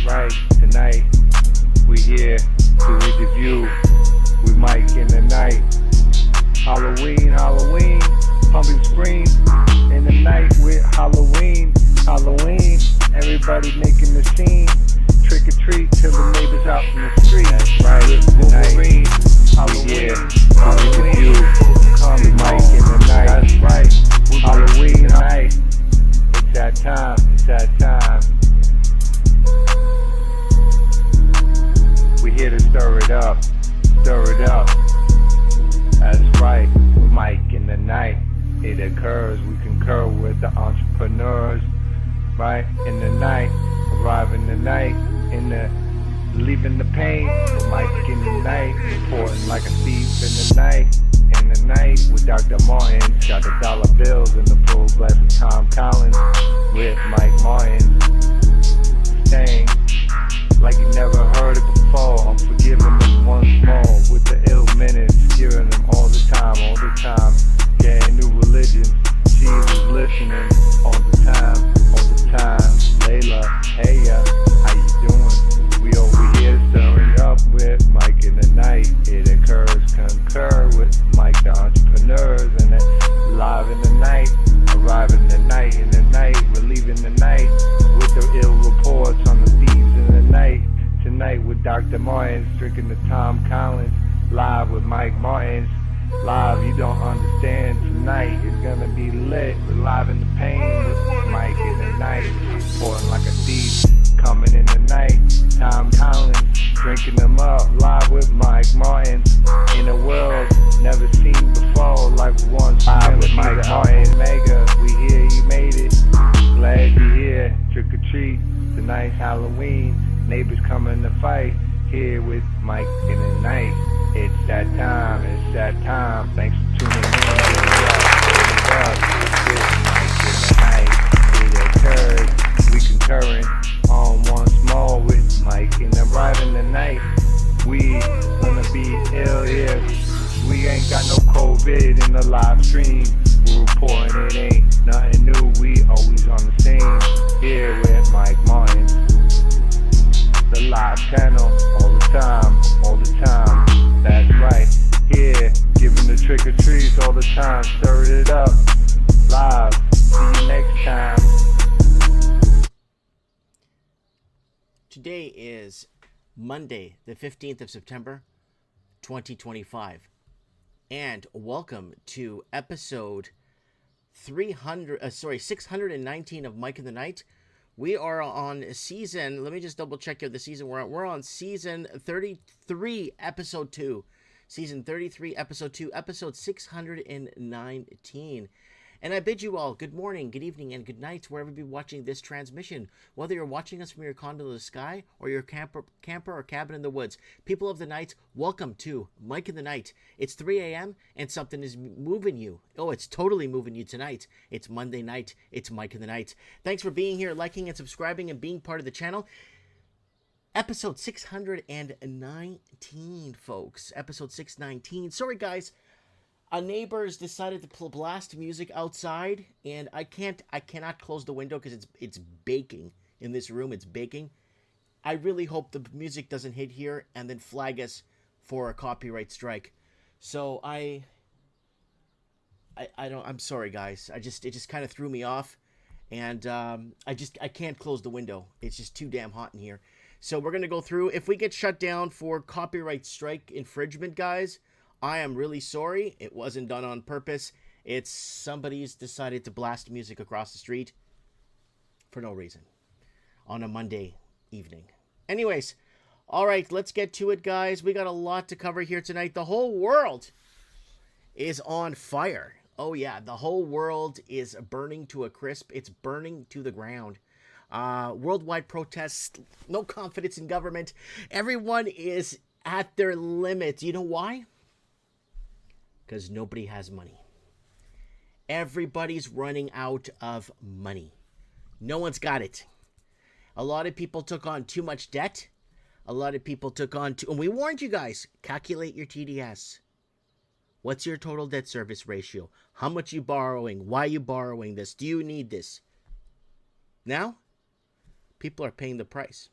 right. Tonight, we here to review with Mike in the night. Halloween, pumping scream in the night with Halloween. Everybody making the scene. Trick or treat till the neighbors out in the street. That's right. Wolverine, Halloween, review. Come Mike in the night. That's right. Halloween night. It's that time. We here to stir it up. That's right. Mike in the night. It occurs. We concur with the entrepreneurs. Right in the night. Arrive in the night. Leaving the pain. Mike in the night. Reporting like a thief in the night. With Dr. Martin. Got the dollar bills in the full glass of Tom Collins. With Mike Martin. Staying like you never heard it before. I'm forgiving them once more with the ill minutes, hearing them all the time. Getting new religion, she was listening all the time. Layla, hey ya, how you doing? We over here stirring up with Mike in the night. It occurs, concur with Mike the entrepreneurs, and then live in the night, arriving the night, relieving the night with the ill reports on the thieves in the night. Tonight with Dr. Martin, drinking the Tom Collins, live with Mike Martins. Live, you don't understand. Tonight is gonna be lit. We're live in the pain with Mike in the night. Reporting like a thief, coming in the night. Tom Collins, drinking them up. Live with Mike Martins. In a world never seen before, like once. Live with Mike Martins. Mega, we here, you made it. Glad you're here. Trick or treat. Tonight's Halloween. Neighbors coming to fight. Here with Mike in the night. It's that time. Thanks for tuning in. It occurred. We concurring on once more with Mike and arriving tonight. We gonna be ill here. We ain't got no COVID in the live stream. We're reporting it ain't nothing new. We always on the scene. Here with Mike Martin. The live channel all the time. That's right. Here, giving the trick or treats all the time. Stir it up. Live. See you next time. Today is Monday, the 15th of September, 2025. And welcome to episode 619 of Mike in the Night. We are on season, let me just double check here the season we're on. We're on season 33, episode 2. Season 33, episode 2, episode 619. And I bid you all good morning, good evening, and good night wherever you're watching this transmission. Whether you're watching us from your condo in the sky or your camper or cabin in the woods. People of the night, welcome to Mike in the Night. It's 3 a.m. and something is moving you. Oh, it's totally moving you tonight. It's Monday night. It's Mike in the Night. Thanks for being here, liking and subscribing and being part of the channel. Episode 619, folks. Episode 619. Sorry, guys. Neighbors decided to blast music outside, and I cannot close the window because it's baking in this room. It's baking. I really hope the music doesn't hit here and then flag us for a copyright strike. So I'm sorry, guys. It just kind of threw me off, and I can't close the window. It's just too damn hot in here. So we're gonna go through. If we get shut down for copyright strike infringement, guys, I am really sorry. It wasn't done on purpose. It's somebody's decided to blast music across the street for no reason on a Monday evening. Anyways, all right, let's get to it, guys. We got a lot to cover here tonight. The whole world is on fire. Oh, yeah, the whole world is burning to a crisp. It's burning to the ground. Worldwide protests, no confidence in government. Everyone is at their limit. You know why? Because nobody has money. Everybody's running out of money. No one's got it. A lot of people took on too much debt. A lot of people took on and we warned you guys, calculate your TDS. What's your total debt service ratio? How much you borrowing? Why are you borrowing this? Do you need this? Now, people are paying the price.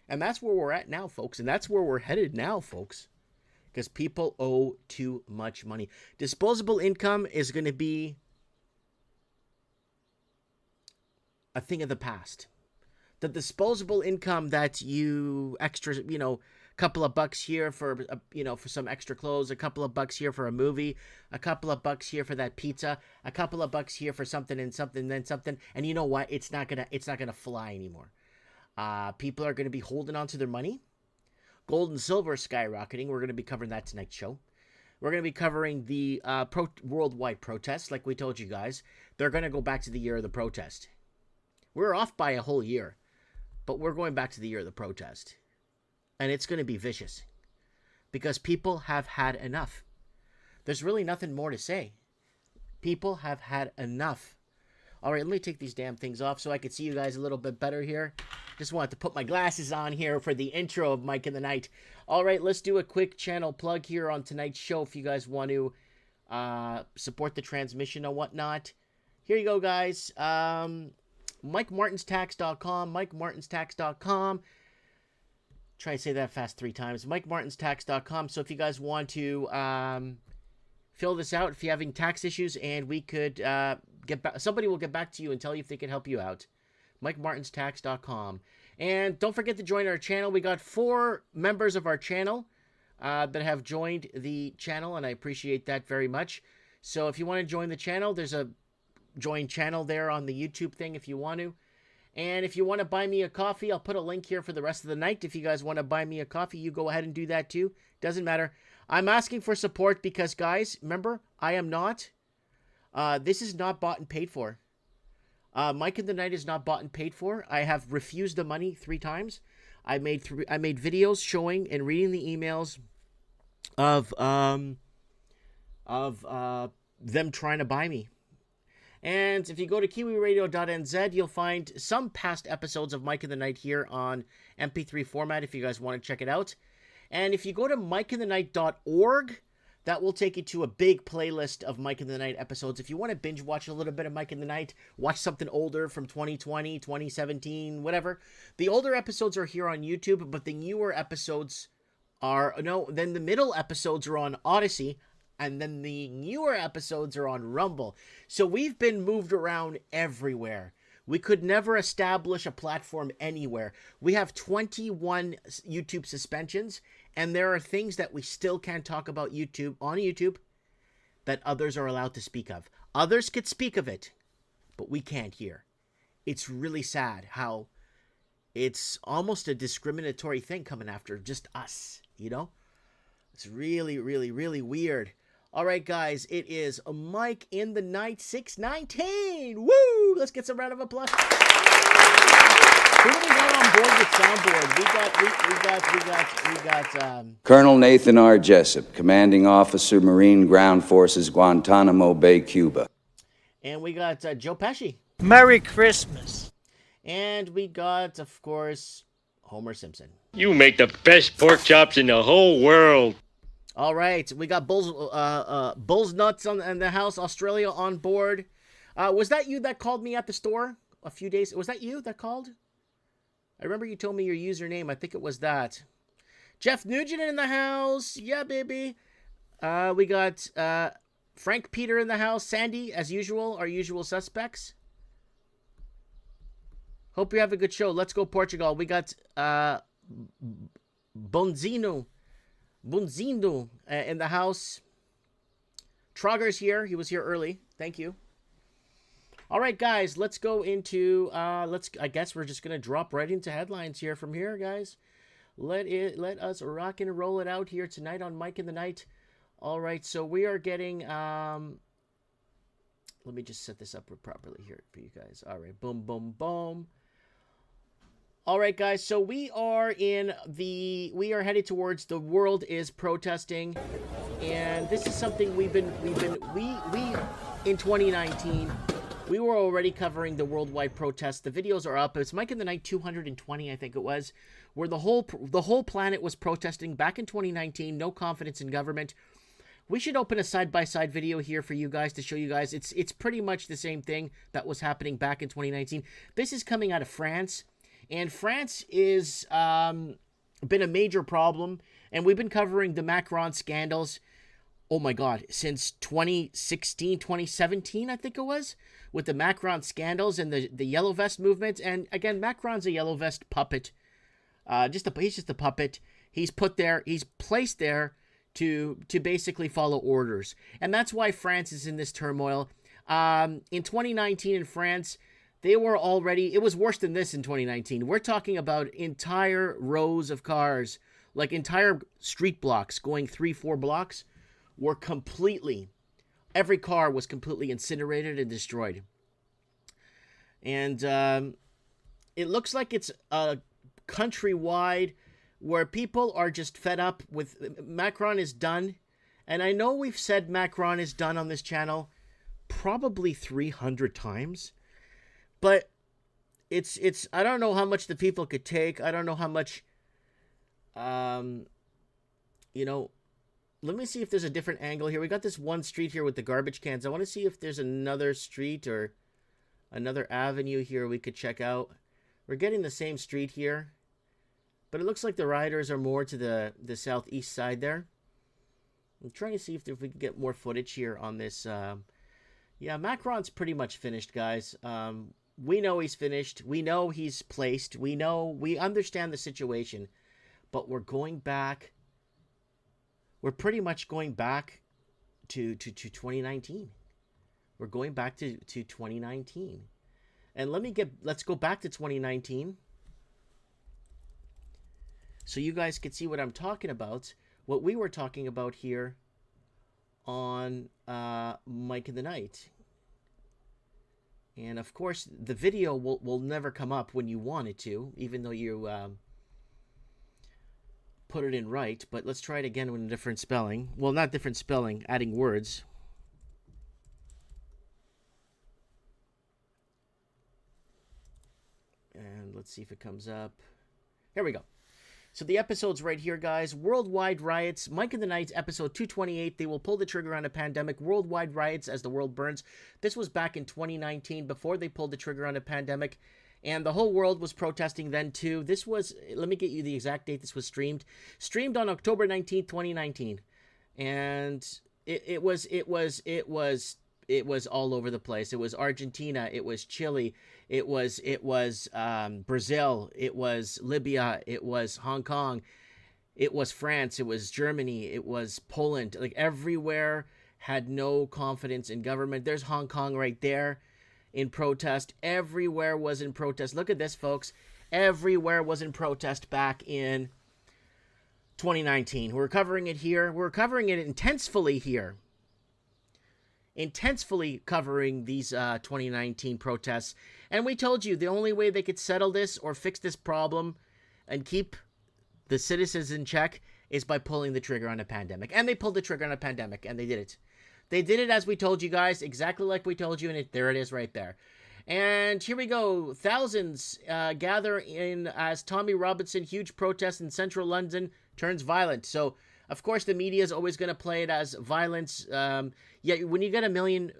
And that's where we're at now, folks. And that's where we're headed now, folks. Because people owe too much money. Disposable income is going to be a thing of the past. The disposable income that you extra, couple of bucks here for, for some extra clothes, a couple of bucks here for a movie, a couple of bucks here for that pizza, a couple of bucks here for something and something, then something. And you know what? It's not gonna fly anymore. People are going to be holding on to their money. Gold and silver skyrocketing. We're going to be covering that tonight's show. We're going to be covering the worldwide protests, like we told you guys. They're going to go back to the year of the protest. We're off by a whole year, but we're going back to the year of the protest. And it's going to be vicious because people have had enough. There's really nothing more to say. People have had enough. All right, let me take these damn things off so I can see you guys a little bit better here. Just wanted to put my glasses on here for the intro of Mike in the Night. All right, let's do a quick channel plug here on tonight's show if you guys want to support the transmission or whatnot. Here you go, guys. MikeMartinsTax.com, MikeMartinsTax.com. Try to say that fast 3 times. MikeMartinsTax.com. So if you guys want to fill this out, if you're having tax issues, and we could get back, somebody will get back to you and tell you if they can help you out. MikeMartinsTax.com. And don't forget to join our channel. We got 4 members of our channel that have joined the channel, and I appreciate that very much. So if you want to join the channel, there's a join channel there on the YouTube thing if you want to. And if you want to buy me a coffee, I'll put a link here for the rest of the night. If you guys want to buy me a coffee, you go ahead and do that too. Doesn't matter. I'm asking for support because, guys, remember, I am not. This is not bought and paid for. Mike in the Night is not bought and paid for. I have refused the money 3 times. I made videos showing and reading the emails of them trying to buy me. And if you go to kiwiradio.nz, you'll find some past episodes of Mike in the Night here on MP3 format if you guys want to check it out. And if you go to mikeinthenight.org, that will take you to a big playlist of Mike in the Night episodes. If you want to binge watch a little bit of Mike in the Night, watch something older from 2020, 2017, whatever. The older episodes are here on YouTube, but the newer episodes then the middle episodes are on Odyssey, and then the newer episodes are on Rumble. So we've been moved around everywhere. We could never establish a platform anywhere. We have 21 YouTube suspensions, and there are things that we still can't talk about on YouTube that others are allowed to speak of. Others could speak of it, but we can't here. It's really sad how it's almost a discriminatory thing coming after just us, It's really, really, really weird. All right, guys, it is Mike in the Night 619. Woo! Let's get some round of applause. Who do we got on board with soundboard? We got. Colonel Nathan R. Jessup, Commanding Officer, Marine Ground Forces, Guantanamo Bay, Cuba. And we got Joe Pesci. Merry Christmas. And we got, of course, Homer Simpson. You make the best pork chops in the whole world. All right, we got Bull's Nuts in the house, Australia on board. Was that you that called me at the store a few days? Was that you that called? I remember you told me your username. I think it was that. Jeff Nugent in the house. Yeah, baby. We got Frank Peter in the house. Sandy, as usual, our usual suspects. Hope you have a good show. Let's go Portugal. We got Bonzino in the house. Trogger's here. He was here early. Thank you. All right, guys, let's go into I guess we're just gonna drop right into headlines here from here, guys. Let us rock and roll it out here tonight on Mike in the Night. All right, so we are getting let me just set this up properly here for you guys. All right, boom, boom, boom. All right, guys, so we are headed towards the world is protesting, and this is something we in 2019, we were already covering the worldwide protests. The videos are up. It's Mike in the Night 220, I think it was, where the whole planet was protesting back in 2019. No confidence in government. We should open a side-by-side video here for you guys to show you guys. It's pretty much the same thing that was happening back in 2019. This is coming out of France. And France is been a major problem, and we've been covering the Macron scandals, oh my God, since 2016, 2017, I think it was, with the Macron scandals and the Yellow Vest movement. And again, Macron's a Yellow Vest puppet. He's just a puppet. He's placed there to basically follow orders. And that's why France is in this turmoil. In 2019 in France, it was worse than this in 2019. We're talking about entire rows of cars, like entire street blocks going 3-4 blocks were every car was completely incinerated and destroyed. And it looks like it's countrywide, where people are just fed up with Macron is done. And I know we've said Macron is done on this channel probably 300 times, but it's I don't know how much the people could take. I don't know how much let me see if there's a different angle here. We got this one street here with the garbage cans. I want to see if there's another street or another avenue here we could check out. We're getting the same street here, but it looks like the riders are more to the southeast side there. I'm trying to see if we can get more footage here on this. Yeah, Macron's pretty much finished, guys. We know he's finished. We know he's placed. We understand the situation, but we're going back. We're pretty much going back to 2019. We're going back to 2019. And let's go back to 2019 so you guys can see what I'm talking about, what we were talking about here on Mike in the Night. And of course, the video will never come up when you want it to, even though you put it in right. But let's try it again with a different spelling. Well, not different spelling, adding words. And let's see if it comes up. Here we go. So the episode's right here, guys. Worldwide riots. Mike in the Night, episode 228. They will pull the trigger on a pandemic. Worldwide riots as the world burns. This was back in 2019, before they pulled the trigger on a pandemic. And the whole world was protesting then, too. This was, let me get you the exact date this was streamed. Streamed on October 19th, 2019. And it was all over the place. It was Argentina. It was Chile. It was Brazil. It was Libya. It was Hong Kong. It was France. It was Germany. It was Poland. Like, everywhere had no confidence in government. There's Hong Kong right there in protest. Everywhere was in protest. Look at this, folks. Everywhere was in protest back in 2019. We're covering it here. We're covering it intensely here. Intensely covering these 2019 protests. And we told you the only way they could settle this or fix this problem and keep the citizens in check is by pulling the trigger on a pandemic. And they pulled the trigger on a pandemic, and they did it. They did it as we told you guys, exactly like we told you, and there it is right there. And here we go. Thousands gather in as Tommy Robinson, huge protest in central London turns violent. So, of course, the media is always going to play it as violence. Yeah, when you get 1.5 million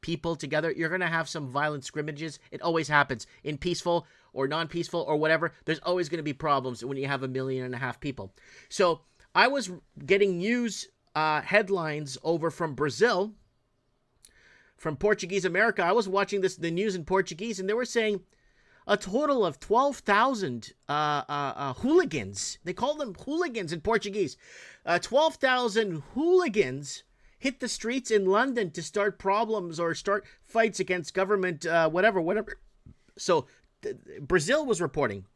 people together, you're going to have some violent scrimmages. It always happens. In peaceful or non-peaceful or whatever, there's always going to be problems when you have 1.5 million people. So I was getting news headlines over from Brazil, from Portuguese America. I was watching the news in Portuguese, and they were saying a total of 12,000 hooligans. They call them hooligans in Portuguese. 12,000 hooligans hit the streets in London to start problems or start fights against government, whatever. So Brazil was reporting.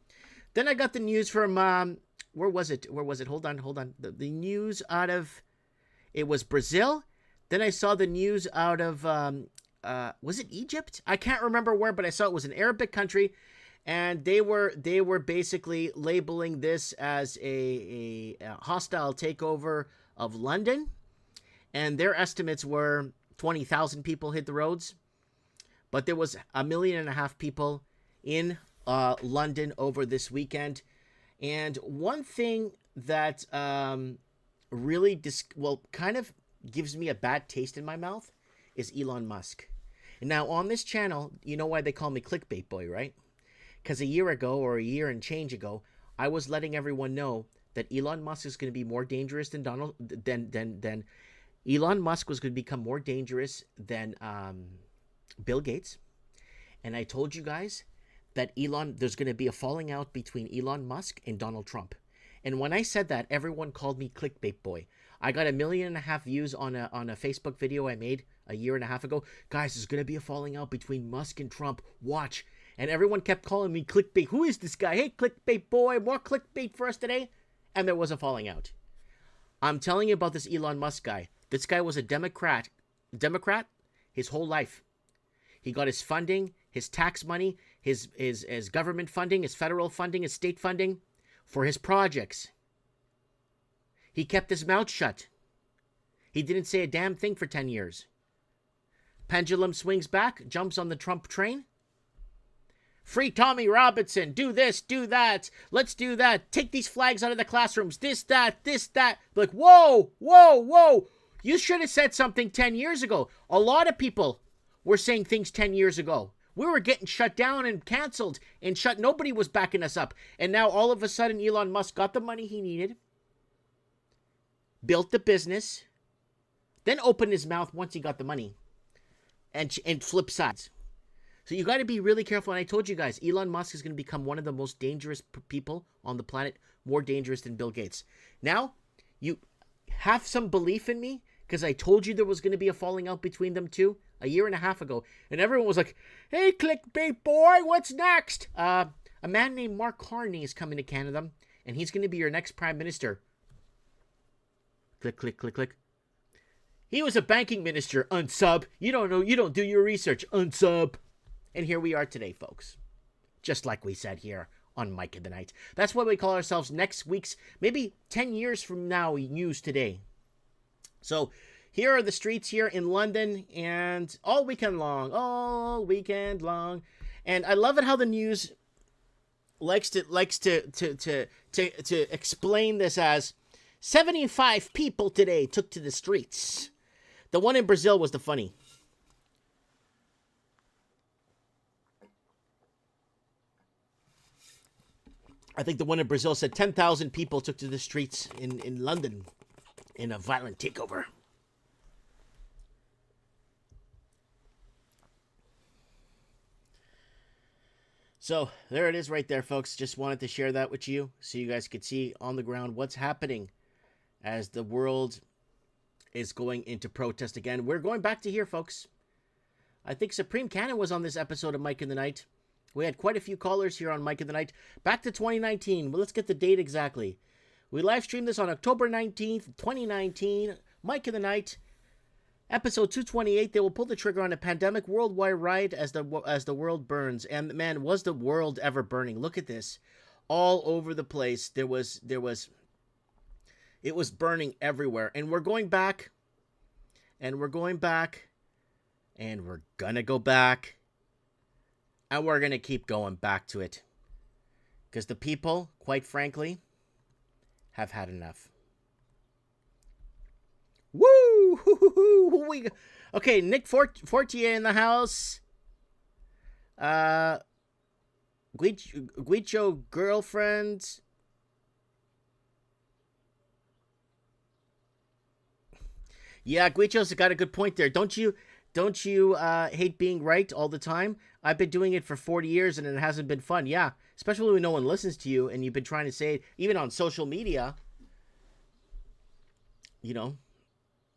Then I got the news from, where was it? Hold on. The news out of, it was Brazil. Then I saw the news out of, was it Egypt? I can't remember where, but I saw it was an Arabic country, and they were basically labeling this as a hostile takeover of London, and their estimates were 20,000 people hit the roads, but there was 1.5 million people in London over this weekend. And one thing that really kind of gives me a bad taste in my mouth is Elon Musk. And now on this channel, you know why they call me Clickbait Boy, right? Because a year ago, or a year and change ago, I was letting everyone know that Elon Musk is going to be more dangerous than Elon Musk was going to become more dangerous than Bill Gates. And I told you guys that there's going to be a falling out between Elon Musk and Donald Trump. And when I said that, everyone called me clickbait boy. I got 1.5 million views on a Facebook video I made a year and a half ago. Guys, there's going to be a falling out between Musk and Trump. Watch. And everyone kept calling me clickbait. Who is this guy? Hey, clickbait boy, more clickbait for us today. And there was a falling out. I'm telling you about this Elon Musk guy. This guy was a Democrat his whole life. He got his funding, his tax money, his government funding, his federal funding, his state funding for his projects. He kept his mouth shut. He didn't say a damn thing for 10 years. Pendulum swings back, jumps on the Trump train. Free Tommy Robinson, do this, do that, let's do that, take these flags out of the classrooms, this, that. Like, whoa, whoa, whoa. You should have said something 10 years ago. A lot of people were saying things 10 years ago. We were getting shut down and canceled and nobody was backing us up. And now all of a sudden Elon Musk got the money he needed, built the business, then opened his mouth once he got the money and flipped sides. So you got to be really careful. And I told you guys, Elon Musk is going to become one of the most dangerous people on the planet, more dangerous than Bill Gates. Now, you have some belief in me because I told you there was going to be a falling out between them two a 1.5 years ago. And everyone was like, hey, clickbait boy, what's next? A man named Mark Carney is coming to Canada, and he's going to be your next prime minister. Click, click, click, click. He was a banking minister. Unsub. You don't know. You don't do your research. Unsub. And here we are today, folks. Just like we said here on Mike in the Night. That's what we call ourselves next week's, maybe 10 years from now, news today. So here are the streets here in London, and all weekend long. And I love it how the news likes to explain this as 75 people today took to the streets. The one in Brazil was the funny. I think the one in Brazil said 10,000 people took to the streets in London in a violent takeover. So there it is right there, folks. Just wanted to share that with you so you guys could see on the ground what's happening as the world is going into protest again. We're going back to here, folks. I think Supreme Cannon was on this episode of Mike in the Night. We had quite a few callers here on Mike in the Night. Back to 2019. Well, let's get the date exactly. We live streamed this on October 19th, 2019. Mike in the Night, episode 228. They will pull the trigger on a pandemic worldwide riot as the world burns. And man, was the world ever burning? Look at this. All over the place. It was burning everywhere. And we're going back. And we're going back. And we're gonna go back. And we're going to keep going back to it. Because the people, quite frankly, have had enough. Woo! Okay, Nick Fortier in the house. Guicho girlfriend. Yeah, Guicho's got a good point there. Don't you hate being right all the time? I've been doing it for 40 years and it hasn't been fun. Yeah, especially when no one listens to you and you've been trying to say it, even on social media. You know.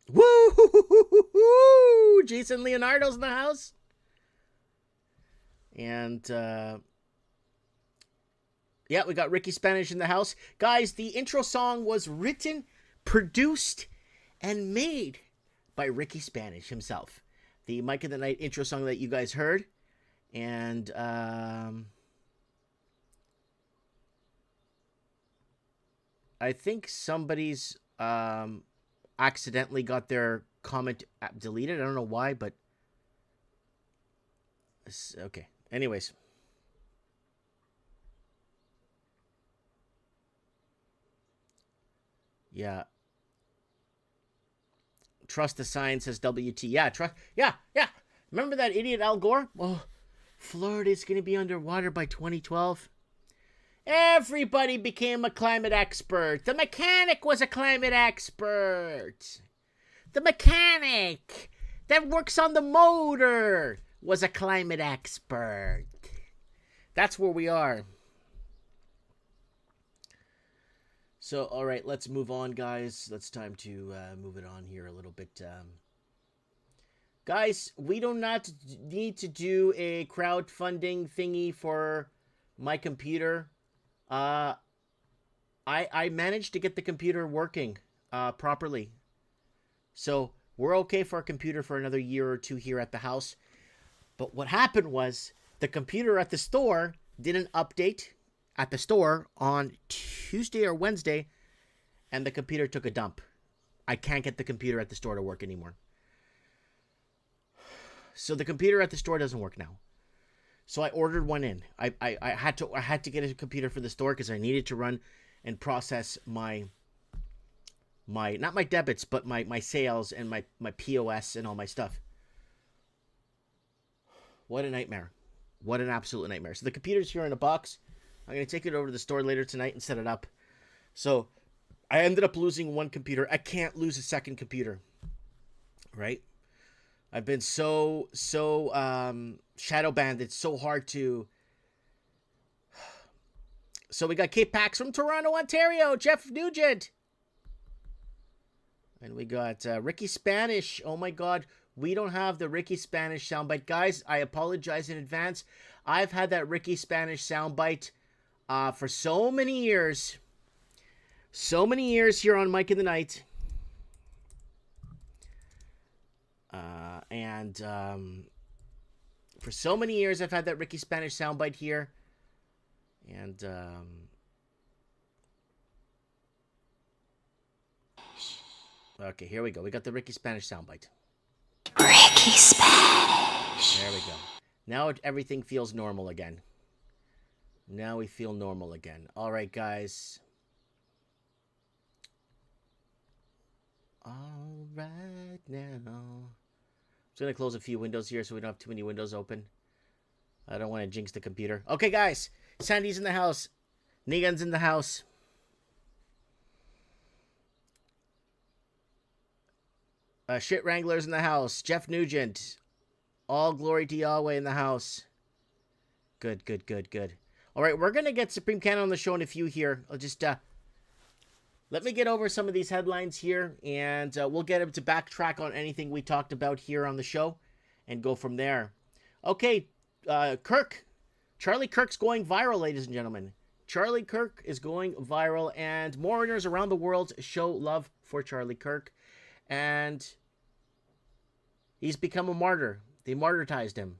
Woo! Jason Leonardo's in the house. And, yeah, we got Ricky Spanish in the house. Guys, the intro song was written, produced, and made by Ricky Spanish himself. The Mike in the Night intro song that you guys heard. And I think somebody's accidentally got their comment deleted. I don't know why, but okay. Anyways. Yeah. Trust the science, says WT. Yeah, trust. Yeah. Remember that idiot Al Gore? Oh, Florida's going to be underwater by 2012. Everybody became a climate expert. The mechanic was a climate expert. The mechanic that works on the motor was a climate expert. That's where we are. So, all right, let's move on, guys. It's time to move it on here a little bit. Guys, we do not need to do a crowdfunding thingy for my computer. I managed to get the computer working properly. So we're okay for our computer for another year or two here at the house. But what happened was the computer at the store did an update at the store on Tuesday or Wednesday, and the computer took a dump. I can't get the computer at the store to work anymore. So the computer at the store doesn't work now. So I ordered one in. I had to get a computer for the store because I needed to run and process my not my debits, but my sales and my POS and all my stuff. What a nightmare. What an absolute nightmare. So the computer's here in a box. I'm going to take it over to the store later tonight and set it up. So I ended up losing one computer. I can't lose a second computer. Right? I've been so shadow banned. It's so hard to... So we got K-Pax from Toronto, Ontario. Jeff Nugent. And we got Ricky Spanish. Oh my God. We don't have the Ricky Spanish soundbite. Guys, I apologize in advance. I've had that Ricky Spanish soundbite for so many years. So many years here on Mike in the Night. And for so many years, I've had that Ricky Spanish soundbite here. And okay, here we go. We got the Ricky Spanish soundbite. Ricky Spanish. There we go. Now everything feels normal again. Now we feel normal again. All right, guys. All right now. I'm just going to close a few windows here so we don't have too many windows open. I don't want to jinx the computer. Okay, guys. Sandy's in the house. Negan's in the house. Shit Wrangler's in the house. Jeff Nugent. All glory to Yahweh in the house. Good, good, good, good. All right, we're going to get Supreme Canon on the show in a few here. I'll just... let me get over some of these headlines here, and we'll get him to backtrack on anything we talked about here on the show and go from there. Okay, Kirk. Charlie Kirk's going viral, ladies and gentlemen. Charlie Kirk is going viral, and mourners around the world show love for Charlie Kirk. And he's become a martyr. They martyrized him.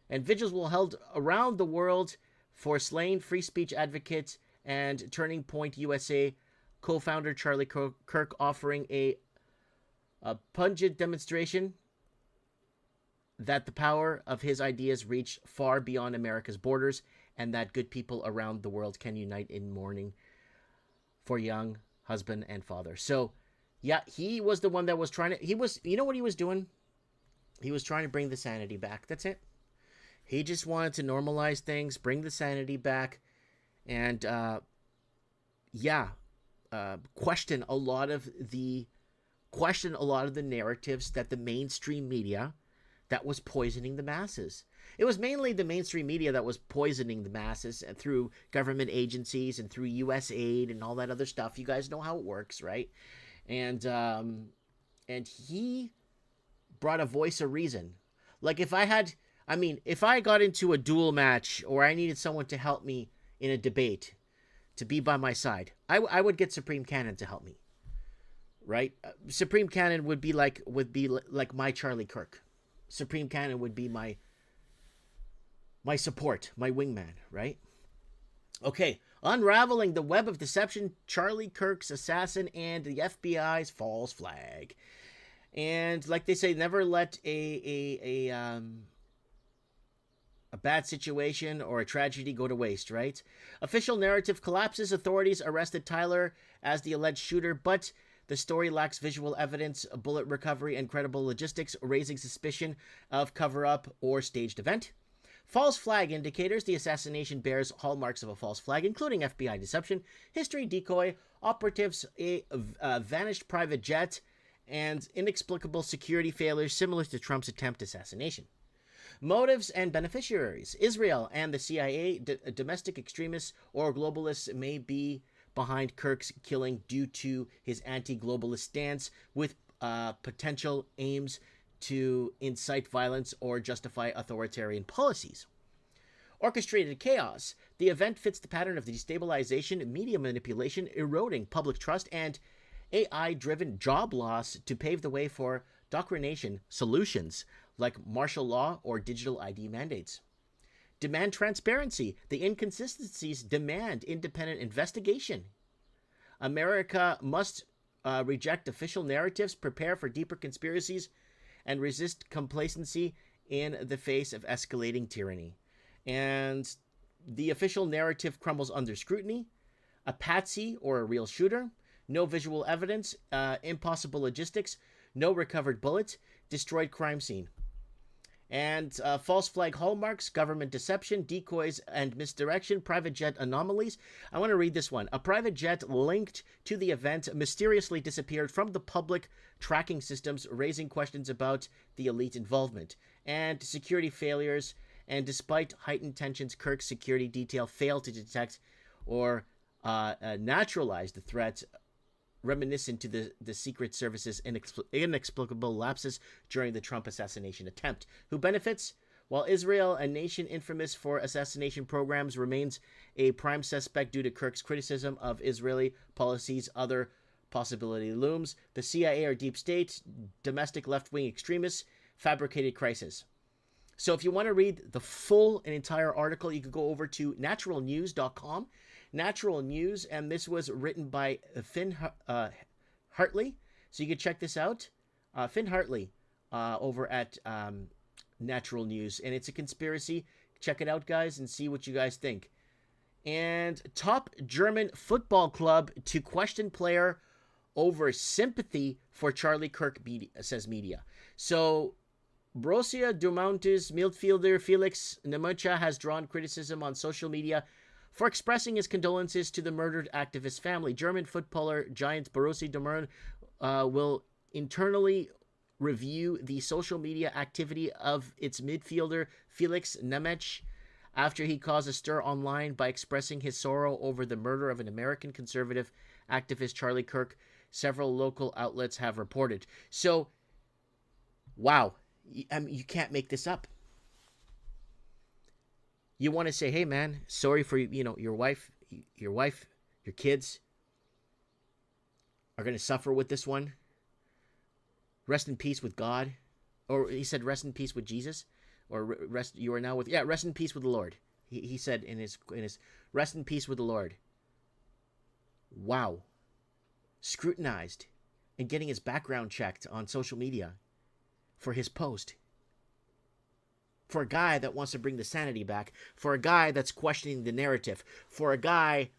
And vigils will held around the world for slain free speech advocate and Turning Point USA co-founder Charlie Kirk, offering a pungent demonstration that the power of his ideas reach far beyond America's borders and that good people around the world can unite in mourning for young husband and father. So, yeah, he was the one that was trying to... you know what he was doing? He was trying to bring the sanity back. That's it. He just wanted to normalize things, bring the sanity back, and, question a lot of the narratives that the mainstream media that was poisoning the masses. It was mainly the mainstream media that was poisoning the masses and through government agencies and through US aid and all that other stuff. You guys know how it works, right? And he brought a voice of reason. Like if I got into a duel match or I needed someone to help me in a debate, to be by my side, I would get Supreme Canon to help me, right? Supreme Canon would be like my Charlie Kirk. Supreme Canon would be my support, my wingman, right? Okay, unraveling the web of deception, Charlie Kirk's assassin and the FBI's false flag. And like they say, never let a bad situation or a tragedy go to waste, right? Official narrative collapses. Authorities arrested Tyler as the alleged shooter, but the story lacks visual evidence, bullet recovery, and credible logistics, raising suspicion of cover-up or staged event. False flag indicators. The assassination bears hallmarks of a false flag, including FBI deception, history decoy, operatives, a vanished private jet, and inexplicable security failures similar to Trump's attempt assassination. Motives and beneficiaries. Israel and the CIA, domestic extremists or globalists may be behind Kirk's killing due to his anti-globalist stance with potential aims to incite violence or justify authoritarian policies. Orchestrated chaos. The event fits the pattern of destabilization, media manipulation, eroding public trust, and AI-driven job loss to pave the way for doctrination solutions like martial law or digital ID mandates. Demand transparency. The inconsistencies demand independent investigation. America must reject official narratives, prepare for deeper conspiracies, and resist complacency in the face of escalating tyranny. And the official narrative crumbles under scrutiny. A patsy or a real shooter. No visual evidence. Impossible logistics. No recovered bullets. Destroyed crime scene. And false flag hallmarks, government deception, decoys and misdirection, private jet anomalies. I want to read this one. A private jet linked to the event mysteriously disappeared from the public tracking systems, raising questions about the elite involvement. And security failures. And despite heightened tensions, Kirk's security detail failed to detect or naturalize the threat, reminiscent to the Secret Service's inexplicable lapses during the Trump assassination attempt. Who benefits? While Israel, a nation infamous for assassination programs, remains a prime suspect due to Kirk's criticism of Israeli policies, other possibility looms. The CIA or deep state, domestic left-wing extremists, fabricated crisis. So if you want to read the full and entire article, you could go over to naturalnews.com. Natural News, and this was written by Finn Hartley. So you can check this out. Finn Hartley over at Natural News. And it's a conspiracy. Check it out, guys, and see what you guys think. And top German football club to question player over sympathy for Charlie Kirk, says media. So Borussia Dortmund's midfielder Felix Nemecha has drawn criticism on social media for expressing his condolences to the murdered activist family. German footballer giant Borussia Dortmund will internally review the social media activity of its midfielder Felix Nemec after he caused a stir online by expressing his sorrow over the murder of an American conservative activist, Charlie Kirk. Several local outlets have reported. So, wow, you can't make this up. You want to say, hey, man, sorry for, your wife, your kids are going to suffer with this one. Rest in peace with God. Or he said, rest in peace with Jesus. Or rest in peace with the Lord. He said in his rest in peace with the Lord. Wow. Scrutinized and getting his background checked on social media for his post. For a guy that wants to bring the sanity back, for a guy that's questioning the narrative, for a guy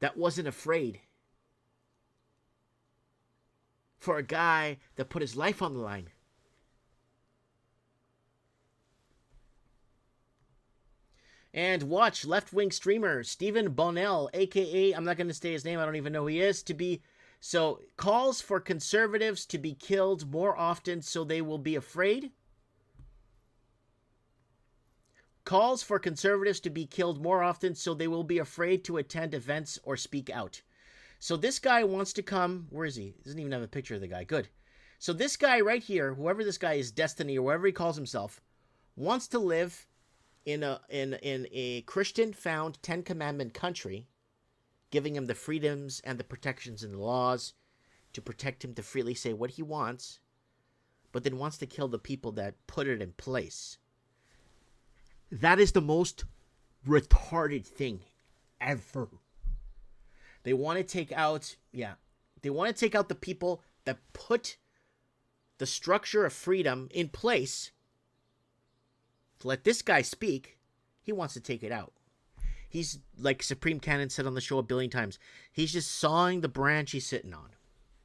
that wasn't afraid, for a guy that put his life on the line. And watch left-wing streamer Stephen Bonnell, a.k.a. I'm not going to say his name, I don't even know who he is, so calls for conservatives to be killed more often so they will be afraid. Calls for conservatives to be killed more often so they will be afraid to attend events or speak out. So this guy wants to come. Where is he? Doesn't even have a picture of the guy. Good. So this guy right here, whoever this guy is, Destiny or whatever he calls himself, wants to live in a Christian-found Ten Commandment country, giving him the freedoms and the protections and the laws to protect him to freely say what he wants, but then wants to kill the people that put it in place. That is the most retarded thing ever. They want to take out, the people that put the structure of freedom in place to let this guy speak. He wants to take it out. He's, like Supreme Cannon said on the show a billion times, he's just sawing the branch he's sitting on.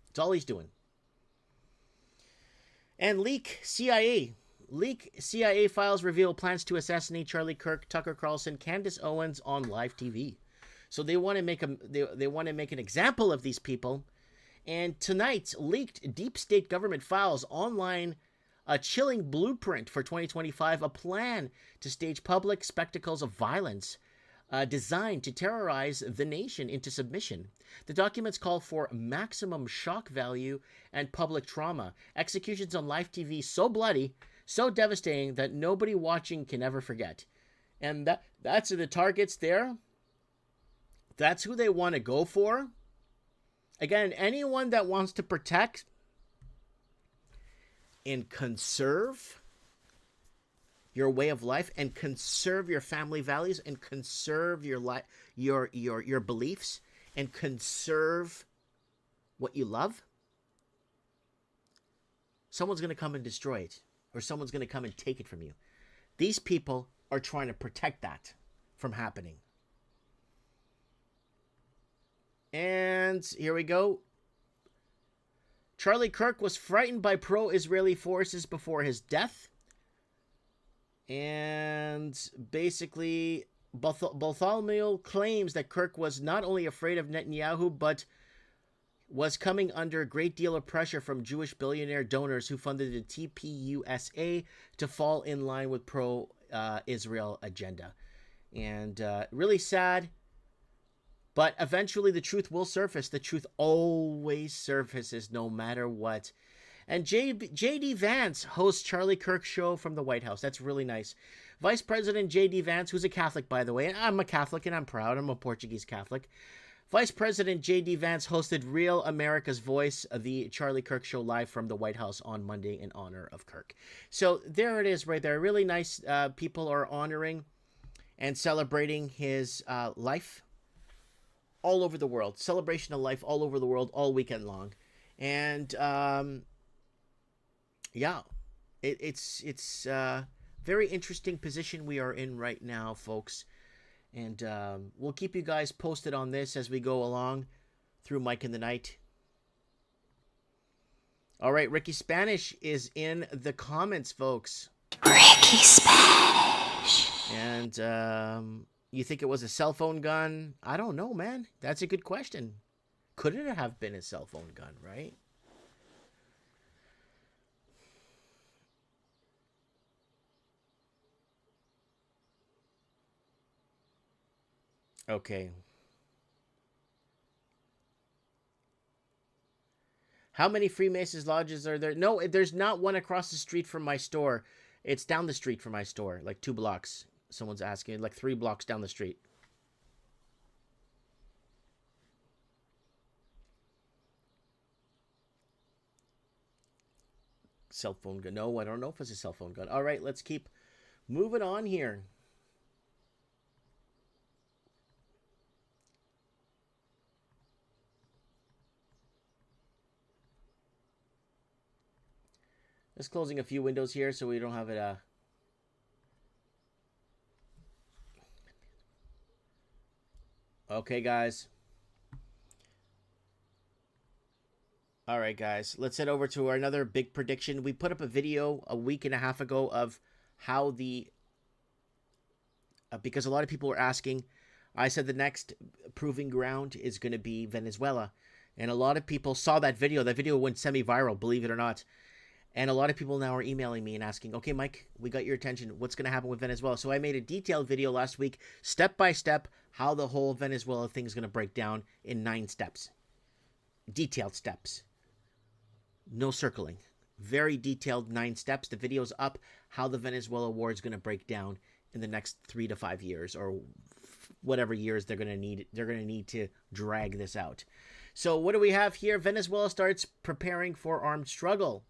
That's all he's doing. And CIA Leak CIA files reveal plans to assassinate Charlie Kirk, Tucker Carlson, Candace Owens on live TV. So they want to make they want to make an example of these people. And tonight's leaked deep state government files online a chilling blueprint for 2025, a plan to stage public spectacles of violence designed to terrorize the nation into submission. The documents call for maximum shock value and public trauma, executions on live TV so bloody, so devastating that nobody watching can ever forget. And that's the targets there. That's who they want to go for. Again, anyone that wants to protect and conserve your way of life and conserve your family values and conserve your your beliefs and conserve what you love, someone's going to come and destroy it, or someone's going to come and take it from you. These people are trying to protect that from happening. And here we go. Charlie Kirk was frightened by pro-Israeli forces before his death. And basically, Bartholomew claims that Kirk was not only afraid of Netanyahu, but was coming under a great deal of pressure from Jewish billionaire donors who funded the TPUSA to fall in line with pro-Israel agenda. And really sad. But eventually the truth will surface. The truth always surfaces no matter what. And J.D. Vance hosts Charlie Kirk's show from the White House. That's really nice. Vice President J.D. Vance, who's a Catholic, by the way. And I'm a Catholic and I'm proud. I'm a Portuguese Catholic. Vice President J.D. Vance hosted Real America's Voice, the Charlie Kirk show, live from the White House on Monday in honor of Kirk. So there it is right there. Really nice. People are honoring and celebrating his life all over the world. Celebration of life all over the world all weekend long. And yeah, it's a very interesting position we are in right now, folks. And we'll keep you guys posted on this as we go along through Mike in the Night. All right, Ricky Spanish is in the comments, folks. Ricky Spanish. And you think it was a cell phone gun? I don't know, man. That's a good question. Could it have been a cell phone gun, right? Okay. How many Freemasons lodges are there? No, there's not one across the street from my store. It's down the street from my store, like 2 blocks. Someone's asking, like 3 blocks down the street. Cell phone gun. No, I don't know if it's a cell phone gun. All right, let's keep moving on here. Just closing a few windows here so we don't have it Okay, guys. All right, guys. Let's head over to another big prediction. We put up a video a week and a half ago of how the... because a lot of people were asking, I said the next proving ground is going to be Venezuela. And a lot of people saw that video. That video went semi-viral, believe it or not. And a lot of people now are emailing me and asking, okay, Mike, we got your attention. What's going to happen with Venezuela? So I made a detailed video last week, step by step, how the whole Venezuela thing is going to break down in 9 steps. Detailed steps. No circling. Very detailed 9 steps. The video's up, how the Venezuela war is going to break down in the next 3 to 5 years, or whatever years they're going to need. They're going to need to drag this out. So what do we have here? Venezuela starts preparing for armed struggle.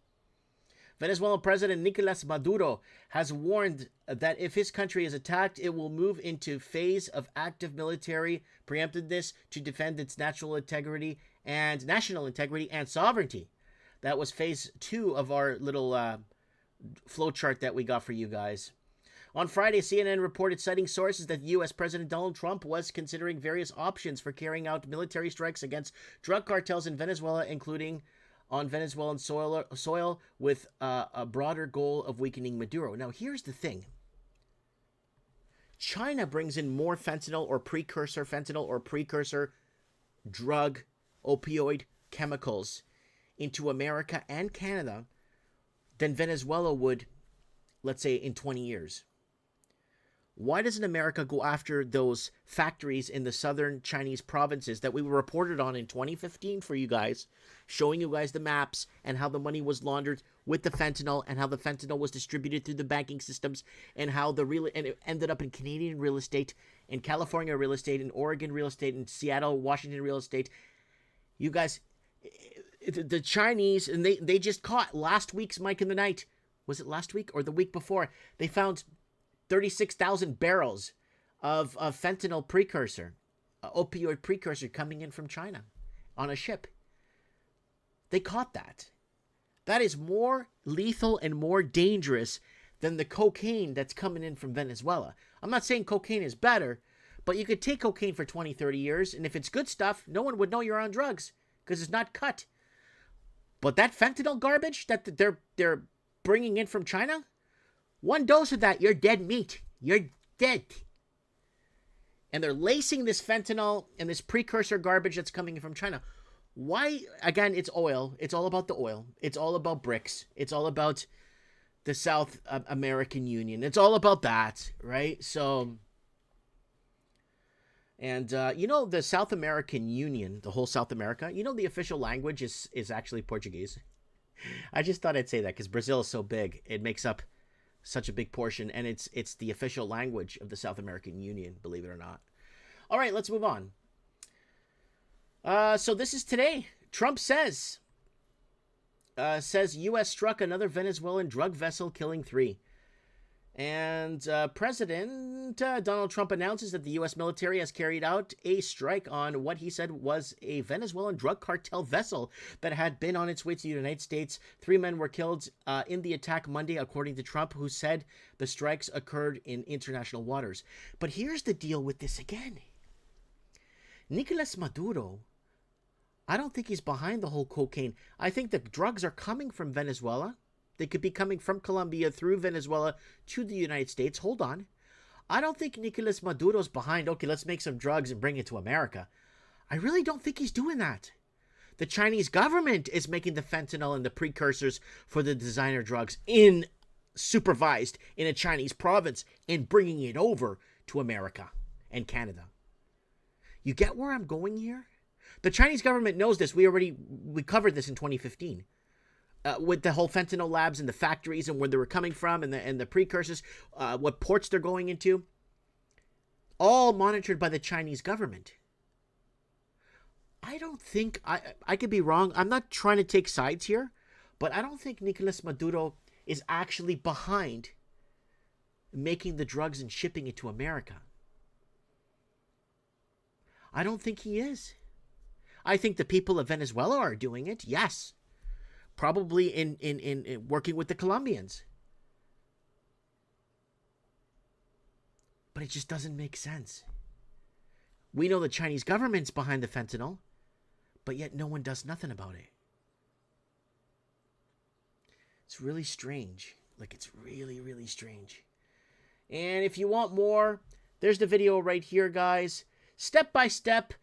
Venezuelan President Nicolas Maduro has warned that if his country is attacked, it will move into phase of active military preemptiveness to defend its national integrity and sovereignty. That was phase 2 of our little flowchart that we got for you guys. On Friday, CNN reported, citing sources, that U.S. President Donald Trump was considering various options for carrying out military strikes against drug cartels in Venezuela, including on Venezuelan soil with a broader goal of weakening Maduro. Now, here's the thing. China brings in more fentanyl or precursor drug, opioid, chemicals into America and Canada than Venezuela would, let's say, in 20 years. Why doesn't America go after those factories in the southern Chinese provinces that we were reported on in 2015 for you guys, showing you guys the maps and how the money was laundered with the fentanyl and how the fentanyl was distributed through the banking systems and how and it ended up in Canadian real estate, in California real estate, in Oregon real estate, in Seattle, Washington real estate. You guys, the Chinese, and they just caught last week's Mike in the Night. Was it last week or the week before? They found 36,000 barrels of fentanyl precursor, opioid precursor coming in from China on a ship. They caught that. That is more lethal and more dangerous than the cocaine that's coming in from Venezuela. I'm not saying cocaine is better, but you could take cocaine for 20, 30 years, and if it's good stuff, no one would know you're on drugs because it's not cut. But that fentanyl garbage that they're bringing in from China, one dose of that, you're dead meat. You're dead. And they're lacing this fentanyl and this precursor garbage that's coming in from China. Why? Again, it's oil. It's all about the oil. It's all about BRICS. It's all about the South American Union. It's all about that, right? So, and the South American Union, the whole South America, the official language is actually Portuguese. I just thought I'd say that because Brazil is so big. It makes up such a big portion, and it's the official language of the South American Union, believe it or not. All right, let's move on. So this is today. Trump says U.S. struck another Venezuelan drug vessel, killing 3. And President Donald Trump announces that the U.S. military has carried out a strike on what he said was a Venezuelan drug cartel vessel that had been on its way to the United States. 3 men were killed in the attack Monday, according to Trump, who said the strikes occurred in international waters. But here's the deal with this again. Nicolas Maduro, I don't think he's behind the whole cocaine. I think the drugs are coming from Venezuela. They could be coming from Colombia through Venezuela to the United States. Hold on. I don't think Nicolas Maduro's behind, okay, let's make some drugs and bring it to America. I really don't think he's doing that. The Chinese government is making the fentanyl and the precursors for the designer drugs supervised in a Chinese province and bringing it over to America and Canada. You get where I'm going here? The Chinese government knows this. We covered this in 2015. With the whole fentanyl labs and the factories and where they were coming from and the precursors, what ports they're going into, all monitored by the Chinese government. I don't think, I could be wrong. I'm not trying to take sides here, but I don't think Nicolas Maduro is actually behind making the drugs and shipping it to America. I don't think he is. I think the people of Venezuela are doing it, yes. Probably in working with the Colombians. But it just doesn't make sense. We know the Chinese government's behind the fentanyl, but yet no one does nothing about it. It's really strange. Like, it's really, really strange. And if you want more, there's the video right here, guys. Step by step.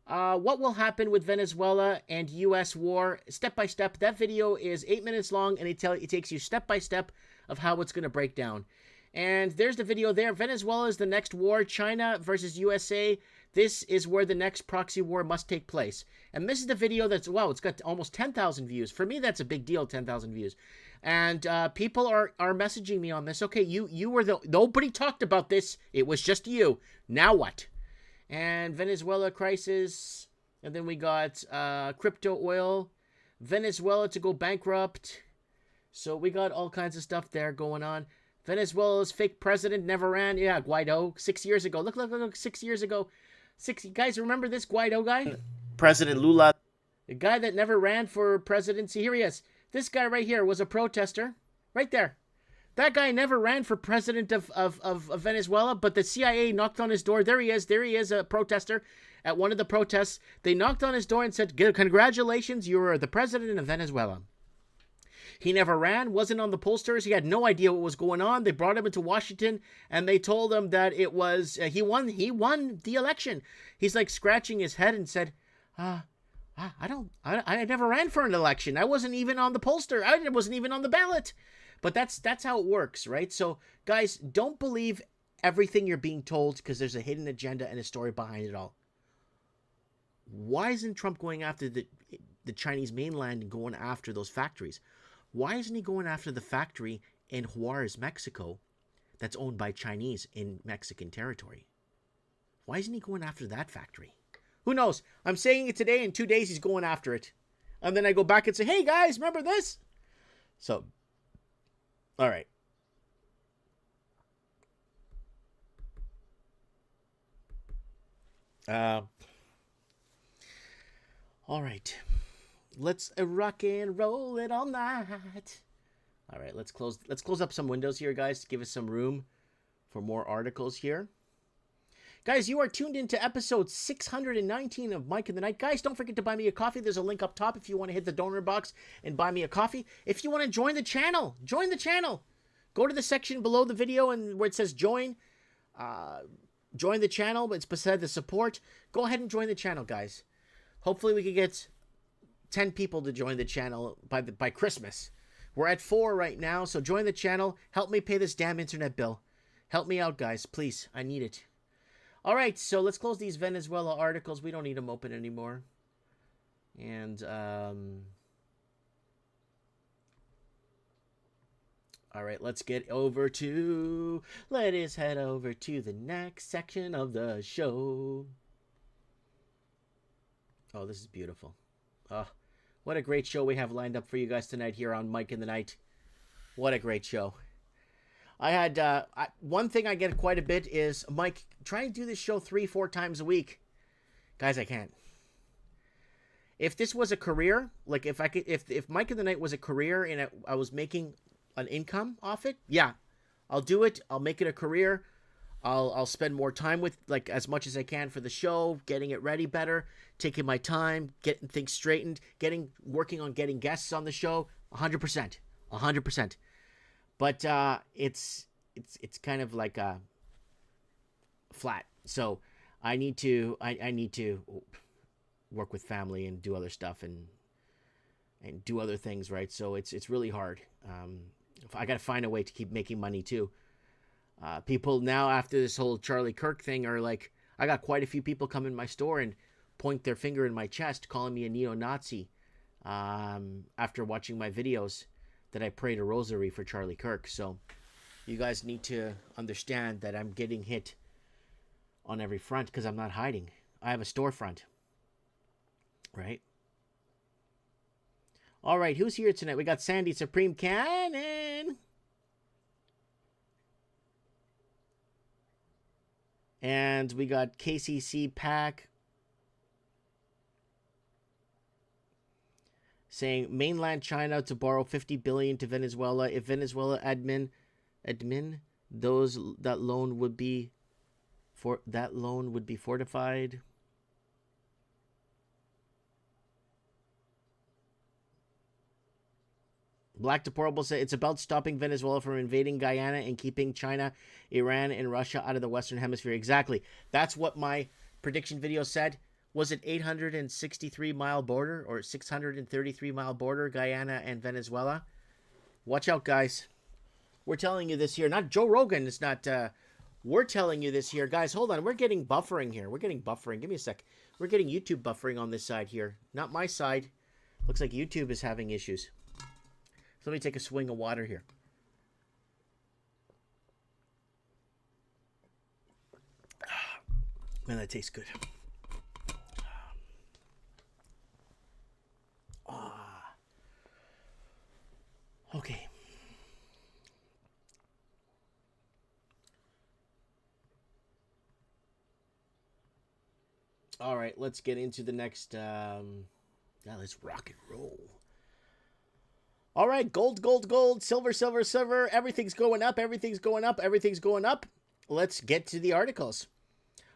What will happen with Venezuela and U.S. war, step by step. That video is 8 minutes long, and it takes you step by step of how it's going to break down. And there's the video there. Venezuela is the next war. China versus USA. This is where the next proxy war must take place. And this is the video that's, wow, it's got almost 10,000 views. For me, that's a big deal, 10,000 views. And people are messaging me on this. Okay, you were nobody talked about this. It was just you. Now what? And Venezuela crisis, and then we got crypto oil, Venezuela to go bankrupt. So we got all kinds of stuff there going on. Venezuela's fake president never ran. Yeah, Guaido, 6 years ago. Look, 6 years ago. You guys remember this Guaido guy? President Lula. The guy that never ran for presidency. Here he is. This guy right here was a protester. Right there. That guy never ran for president of Venezuela, but the CIA knocked on his door. There he is, a protester. at one of the protests. They knocked on his door and said, "Congratulations, you're the president of Venezuela." He never ran, wasn't on the posters. He had no idea what was going on. They brought him into Washington, and they told him that it was he won the election. He's like scratching his head and said, I never ran for an election. I wasn't even on the poster. I wasn't even on the ballot." But that's how it works, right? So, guys, don't believe everything you're being told, because there's a hidden agenda and a story behind it all. Why isn't Trump going after the Chinese mainland and going after those factories? Why isn't he going after the factory in Juarez, Mexico, that's owned by Chinese in Mexican territory? Why isn't he going after that factory? Who knows? I'm saying it today. In 2 days, he's going after it. And then I go back and say, "Hey, guys, remember this?" So, all right. All right. Let's rock and roll it all night. All right, let's close up some windows here, guys, to give us some room for more articles here. Guys, you are tuned into episode 619 of Mike in the Night. Guys, don't forget to buy me a coffee. There's a link up top if you want to hit the donor box and buy me a coffee. If you want to join the channel, join the channel. Go to the section below the video and where it says join. Join the channel. It's beside the support. Go ahead and join the channel, guys. Hopefully we can get 10 people to join the channel by Christmas. We're at 4 right now, so join the channel. Help me pay this damn internet bill. Help me out, guys, please. I need it. All right, so let's close these Venezuela articles. We don't need them open anymore. And, all right, let's head over to the next section of the show. Oh, this is beautiful. Oh, what a great show we have lined up for you guys tonight here on Mike in the Night. What a great show. I had, one thing I get quite a bit is, "Mike, try and do this show 3-4 times a week." Guys, I can't. If this was a career, like if Mike in the Night was a career and I was making an income off it, yeah, I'll do it. I'll make it a career. I'll spend more time with, like, as much as I can for the show, getting it ready better, taking my time, getting things straightened, working on getting guests on the show, 100%. But it's kind of like flat. So I need to work with family and do other stuff and do other things, right? So it's really hard. I got to find a way to keep making money too. People now, after this whole Charlie Kirk thing, are like, I got quite a few people come in my store and point their finger in my chest, calling me a neo-Nazi, after watching my videos that I prayed a rosary for Charlie Kirk. So you guys need to understand that I'm getting hit on every front because I'm not hiding. I have a storefront, right? All right, who's here tonight? We got Sandy Supreme Cannon. And we got KCC Pack saying mainland China to borrow $50 billion to Venezuela. If Venezuela admin that loan would be fortified. Black Deplorable said it's about stopping Venezuela from invading Guyana and keeping China, Iran, and Russia out of the Western Hemisphere. Exactly. That's what my prediction video said. Was it 863-mile border or 633-mile border, Guyana and Venezuela? Watch out, guys. We're telling you this here. Not Joe Rogan. It's not... we're telling you this here. Guys, hold on. We're getting buffering here. We're getting buffering. Give me a sec. We're getting YouTube buffering on this side here. Not my side. Looks like YouTube is having issues. So let me take a swing of water here. Man, that tastes good. Okay. All right, let's get into the next... yeah, let's rock and roll. All right, gold, gold, gold, silver, silver, silver. Everything's going up, everything's going up, everything's going up. Let's get to the articles.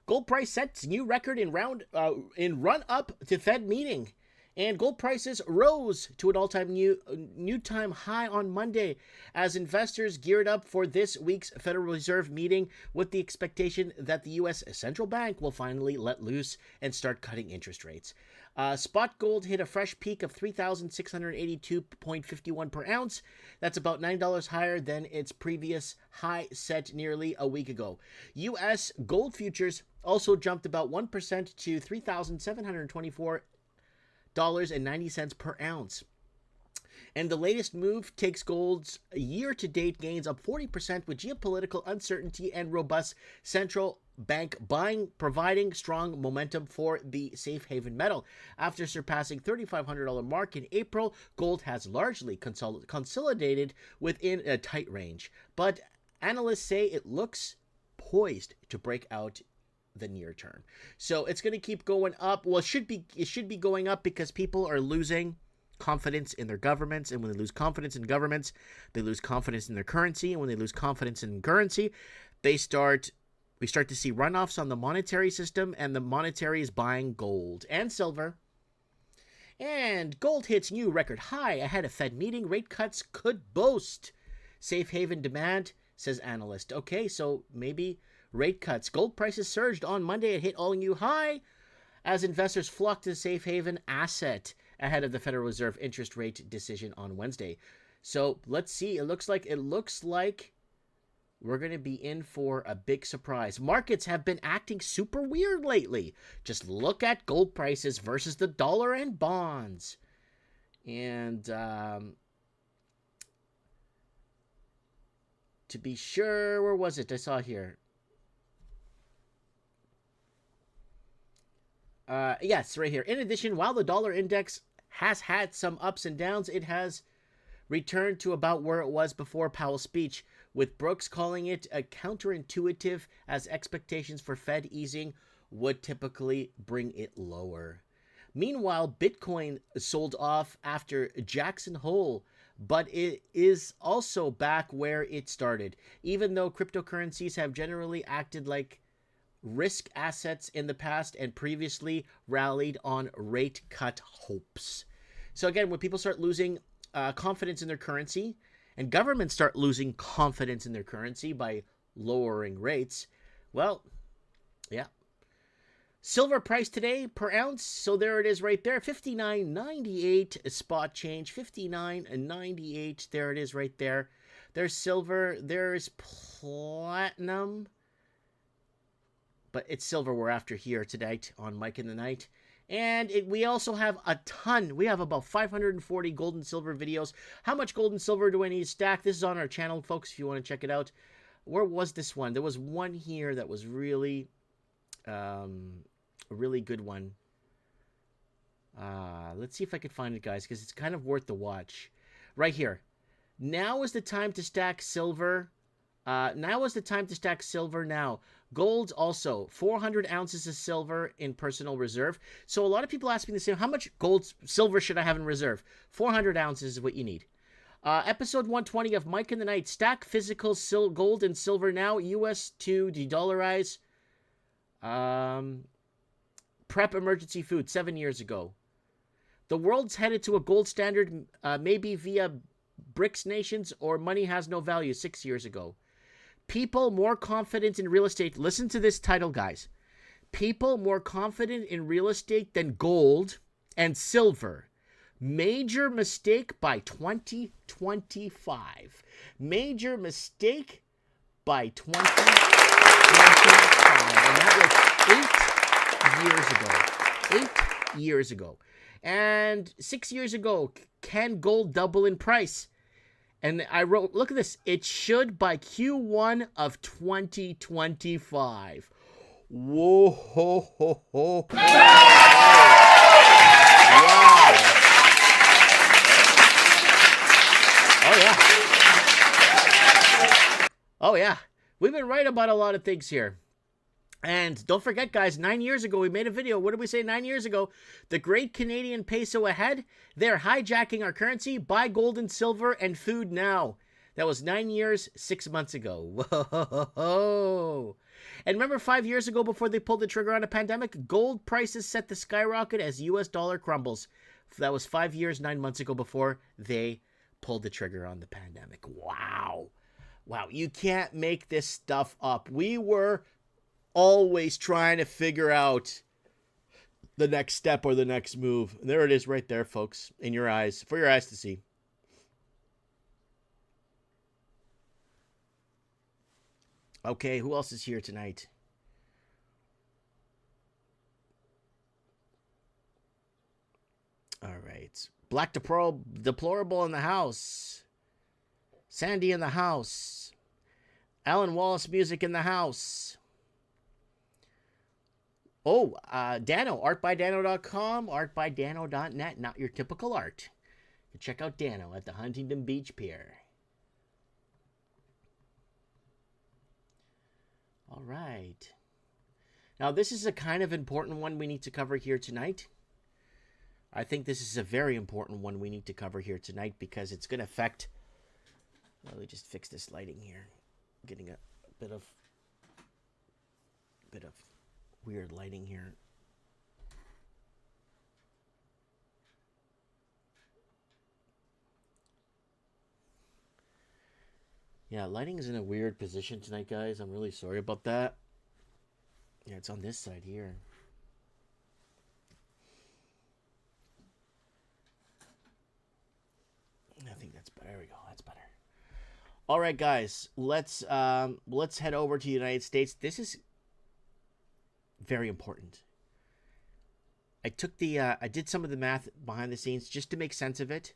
Gold price sets new record in run up to Fed meeting. And gold prices rose to an all-time new time high on Monday as investors geared up for this week's Federal Reserve meeting with the expectation that the U.S. Central Bank will finally let loose and start cutting interest rates. Spot gold hit a fresh peak of $3,682.51 per ounce. That's about $9 higher than its previous high set nearly a week ago. U.S. gold futures also jumped about 1% to $3,724.90 per ounce. And the latest move takes gold's year-to-date gains up 40% with geopolitical uncertainty and robust central bank buying providing strong momentum for the safe haven metal. After surpassing $3,500 mark in April, gold has largely consolidated within a tight range. But analysts say it looks poised to break out the near term. So it's going to keep going up. Well, it should be going up because people are losing confidence in their governments, and when they lose confidence in governments, they lose confidence in their currency, and when they lose confidence in currency, we start to see runoffs on the monetary system, and the monetary is buying gold and silver. And gold hits new record high ahead of Fed meeting. Rate cuts could boast safe haven demand, says analyst. Okay, so maybe rate cuts. Gold prices surged on Monday. It hit all-new high as investors flocked to the safe haven asset ahead of the Federal Reserve interest rate decision on Wednesday. So let's see. It looks like we're going to be in for a big surprise. Markets have been acting super weird lately. Just look at gold prices versus the dollar and bonds. And to be sure, where was it? I saw here. Yes, right here. In addition, while the dollar index has had some ups and downs, it has returned to about where it was before Powell's speech, with Brooks calling it a counterintuitive as expectations for Fed easing would typically bring it lower. Meanwhile, Bitcoin sold off after Jackson Hole, but it is also back where it started, even though cryptocurrencies have generally acted like risk assets in the past and previously rallied on rate cut hopes. So again, when people start losing confidence in their currency and governments start losing confidence in their currency by lowering rates, well, yeah. Silver price today per ounce, so there it is right there, $59.98 spot change, $59.98, there it is right there. There's silver, there's platinum, but it's silver we're after here tonight on Mike in the Night. And we also have a ton. We have about 540 gold and silver videos. How much gold and silver do I need to stack? This is on our channel, folks, if you want to check it out. Where was this one? There was one here that was really, a really good one. Let's see if I can find it, guys, because it's kind of worth the watch. Right here. Now is the time to stack silver. Now is the time to stack silver now. Gold also, 400 ounces of silver in personal reserve. So a lot of people ask me the same, how much silver should I have in reserve? 400 ounces is what you need. Episode 120 of Mike in the Night. Stack physical gold and silver now. US to de-dollarize. Prep emergency food 7 years ago. The world's headed to a gold standard, maybe via BRICS nations, or money has no value 6 years ago. People more confident in real estate. Listen to this title, guys. People more confident in real estate than gold and silver. Major mistake by 2025. Major mistake by 2025. And that was 8 years ago. 8 years ago. And 6 years ago, can gold double in price? And I wrote, look at this. It should by Q1 of 2025. Whoa, ho, ho, ho. Wow. Oh, yeah. Oh, yeah. We've been right about a lot of things here. And don't forget, guys, 9 years ago, we made a video. What did we say 9 years ago? The great Canadian peso ahead. They're hijacking our currency. Buy gold and silver and food now. That was 9 years, 6 months ago. Whoa. And remember 5 years ago, before they pulled the trigger on a pandemic, gold prices set to skyrocket as US dollar crumbles. That was 5 years, 9 months ago, before they pulled the trigger on the pandemic. Wow. Wow, you can't make this stuff up. We were always trying to figure out the next step or the next move. And there it is right there, folks, in your eyes, for your eyes to see. Okay, who else is here tonight? All right. Black Deplorable in the house. Sandy in the house. Alan Wallace music in the house. Oh, Dano, artbydano.com, artbydano.net, not your typical art. You check out Dano at the Huntington Beach Pier. All right. Now, this is a kind of important one we need to cover here tonight. I think this is a very important one we need to cover here tonight because it's going to affect... Let me just fix this lighting here. I'm getting a bit of weird lighting here. Yeah, lighting is in a weird position tonight, guys. I'm really sorry about that. Yeah, it's on this side here. I think that's better. There we go. That's better. All right, guys. Let's head over to the United States. This is very important. I did some of the math behind the scenes just to make sense of it,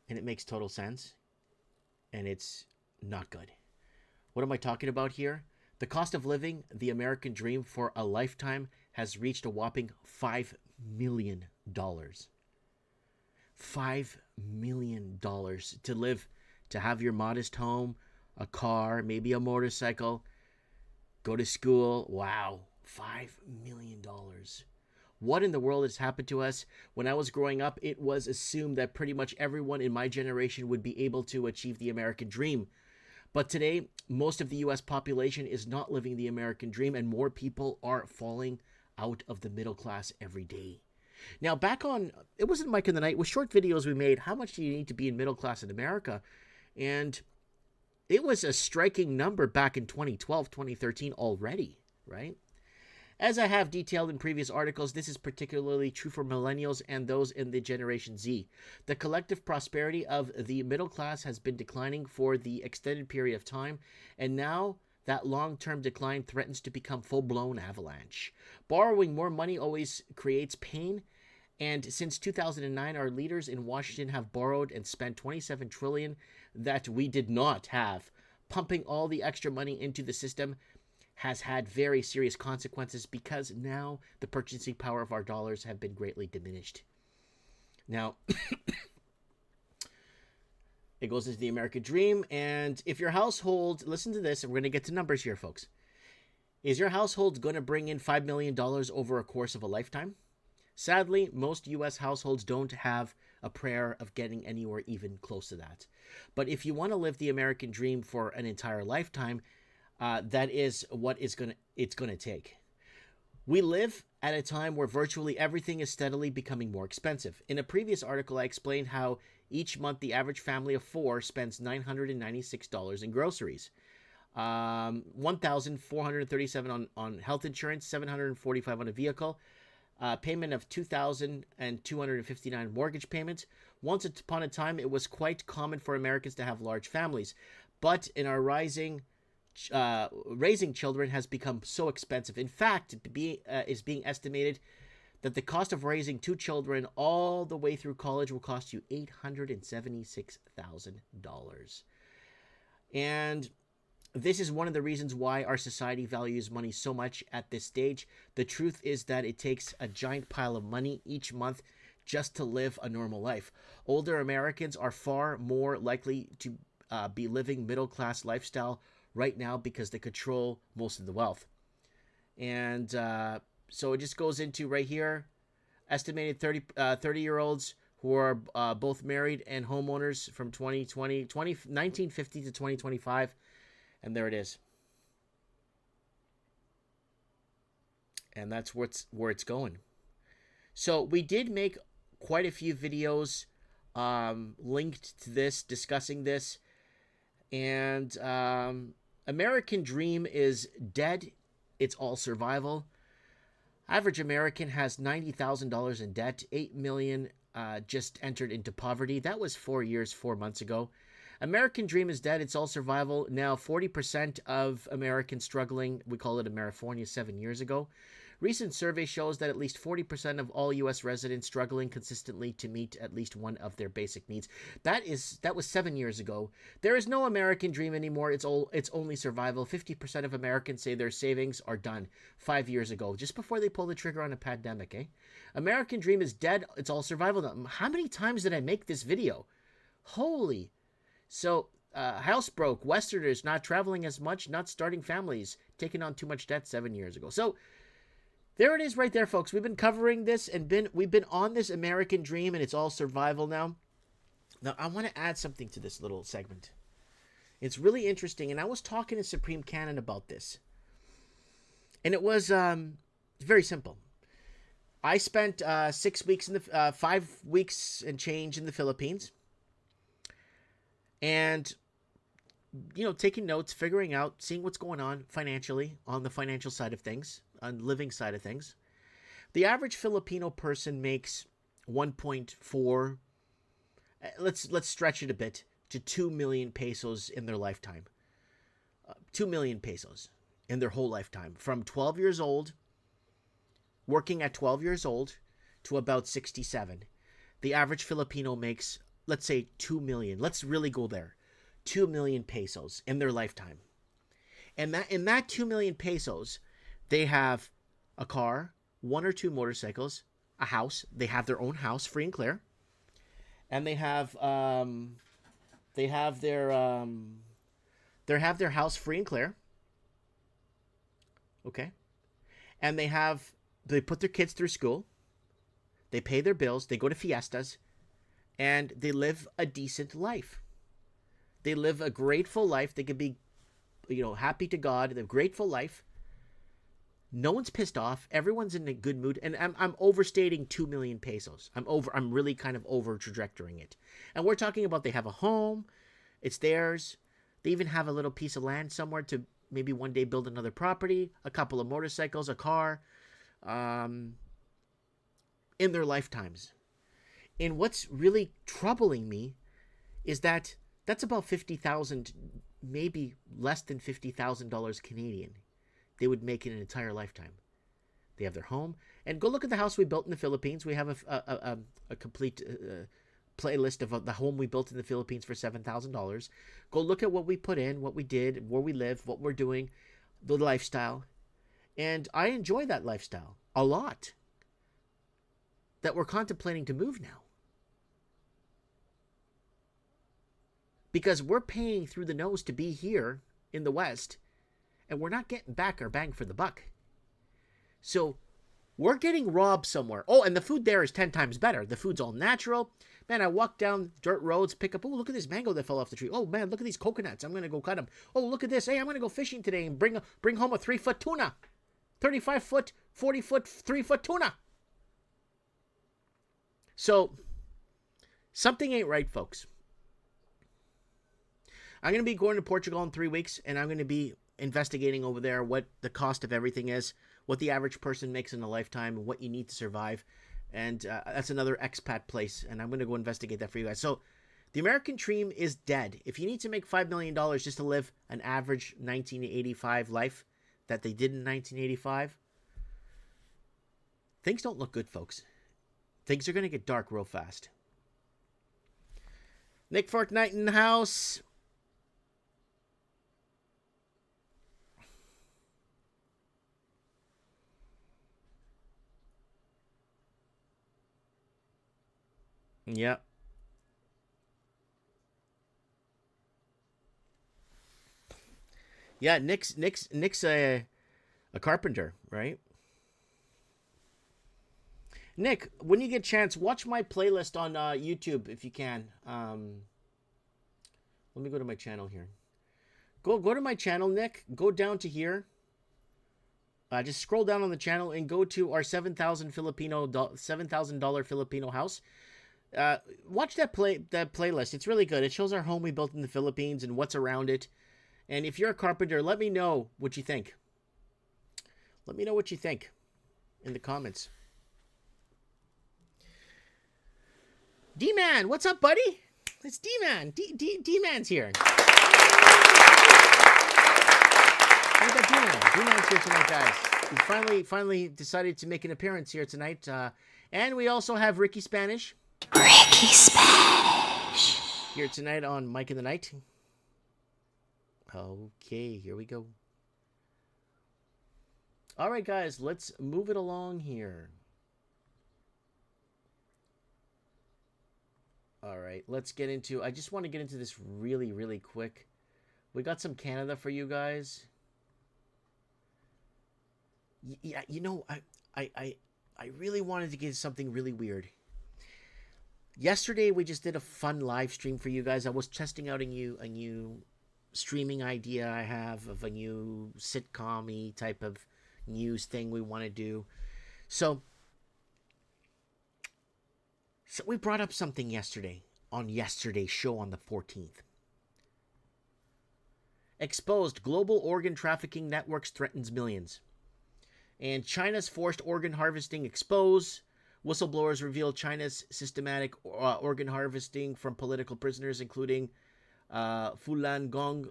and it makes total sense, and it's not good. What am I talking about here? The cost of living, the American dream for a lifetime, has reached a whopping $5 million. $5 million to live, to have your modest home, a car, maybe a motorcycle, go to school. Wow, $5 million. What in the world has happened to us? When I was growing up, it was assumed that pretty much everyone in my generation would be able to achieve the American dream. But today, most of the U.S. population is not living the American dream, and more people are falling out of the middle class every day. Now, back on, it wasn't Mike in the Night, with short videos we made, how much do you need to be in middle class in America? And it was a striking number back in 2012, 2013 already, right? As I have detailed in previous articles, this is particularly true for millennials and those in the Generation Z. The collective prosperity of the middle class has been declining for the extended period of time, and now that long-term decline threatens to become full-blown avalanche. Borrowing more money always creates pain, and since 2009, our leaders in Washington have borrowed and spent $27 trillion that we did not have. Pumping all the extra money into the system has had very serious consequences because now the purchasing power of our dollars have been greatly diminished. Now, it goes into the American dream, and if your household, listen to this, and we're going to get to numbers here, folks. Is your household going to bring in $5 million over a course of a lifetime? Sadly, most U.S. households don't have a prayer of getting anywhere even close to that. But if you want to live the American dream for an entire lifetime, that is what it's going to take. We live at a time where virtually everything is steadily becoming more expensive. In a previous article, I explained how each month the average family of four spends $996 in groceries, $1,437 on health insurance, $745 on a vehicle, payment of $2,259 mortgage payments. Once upon a time, it was quite common for Americans to have large families, but in our raising children has become so expensive. In fact, is being estimated that the cost of raising 2 children all the way through college will cost you $876,000. And this is one of the reasons why our society values money so much at this stage. The truth is that it takes a giant pile of money each month just to live a normal life. Older Americans are far more likely to be living middle-class lifestyle right now because they control most of the wealth. And so it just goes into right here, estimated 30-year-olds who are both married and homeowners from 1950 to 2025. And there it is. And that's where it's going. So we did make quite a few videos linked to this, discussing this. And American Dream is dead. It's all survival. Average American has $90,000 in debt. 8 million just entered into poverty. That was 4 months ago. American Dream is dead. It's all survival. Now 40% of Americans struggling. We call it Amerifornia 7 years ago. Recent survey shows that at least 40% of all U.S. residents struggling consistently to meet at least one of their basic needs. That was 7 years ago. There is no American Dream anymore. It's only survival. 50% of Americans say their savings are done 5 years ago, just before they pull the trigger on a pandemic. American Dream is dead. It's all survival. Now, how many times did I make this video? Holy. So, house broke. Westerners not traveling as much, not starting families, taking on too much debt 7 years ago. So, there it is right there, folks. We've been covering this and we've been on this American Dream, and it's all survival now. Now, I want to add something to this little segment. It's really interesting, and I was talking to Supreme Canon about this. And it was very simple. I spent 6 weeks 5 weeks and change in the Philippines. And, taking notes, figuring out, seeing what's going on financially, on the financial side of things, on the living side of things. The average Filipino person makes 1.4, let's stretch it a bit, to 2 million pesos in their lifetime. 2 million pesos in their whole lifetime. From 12 years old, working at 12 years old, to about 67. The average Filipino makes, let's say, 2 million. Let's really go there. 2 million pesos in their lifetime. And in that 2 million pesos, they have a car, 1 or 2 motorcycles, a house. They have their own house, free and clear. And they have their house free and clear. Okay. And they put their kids through school. They pay their bills. They go to fiestas. And they live a decent life. They live a grateful life. They could be, happy to God. They have a grateful life. No one's pissed off. Everyone's in a good mood. And I'm overstating 2 million pesos. I'm really kind of over trajectorying it. And we're talking about they have a home. It's theirs. They even have a little piece of land somewhere to maybe one day build another property, a couple of motorcycles, a car, in their lifetimes. And what's really troubling me is that that's about 50,000, maybe less than $50,000 Canadian. They would make in an entire lifetime. They have their home. And go look at the house we built in the Philippines. We have a complete playlist of the home we built in the Philippines for $7,000. Go look at what we put in, what we did, where we live, what we're doing, the lifestyle. And I enjoy that lifestyle a lot. That we're contemplating to move now. Because we're paying through the nose to be here in the West. And we're not getting back our bang for the buck. So we're getting robbed somewhere. Oh, and the food there is 10 times better. The food's all natural. Man, I walk down dirt roads, pick up, oh, look at this mango that fell off the tree. Oh, man, look at these coconuts. I'm going to go cut them. Oh, look at this. Hey, I'm going to go fishing today and bring home a 3-foot tuna. 35-foot, 40-foot, 3-foot tuna. So something ain't right, folks. I'm going to be going to Portugal in 3 weeks, and I'm going to be investigating over there what the cost of everything is, what the average person makes in a lifetime, and what you need to survive. And that's another expat place, and I'm going to go investigate that for you guys. So the American Dream is dead. If you need to make $5 million just to live an average 1985 life that they did in 1985, things don't look good, folks. Things are going to get dark real fast. Nick Fortnite in the house. Yeah. Yeah, Nick's a carpenter, right? Nick, when you get a chance, watch my playlist on YouTube if you can. Let me go to my channel here. Go to my channel, Nick. Go down to here. Just scroll down on the channel and go to our $7,000 Filipino house. Watch that playlist. It's really good. It shows our home we built in the Philippines and what's around it. And if you're a carpenter, let me know what you think. Let me know what you think in the comments. D-Man, what's up, buddy? It's D-Man. D-Man's here. We got D-Man. D-Man's here tonight, guys. He finally decided to make an appearance here tonight. And we also have Ricky Spanish. Ricky Spanish. Here tonight on Mike in the Night. Okay, here we go. All right, guys, let's move it along here. All right, let's get into... I just want to get into this really, really quick. We got some Canada for you guys. Yeah, you know, I really wanted to get something really weird. Yesterday, we just did a fun live stream for you guys. I was testing out a new streaming idea I have of a new sitcom-y type of news thing we want to do. So we brought up something yesterday on yesterday's show on the 14th. Exposed global organ trafficking networks threatens millions. And China's forced organ harvesting exposed. Whistleblowers reveal China's systematic organ harvesting from political prisoners, including Falun Gong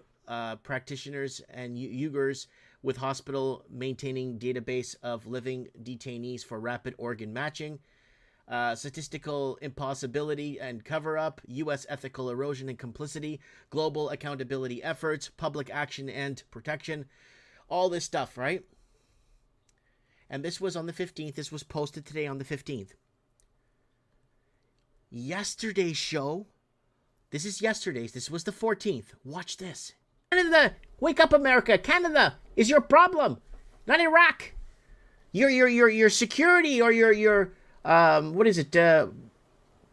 practitioners and Uyghurs, with hospital maintaining database of living detainees for rapid organ matching. Statistical impossibility and cover-up, U.S. ethical erosion and complicity, global accountability efforts, public action and protection, all this stuff, right? And this was on the 15th. This was posted today on the 15th. Yesterday's show, this is yesterday's, this was the 14th. Watch this. Canada, wake up, America. Canada is your problem, not Iraq. Your security or your what is it,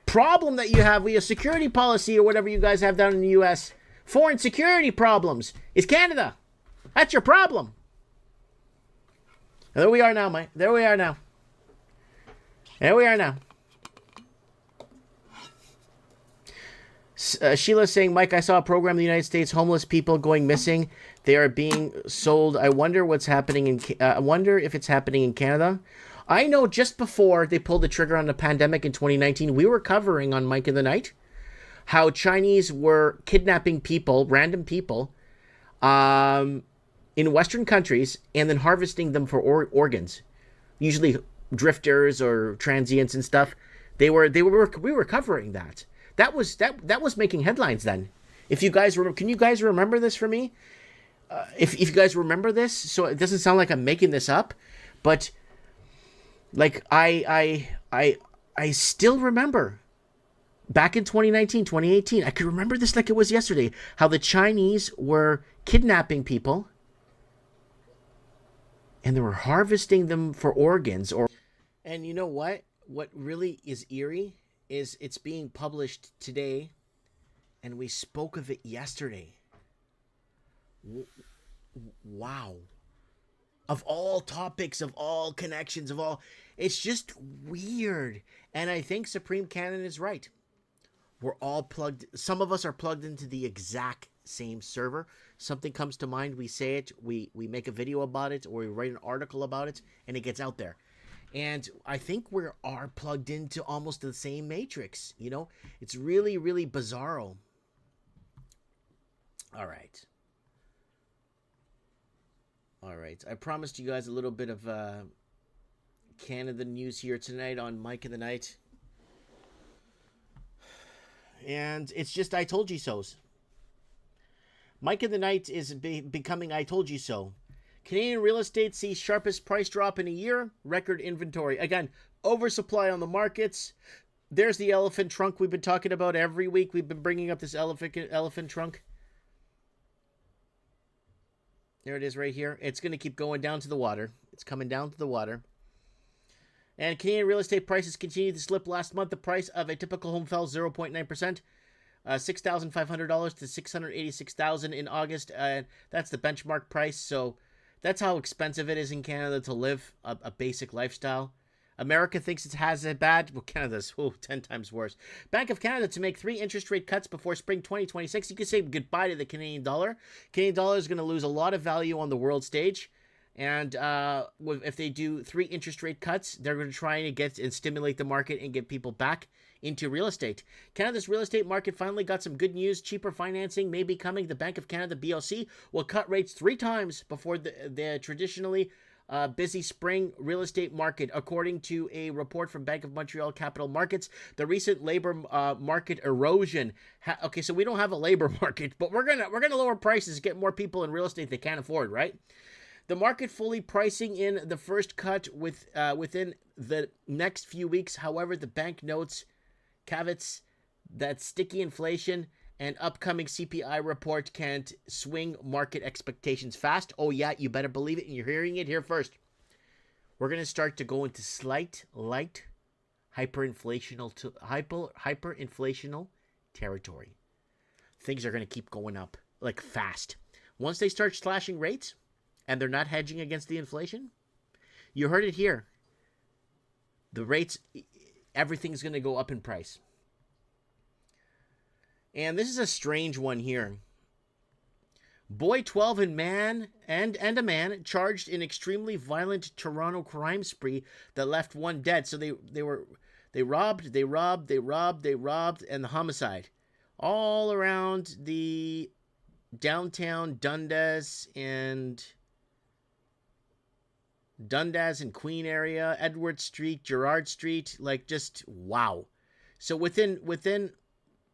problem that you have with your security policy or whatever you guys have down in the U.S., foreign security problems, is Canada. That's your problem. There we are now, Mike. There we are now. Sheila's saying, Mike, I saw a program in the United States, homeless people going missing. They are being sold. I wonder what's happening I wonder if it's happening in Canada. I know just before they pulled the trigger on the pandemic in 2019, we were covering on Mike in the Night how Chinese were kidnapping people, random people, in Western countries and then harvesting them for organs, usually drifters or transients and stuff. We were covering that. That was making headlines then. If you guys can you guys remember this for me? If you guys remember this, so it doesn't sound like I'm making this up, but like I still remember back in 2019, 2018, I could remember this like it was yesterday, how the Chinese were kidnapping people and they were harvesting them for organs. And you know what? What really is eerie is it's being published today, and we spoke of it yesterday. Wow. Of all topics, of all connections, of all... It's just weird. And I think Supreme Canon is right. We're all plugged... Some of us are plugged into the exact same server. Something comes to mind, we say it, we make a video about it, or we write an article about it, and it gets out there. And I think we are plugged into almost the same matrix, you know? It's really, really bizarro. All right. I promised you guys a little bit of Canada news here tonight on Mike in the Night. And it's just I told you so's. Mike in the Night is becoming I told you so. Canadian real estate sees sharpest price drop in a year. Record inventory. Again, oversupply on the markets. There's the elephant trunk we've been talking about every week. We've been bringing up this elephant trunk. There it is right here. It's going to keep going down to the water. It's coming down to the water. And Canadian real estate prices continued to slip last month. The price of a typical home fell 0.9%, $6,500 to $686,000 in August. That's the benchmark price. So that's how expensive it is in Canada to live a basic lifestyle. America thinks it has it bad. Well, Canada's 10 times worse. Bank of Canada to make 3 interest rate cuts before spring 2026. You can say goodbye to the Canadian dollar. Canadian dollar is going to lose a lot of value on the world stage. And if they do 3 interest rate cuts, they're going to try and get and stimulate the market and get people back into real estate. Canada's real estate market finally got some good news. Cheaper financing may be coming. The Bank of Canada, BOC, will cut rates 3 times before the traditionally busy spring real estate market, according to a report from Bank of Montreal Capital Markets. The recent labor market erosion. Okay, so we don't have a labor market, but we're gonna lower prices, get more people in real estate they can't afford, right? The market fully pricing in the first cut within the next few weeks. However, the bank notes caveats that sticky inflation and upcoming CPI report can't swing market expectations fast. Oh yeah, you better believe it, and you're hearing it here first. We're going to start to go into light hyperinflational territory. Things are going to keep going up like fast. Once they start slashing rates and they're not hedging against the inflation, you heard it here. The rates, everything's going to go up in price. And this is a strange one here. Boy 12 and a man charged in extremely violent Toronto crime spree that left 1 dead. So they robbed, and the homicide all around the downtown Dundas and Queen area, Edward Street, Gerrard Street, like just wow. So within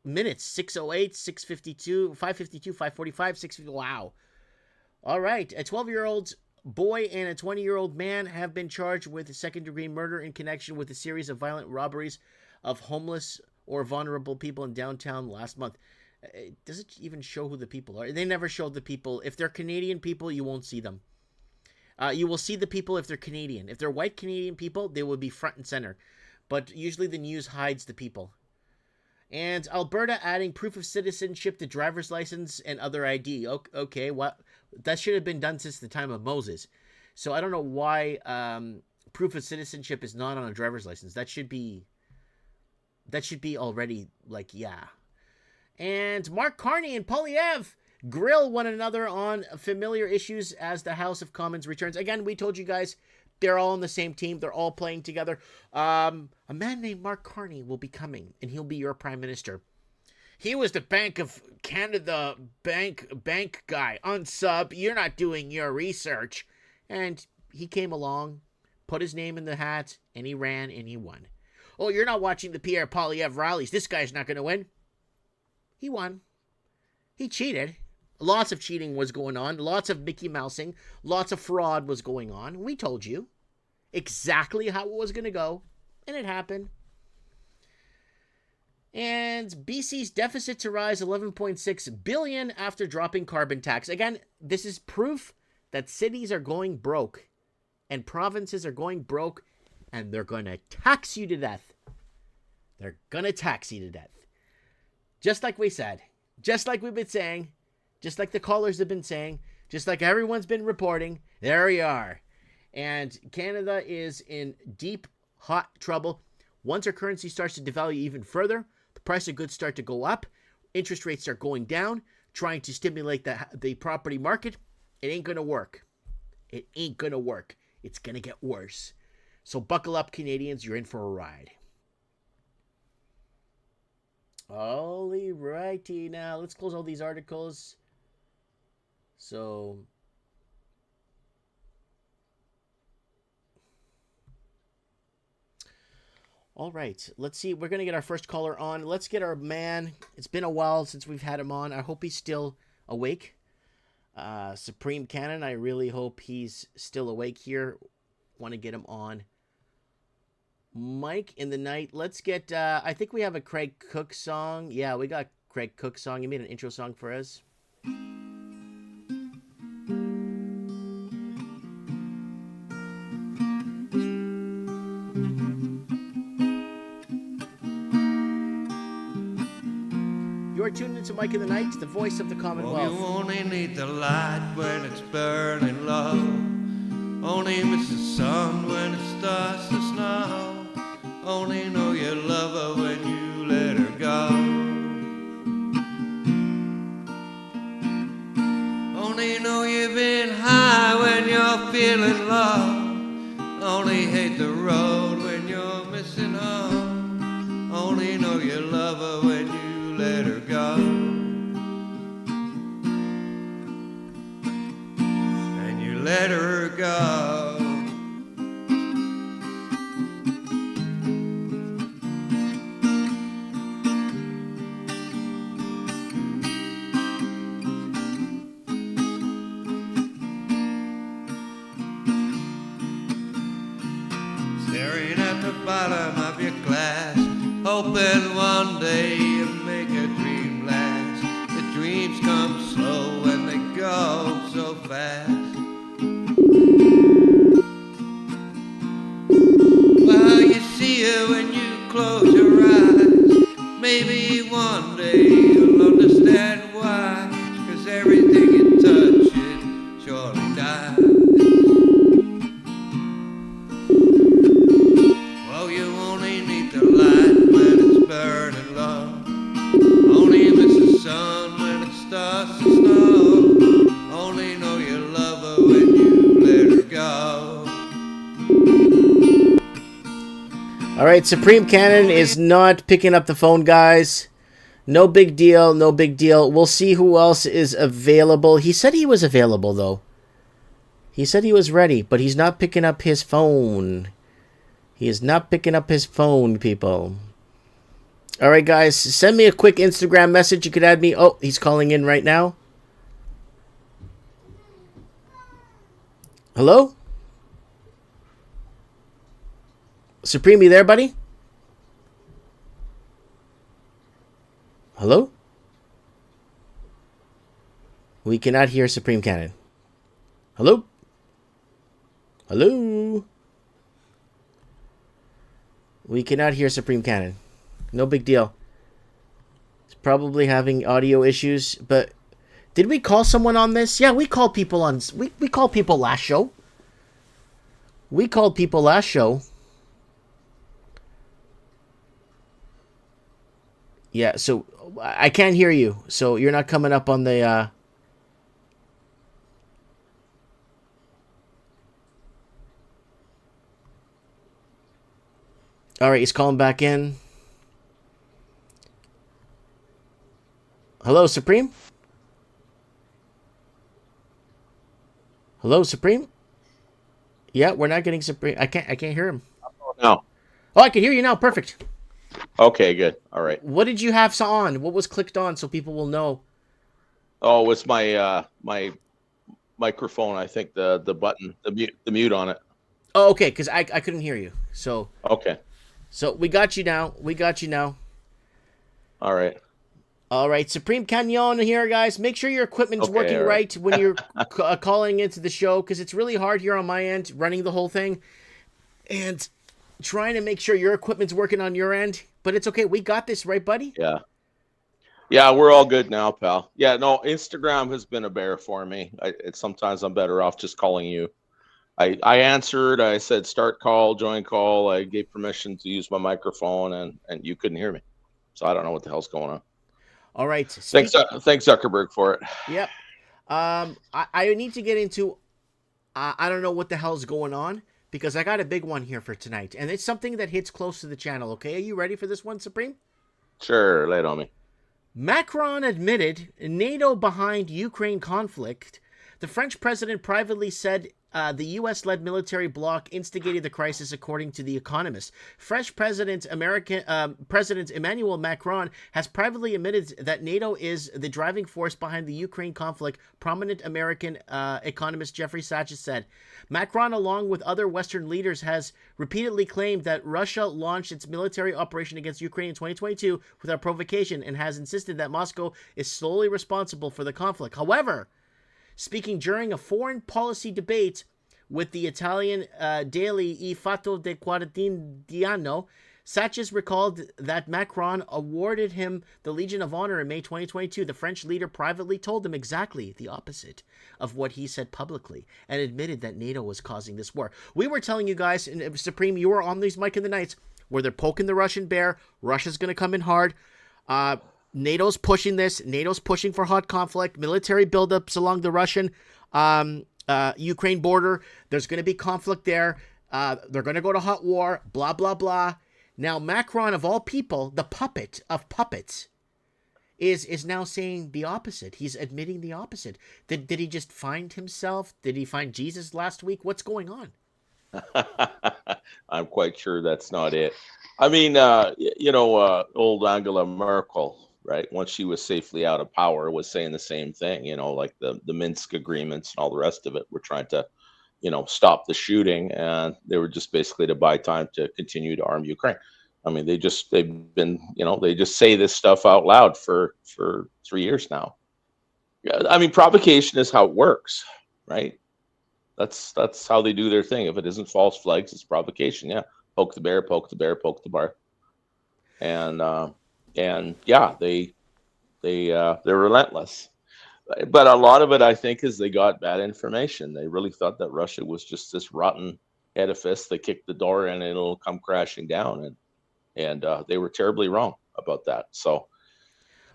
minutes, 6:08, 6:52, 5:52, 5:45, 6:50. Wow. All right. A 12-year-old boy and a 20-year-old man have been charged with second-degree murder in connection with a series of violent robberies of homeless or vulnerable people in downtown last month. Does it even show who the people are? They never showed the people. If they're Canadian people, you won't see them. You will see the people if they're Canadian. If they're white Canadian people, they will be front and center. But usually the news hides the people. And Alberta adding proof of citizenship to driver's license and other ID. Okay, what? That should have been done since the time of Moses. So I don't know why proof of citizenship is not on a driver's license. That should be already, like, yeah. And Mark Carney and Polyev grill one another on familiar issues as the House of Commons returns. Again, we told you guys, they're all on the same team. They're all playing together. A man named Mark Carney will be coming, and he'll be your prime minister. He was the Bank of Canada bank guy. Unsub, you're not doing your research. And he came along, put his name in the hat, and he ran, and he won. Oh, you're not watching the Pierre Poilievre rallies. This guy's not going to win. He won. He cheated. Lots of cheating was going on. Lots of Mickey Mousing. Lots of fraud was going on. We told you exactly how it was going to go. And it happened. And BC's deficit to rise 11.6 billion after dropping carbon tax. Again, this is proof that cities are going broke. And provinces are going broke. And they're going to tax you to death. They're going to tax you to death. Just like we said. Just like we've been saying. Just like the callers have been saying, just like everyone's been reporting, there we are. And Canada is in deep, hot trouble. Once our currency starts to devalue even further, the price of goods start to go up, interest rates start going down, trying to stimulate the property market. It ain't going to work. It ain't going to work. It's going to get worse. So buckle up, Canadians. You're in for a ride. Alrighty, righty. Now, let's close all these articles. So, all right, let's see. We're going to get our first caller on. Let's get our man. It's been a while since we've had him on. I hope he's still awake. Supreme Cannon, I really hope he's still awake here. Want to get him on. Mike in the night. Let's get, I think we have a Craig Cook song. Yeah, we got Craig Cook song. He made an intro song for us. are tuned into Mike in the Night, the voice of the Commonwealth. You only need the light when it's burning low. Only miss the sun when it starts to snow. Only know you love her when you let her go. Only know you've been high when you're feeling low. Only hate the road when you're missing home. Only know you love her when you let her go. And you let her go. Staring at the bottom of your glass, hoping one day you'll make a dream last. The dreams come slow and they go so fast. Well, you see her when you close your eyes. Maybe one day you'll understand why. 'Cause everything you touch, it surely dies. Well, you only need the light when it's burning low. Only miss the sun when it starts to snow. Only know you love her when you let her go. All right, Supreme Cannon is not picking up the phone, guys. No big deal, no big deal. We'll see who else is available. He said he was available, though. He said he was ready, but he's not picking up his phone. He is not picking up his phone, people. All right, guys, send me a quick Instagram message. You could add me. Oh, he's calling in right now. Hello? Supreme, you there, buddy? Hello? We cannot hear Supreme Cannon. Hello? Hello? We cannot hear Supreme Cannon. No big deal. It's probably having audio issues, but did we call someone on this? Yeah, we called people on... We called people last show. We called people last show. Yeah, so I can't hear you. So you're not coming up on the... All right, he's calling back in. Hello, Supreme? Hello, Supreme? Yeah, we're not getting Supreme. I can't hear him. No. Oh, I can hear you now. Perfect. Okay, good. All right. What did you have on? What was clicked on so people will know? Oh, it's my my microphone. I think the button, the mute on it. Oh, okay, because I couldn't hear you. So Okay. So we got you now. All right. All right, Supreme Canyon here, guys. Make sure your equipment's Okay, working all right. when you're calling into the show, because it's really hard here on my end running the whole thing and trying to make sure your equipment's working on your end. But it's okay. We got this, right, buddy? Yeah. Yeah, we're all good now, pal. Yeah, no, Instagram has been a bear for me. Sometimes I'm better off just calling you. I answered. I said start call, join call. I gave permission to use my microphone, and you couldn't hear me. So I don't know what the hell's going on. All right. Thanks Zuckerberg for it. Yep. I need to get into. I don't know what the hell's going on, because I got a big one here for tonight, and it's something that hits close to the channel. Okay, are you ready for this one, Supreme? Sure, lay it on me. Macron admitted NATO behind Ukraine conflict. The French president privately said the U.S.-led military bloc instigated the crisis, according to The Economist. French President Emmanuel Macron has privately admitted that NATO is the driving force behind the Ukraine conflict, prominent American economist Jeffrey Sachs said. Macron, along with other Western leaders, has repeatedly claimed that Russia launched its military operation against Ukraine in 2022 without provocation, and has insisted that Moscow is solely responsible for the conflict. However, speaking during a foreign policy debate with the Italian daily Il Fatto del Quotidiano, Sanchez recalled that Macron awarded him the Legion of Honor in May 2022. The French leader privately told him exactly the opposite of what he said publicly and admitted that NATO was causing this war. We were telling you guys, and Supreme, you were on these Mike in the Nights, where they're poking the Russian bear. Russia's going to come in hard. NATO's pushing this. NATO's pushing for hot conflict, military buildups along the Russian Ukraine border. There's going to be conflict there. They're going to go to hot war, blah, blah, blah. Now, Macron, of all people, the puppet of puppets, is now saying the opposite. He's admitting the opposite. Did he just find himself? Did he find Jesus last week? What's going on? I'm quite sure that's not it. I mean, old Angela Merkel, right, once she was safely out of power, was saying the same thing, like the Minsk agreements and all the rest of it. We're trying to, stop the shooting, and they were just basically to buy time to continue to arm Ukraine. I mean, they just say this stuff out loud for 3 years now. Yeah, I mean, provocation is how it works, right? That's how they do their thing. If it isn't false flags, it's provocation. Yeah, poke the bear, poke the bear, poke the bar, and yeah, they're relentless. But a lot of it, I think, is they got bad information. They really thought that Russia was just this rotten edifice. They kicked the door in and it'll come crashing down, and they were terribly wrong about that. So,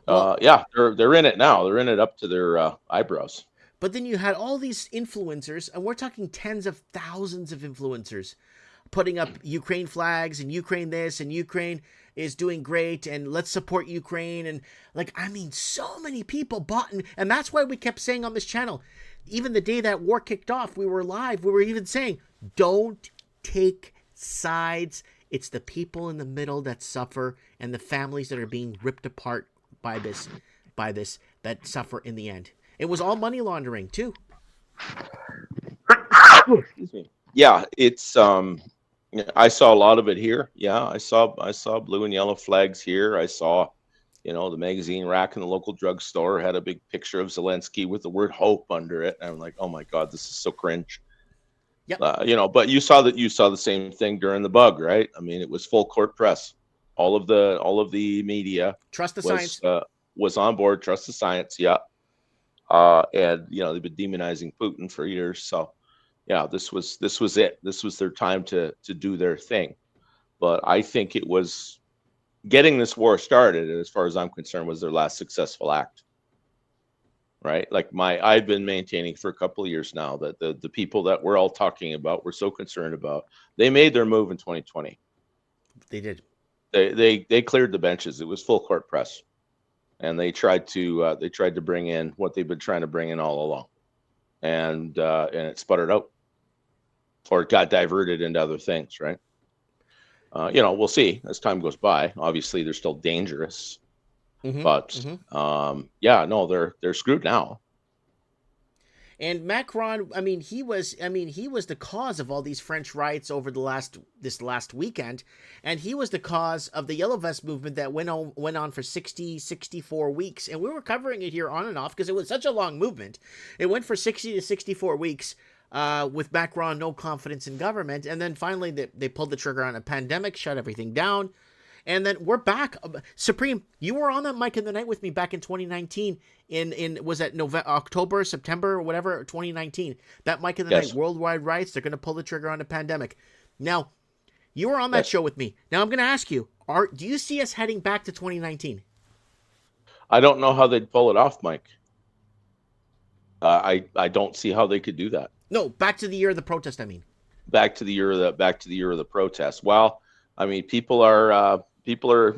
yeah, they're in it now. They're in it up to their eyebrows. But then you had all these influencers, and we're talking tens of thousands of influencers, putting up Ukraine flags and Ukraine this and Ukraine is doing great and let's support Ukraine. And so many people bought and that's why we kept saying on this channel, even the day that war kicked off, we were live. We were even saying, don't take sides. It's the people in the middle that suffer and the families that are being ripped apart by this that suffer in the end. It was all money laundering too. Excuse me. Yeah, it's I saw a lot of it here. Yeah, I saw blue and yellow flags here. I saw, the magazine rack in the local drugstore had a big picture of Zelensky with the word hope under it. And I'm like, oh my God, this is so cringe. Yep. But you saw the same thing during the bug, right? I mean, it was full court press. All of the media science was on board. Trust the science. Yeah. And they've been demonizing Putin for years. So yeah, this was it. This was their time to do their thing. But I think it was getting this war started, as far as I'm concerned, was their last successful act. Right? I've been maintaining for a couple of years now that the people that we're all talking about, we're so concerned about, they made their move in 2020. They did. They cleared the benches. It was full court press. And they tried to bring in what they've been trying to bring in all along. And it sputtered out. Or it got diverted into other things, right? We'll see as time goes by. Obviously, they're still dangerous, but yeah, no, they're screwed now. And Macron, he was the cause of all these French riots over this last weekend, and he was the cause of the Yellow Vest movement that went on for 64 weeks, and we were covering it here on and off because it was such a long movement. It went for 60 to 64 weeks. With Macron, no confidence in government. And then finally they pulled the trigger on a pandemic, shut everything down. And then we're back. Supreme, you were on that Mike in the Night with me back in 2019 was that October, September, or whatever, 2019. That Mike in the Night, worldwide riots, they're going to pull the trigger on a pandemic. Now, you were on that show with me. Now I'm going to ask you, do you see us heading back to 2019? I don't know how they'd pull it off, Mike. I don't see how they could do that. No, back to the year of the protest, Back to the year of the protest. Well, I mean, people are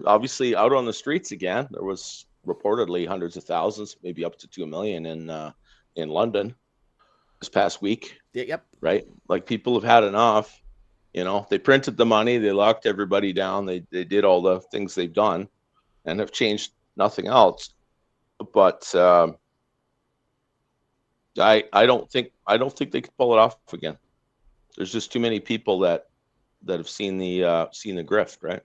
obviously out on the streets again. There was reportedly hundreds of thousands, maybe up to 2 million in London this past week. Yep. Right? Like, people have had enough. They printed the money, they locked everybody down, they did all the things they've done and have changed nothing else. But I don't think they could pull it off again. There's just too many people that have seen the grift, right?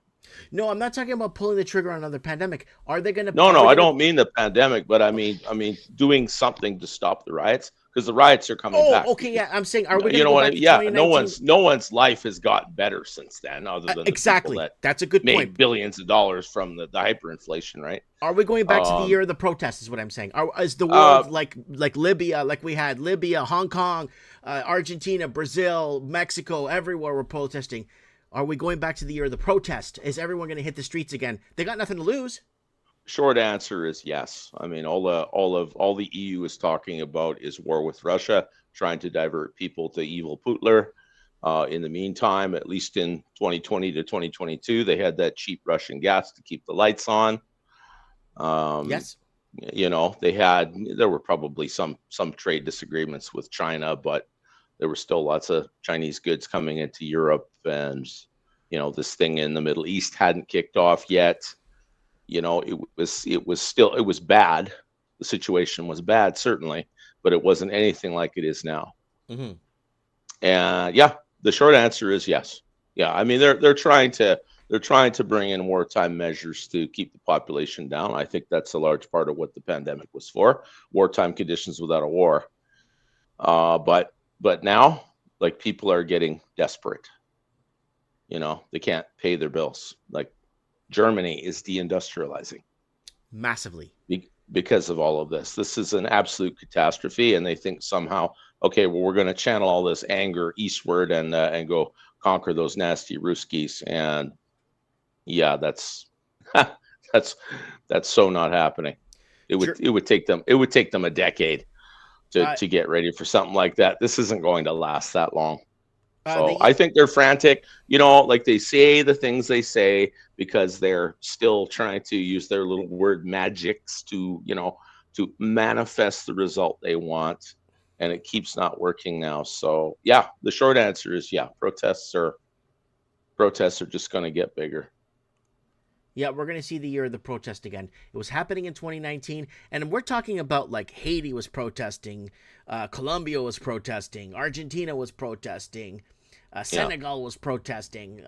No, I'm not talking about pulling the trigger on another pandemic. Are they going to? No, I don't mean the pandemic, but I mean doing something to stop the riots, because the riots are coming Oh, back. okay, yeah. I'm saying, are we going You to know go what? back to Yeah, 2019? no one's life has gotten better since then, other than the Exactly. people that That's a good made point. billions of dollars from the hyperinflation, right? Are we going back to the year of the protests? Is what I'm saying. Is the world like Libya, like we had Libya, Hong Kong, Argentina, Brazil, Mexico, everywhere we're protesting? Are we going back to the year of the protest? Is everyone going to hit the streets again? They got nothing to lose. Short answer is yes. I mean, all the EU is talking about is war with Russia, trying to divert people to evil Putler. In the meantime, at least in 2020 to 2022, they had that cheap Russian gas to keep the lights on. Yes. You know, there were probably some trade disagreements with China, but there were still lots of Chinese goods coming into Europe, and you know, this thing in the Middle East hadn't kicked off yet. You know, it was bad. The situation was bad, certainly, but it wasn't anything like it is now. Mm-hmm. And yeah, the short answer is yes. Yeah, I mean, they're trying to bring in wartime measures to keep the population down. I think that's a large part of what the pandemic was for: wartime conditions without a war. But now, like, people are getting desperate. You know, they can't pay their bills. Like, Germany is deindustrializing Massively. because of all of this. This is an absolute catastrophe, and they think somehow, okay, well, we're going to channel all this anger eastward and go conquer those nasty Ruskies. And yeah, that's so not happening. It would take them a decade to get ready for something like that. This isn't going to last that long. So I think they're frantic, you know, like they say the things they say because they're still trying to use their little word magics to, you know, to manifest the result they want. And it keeps not working now. So yeah, the short answer is yeah, protests are just going to get bigger. Yeah, we're going to see the year of the protest again. It was happening in 2019, and we're talking about like Haiti was protesting, Colombia was protesting, Argentina was protesting, Senegal was protesting.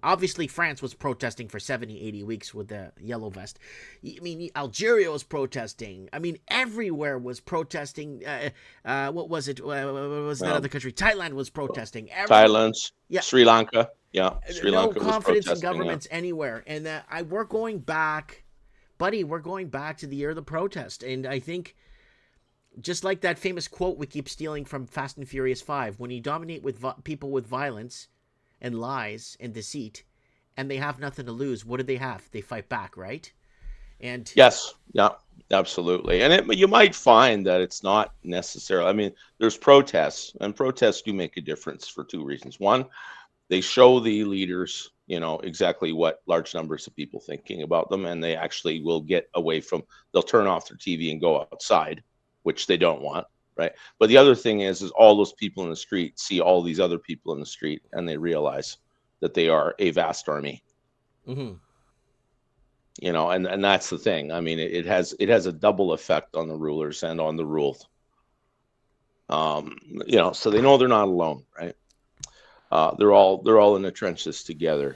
Obviously, France was protesting for 70, 80 weeks with the yellow vest. I mean, Algeria was protesting. I mean, everywhere was protesting. What was it? What was that other country? Thailand was protesting. Thailand, yeah. Sri Lanka. Yeah, Sri Lanka was confidence in governments anywhere. And we're going back, buddy, we're going back to the year of the protest. And I think, just like that famous quote we keep stealing from Fast and Furious 5, when you dominate with people with violence and lies and deceit, and they have nothing to lose, what do they have? They fight back, right? And yes, yeah, absolutely. And you might find that it's not necessarily, I mean, there's protests, and protests do make a difference for two reasons. One, they show the leaders, you know, exactly what large numbers of people thinking about them, and they actually will get away from, they'll turn off their TV and go outside, which they don't want, right? But the other thing is all those people in the street see all these other people in the street, and they realize that they are a vast army. Mm-hmm. You know, and that's the thing. I mean, it has a double effect on the rulers and on the ruled. You know, so they know they're not alone, right? They're all in the trenches together.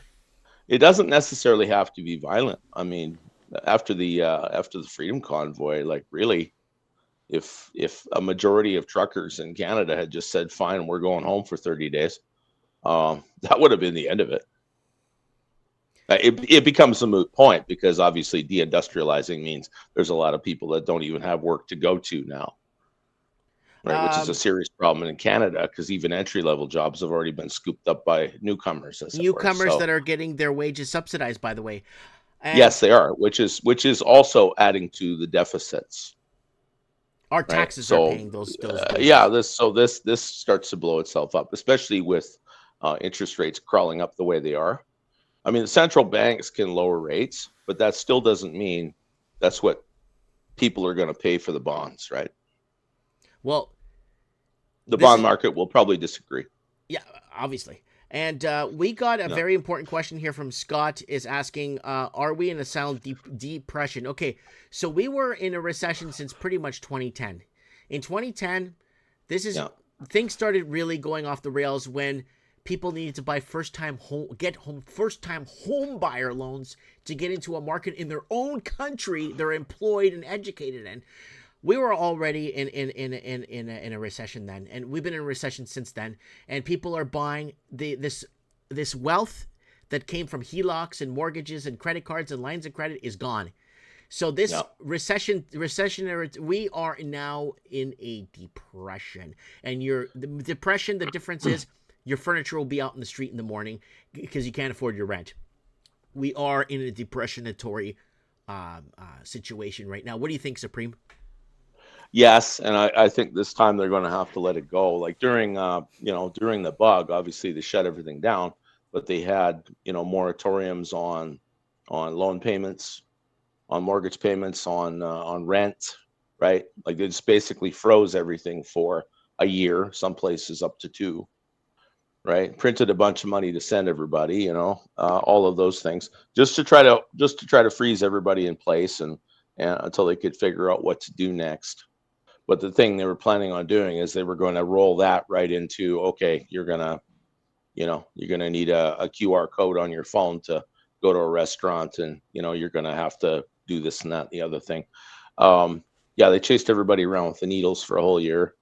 It doesn't necessarily have to be violent. I mean, after the Freedom Convoy, like, really, if a majority of truckers in Canada had just said, "Fine, we're going home for 30 days," that would have been the end of it. It becomes a moot point because obviously deindustrializing means there's a lot of people that don't even have work to go to now. Right, which is a serious problem in Canada because even entry-level jobs have already been scooped up by newcomers. That are getting their wages subsidized, by the way. And yes, they are, which is also adding to the deficits. Our taxes are paying those. Yeah, this starts to blow itself up, especially with interest rates crawling up the way they are. I mean, the central banks can lower rates, but that still doesn't mean that's what people are going to pay for the bonds, right? Well, the bond market will probably disagree. Yeah, obviously. And we got a very important question here from Scott is asking, are we in a sound depression? Okay, so we were in a recession since pretty much 2010. In 2010, things started really going off the rails when people needed to buy first-time home buyer loans to get into a market in their own country they're employed and educated in. we were already in a recession then, and we've been in a recession since then. And people are buying this wealth that came from HELOCs and mortgages and credit cards and lines of credit is gone. So this recessionary, we are now in a depression, and the depression. The difference is your furniture will be out in the street in the morning because you can't afford your rent. We are in a depressionatory situation right now. What do you think, Supreme? Yes, and I think this time they're going to have to let it go. Like during during the bug, obviously they shut everything down, but they had moratoriums on loan payments, on mortgage payments, on rent, right? Like they just basically froze everything for a year, some places up to 2, right? Printed a bunch of money to send everybody, all of those things, just to try to freeze everybody in place and until they could figure out what to do next. But the thing they were planning on doing is they were going to roll that right into, okay, you're gonna need a QR code on your phone to go to a restaurant, and you're gonna have to do this and that and the other thing. They chased everybody around with the needles for a whole year.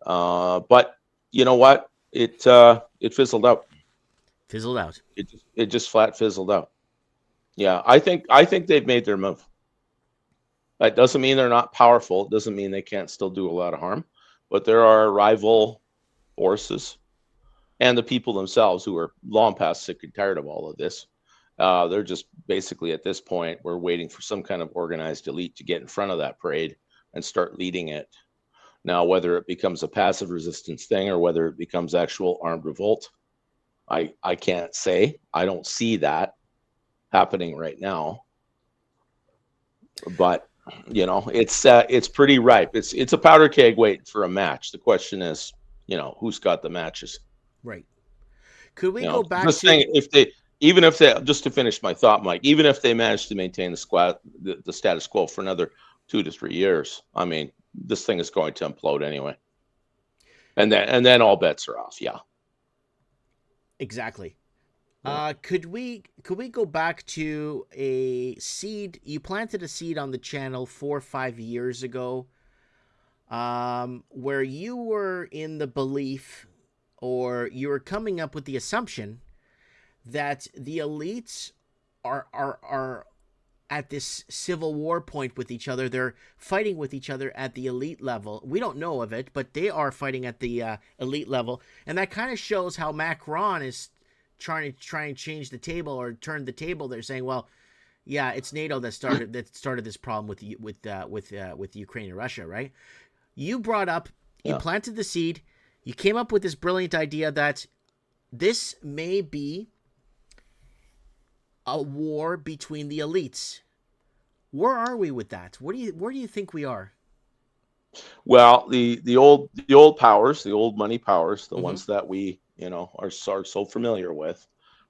But you know what? It fizzled out. Fizzled out. It just flat fizzled out. Yeah, I think they've made their move. That doesn't mean they're not powerful. It doesn't mean they can't still do a lot of harm. But there are rival forces and the people themselves who are long past sick and tired of all of this. They're just basically at this point, we're waiting for some kind of organized elite to get in front of that parade and start leading it. Now, whether it becomes a passive resistance thing or whether it becomes actual armed revolt, I can't say. I don't see that happening right now. But it's pretty ripe. It's a powder keg waiting for a match. The question is, who's got the matches? Right. Could we go back just saying, if they just to finish my thought, Mike, even if they manage to maintain the status quo for another 2 to 3 years, I mean, this thing is going to implode anyway. And then all bets are off. Yeah. Exactly. Could we go back to a seed? You planted a seed on the channel 4 or 5 years ago, where you were in the belief, or you were coming up with the assumption that the elites are at this civil war point with each other. They're fighting with each other at the elite level. We don't know of it, but they are fighting at the elite level, and that kind of shows how Macron is trying to change the table or turn the table. They're saying, well, yeah, it's NATO that started this problem with Ukraine and Russia, right? You brought up, you planted the seed, you came up with this brilliant idea that this may be a war between the elites. Where are we with that? Where do you think we are? Well, the old powers, the old money powers, the ones that we are so familiar with,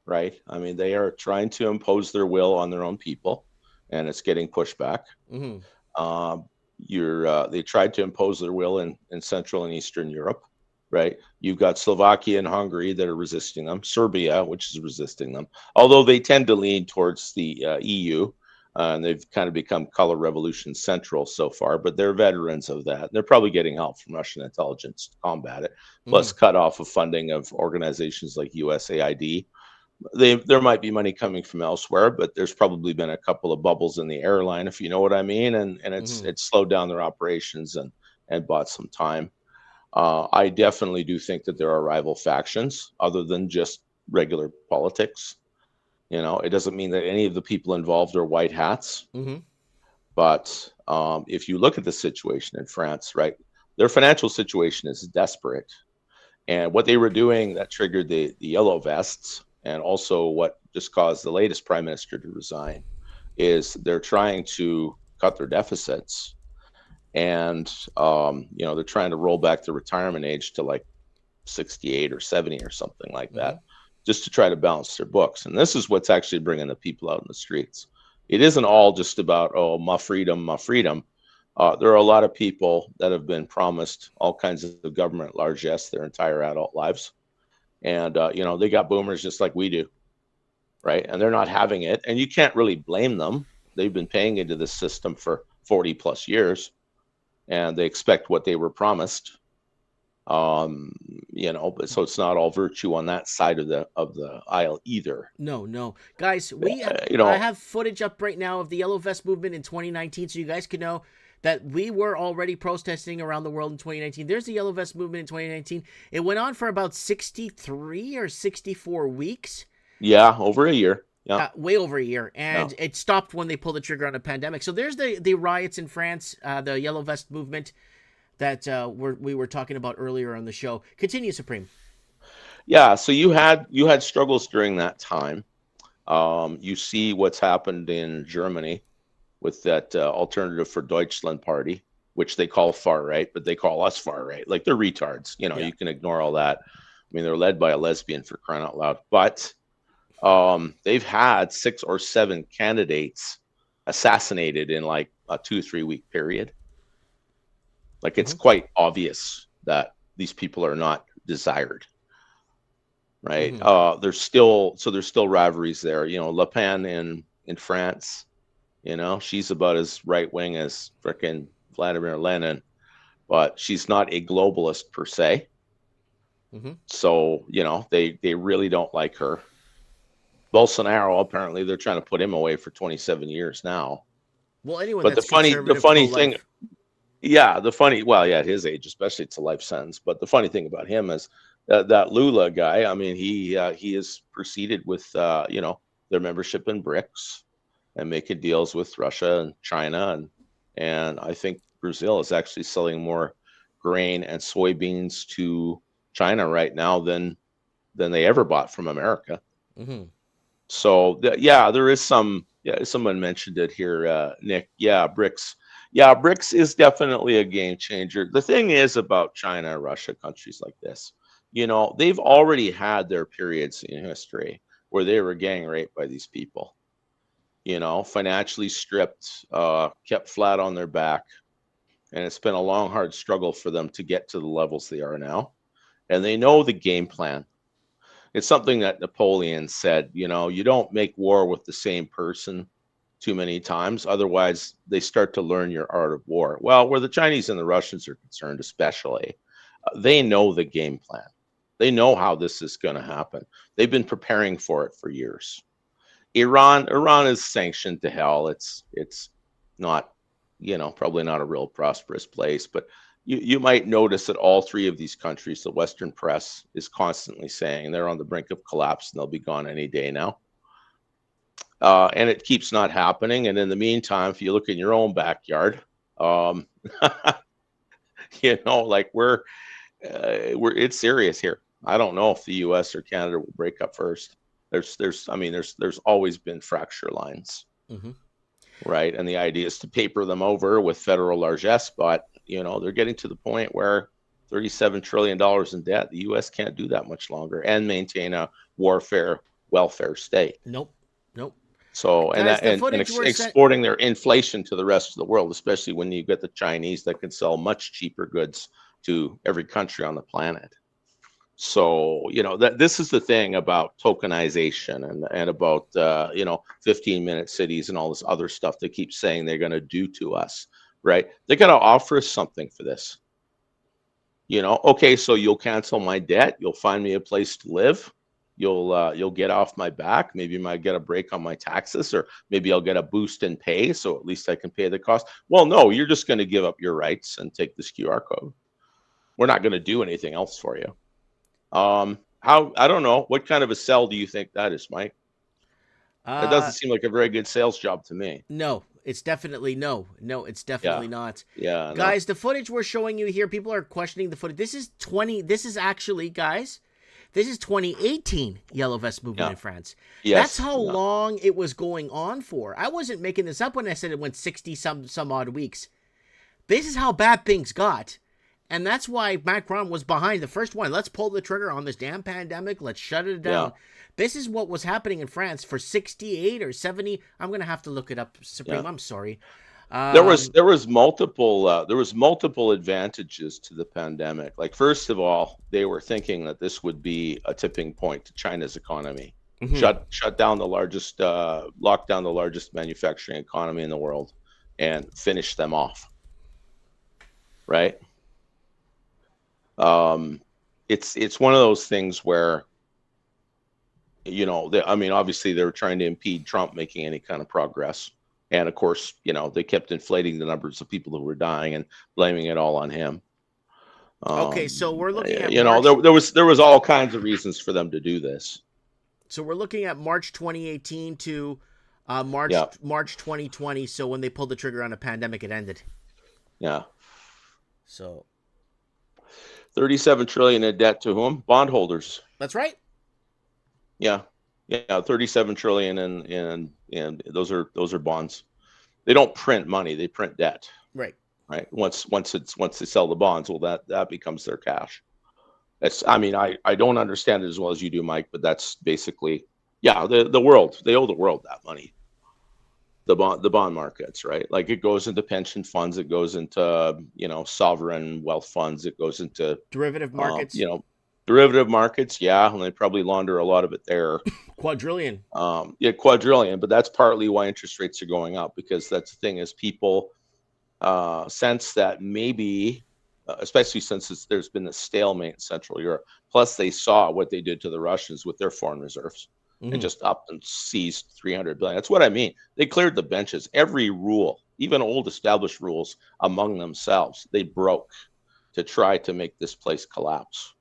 right? I mean, they are trying to impose their will on their own people, and it's getting pushback. They tried to impose their will in Central and Eastern Europe, right? You've got Slovakia and Hungary that are resisting them, Serbia, which is resisting them, although they tend to lean towards the EU. And they've kind of become color revolution central so far, but they're veterans of that. They're probably getting help from Russian intelligence to combat it, plus cut off of funding of organizations like USAID. There might be money coming from elsewhere, but there's probably been a couple of bubbles in the airline, if you know what I mean, and it's slowed down their operations and bought some time. I definitely do think that there are rival factions other than just regular politics. It doesn't mean that any of the people involved are white hats. But if you look at the situation in France, right, their financial situation is desperate. And what they were doing that triggered the yellow vests, and also what just caused the latest prime minister to resign, is they're trying to cut their deficits. And, they're trying to roll back the retirement age to like 68 or 70 or something like that, just to try to balance their books. And this is what's actually bringing the people out in the streets. It isn't all just about, my freedom, my freedom. There are a lot of people that have been promised all kinds of government largesse their entire adult lives. And, they got boomers just like we do, right? And they're not having it. And you can't really blame them. They've been paying into this system for 40 plus years. and they expect what they were promised. But so it's not all virtue on that side of the aisle either. No, guys, I have footage up right now of the Yellow Vest movement in 2019, so you guys can know that we were already protesting around the world in 2019. There's the Yellow Vest movement in 2019. It went on for about 63 or 64 weeks. Yeah, over a year. Yeah, way over a year, and it stopped when they pulled the trigger on a pandemic. So there's the riots in France, the Yellow Vest movement that we were talking about earlier on the show. Continue, Supreme. Yeah, so you had struggles during that time. You see what's happened in Germany with that Alternative for Deutschland party, which they call far right, but they call us far right. Like, they're retards. You can ignore all that. I mean, they're led by a lesbian, for crying out loud. But they've had 6 or 7 candidates assassinated in like a 2-3 week period. Like, it's quite obvious that these people are not desired, right? There's still rivalries there. Le Pen in France, she's about as right wing as frickin' Vladimir Lenin, but she's not a globalist per se. So they really don't like her. Bolsonaro, apparently they're trying to put him away for 27 years now. Well, anyway, but the funny thing. Yeah, at his age, especially, it's a life sentence. But the funny thing about him is that Lula guy. I mean, he is proceeded with their membership in BRICS and making deals with Russia and China, and I think Brazil is actually selling more grain and soybeans to China right now than they ever bought from America. So there is some. Yeah, someone mentioned it here, Nick. Yeah, BRICS. Yeah, BRICS is definitely a game changer. The thing is about China, Russia, countries like this, they've already had their periods in history where they were gang raped by these people, financially stripped, kept flat on their back. And it's been a long, hard struggle for them to get to the levels they are now. And they know the game plan. It's something that Napoleon said, you don't make war with the same person too many times. Otherwise, they start to learn your art of war. Well, where the Chinese and the Russians are concerned, especially, they know the game plan. They know how this is going to happen. They've been preparing for it for years. Iran is sanctioned to hell. It's not, probably not a real prosperous place, but you might notice that all 3 of these countries, the Western press is constantly saying they're on the brink of collapse and they'll be gone any day now. And it keeps not happening. And in the meantime, if you look in your own backyard, it's serious here. I don't know if the U.S. or Canada will break up first. There's always been fracture lines, right? And the idea is to paper them over with federal largesse, but they're getting to the point where $37 trillion in debt. The U.S. can't do that much longer and maintain a welfare state. Nope. So, exporting their inflation to the rest of the world, especially when you get the Chinese that can sell much cheaper goods to every country on the planet. So, this is the thing about tokenization and about, 15-minute cities and all this other stuff they keep saying they're going to do to us, right? They got to offer us something for this. Okay, so you'll cancel my debt. You'll find me a place to live. You'll get off my back. Maybe you might get a break on my taxes, or maybe I'll get a boost in pay, so at least I can pay the cost. Well, no, you're just going to give up your rights and take this QR code. We're not going to do anything else for you. I don't know. What kind of a sell do you think that is, Mike? It doesn't seem like a very good sales job to me. No, it's definitely no. No, it's definitely not. Yeah, guys, the footage we're showing you here, people are questioning the footage. This is 2018 Yellow Vest movement in France. Yes. That's how long it was going on for. I wasn't making this up when I said it went 60 some odd weeks. This is how bad things got. And that's why Macron was behind the first one. Let's pull the trigger on this damn pandemic. Let's shut it down. Yeah. This is what was happening in France for 68 or 70. I'm going to have to look it up, Supreme. Yeah. I'm sorry. There was multiple advantages to the pandemic. Like, first of all, they were thinking that this would be a tipping point to China's economy. Shut down the largest, lock down the largest manufacturing economy in the world, and finish them off. right? It's one of those things where, I mean, obviously they were trying to impede Trump making any kind of progress. And of course, they kept inflating the numbers of people who were dying and blaming it all on him. Okay, so we're looking at there was all kinds of reasons for them to do this. So we're looking at March 2018 to March 2020. So when they pulled the trigger on a pandemic, it ended. Yeah. So 37 trillion in debt to whom? Bondholders. That's right. Yeah. 37 trillion and those are bonds. They don't print money, they print debt. Right. Once they sell the bonds, well, that becomes their cash. I don't understand it as well as you do, Mike, but that's basically, the world, they owe the world that money. The bond markets, right? Like it goes into pension funds, it goes into, sovereign wealth funds, it goes into derivative markets. Derivative markets, and they probably launder a lot of it there. Quadrillion. Quadrillion, but that's partly why interest rates are going up, because that's the thing is people sense that maybe, especially since there's been a stalemate in Central Europe, plus they saw what they did to the Russians with their foreign reserves. And just up and seized 300 billion. That's what I mean. They cleared the benches. Every rule, even old established rules among themselves, they broke to try to make this place collapse,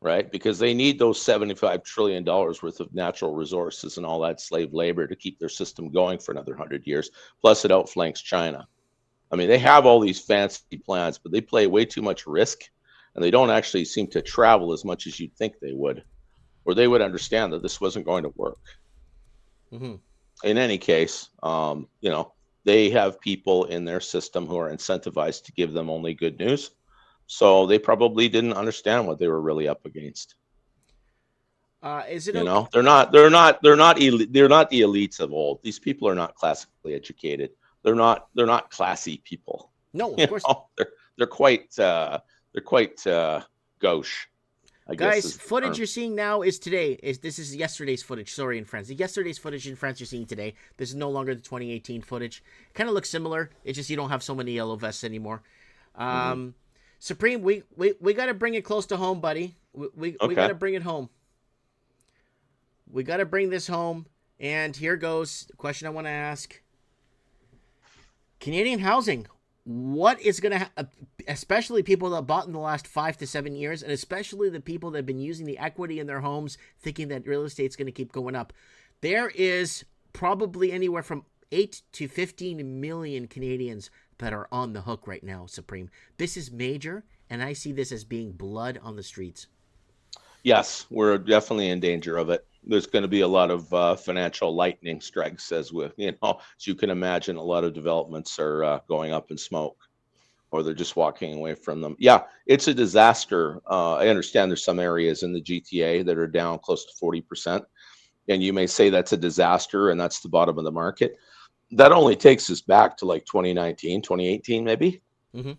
right? Because they need those $75 trillion worth of natural resources and all that slave labor to keep their system going for another 100 years. Plus it outflanks China. I mean, they have all these fancy plans, but they play way too much risk, and they don't actually seem to travel as much as you'd think they would, or they would understand that this wasn't going to work. In any case, they have people in their system who are incentivized to give them only good news. So they probably didn't understand what they were really up against. Is it? They're not the elites of old. These people are not classically educated. They're not classy people. No, of course. They're quite gauche. Guys, footage you're seeing now is today. This is yesterday's footage. Sorry, in France. The yesterday's footage in France you're seeing today. This is no longer the 2018 footage. Kind of looks similar. It's just you don't have so many yellow vests anymore. Supreme, we got to bring it close to home, buddy. We got to bring it home. We got to bring this home. And here goes the question I want to ask. Canadian housing. What is going to especially people that bought in the last 5 to 7 years, and especially the people that have been using the equity in their homes thinking that real estate's going to keep going up. There is probably anywhere from 8 to 15 million Canadians that are on the hook right now, Supreme. This is major, and I see this as being blood on the streets. Yes, we're definitely in danger of it. There's going to be a lot of financial lightning strikes, as you can imagine. A lot of developments are going up in smoke, or they're just walking away from them. Yeah, it's a disaster. I understand there's some areas in the GTA that are down close to 40%, and you may say that's a disaster and that's the bottom of the market. That only takes us back to like 2019, 2018, maybe. And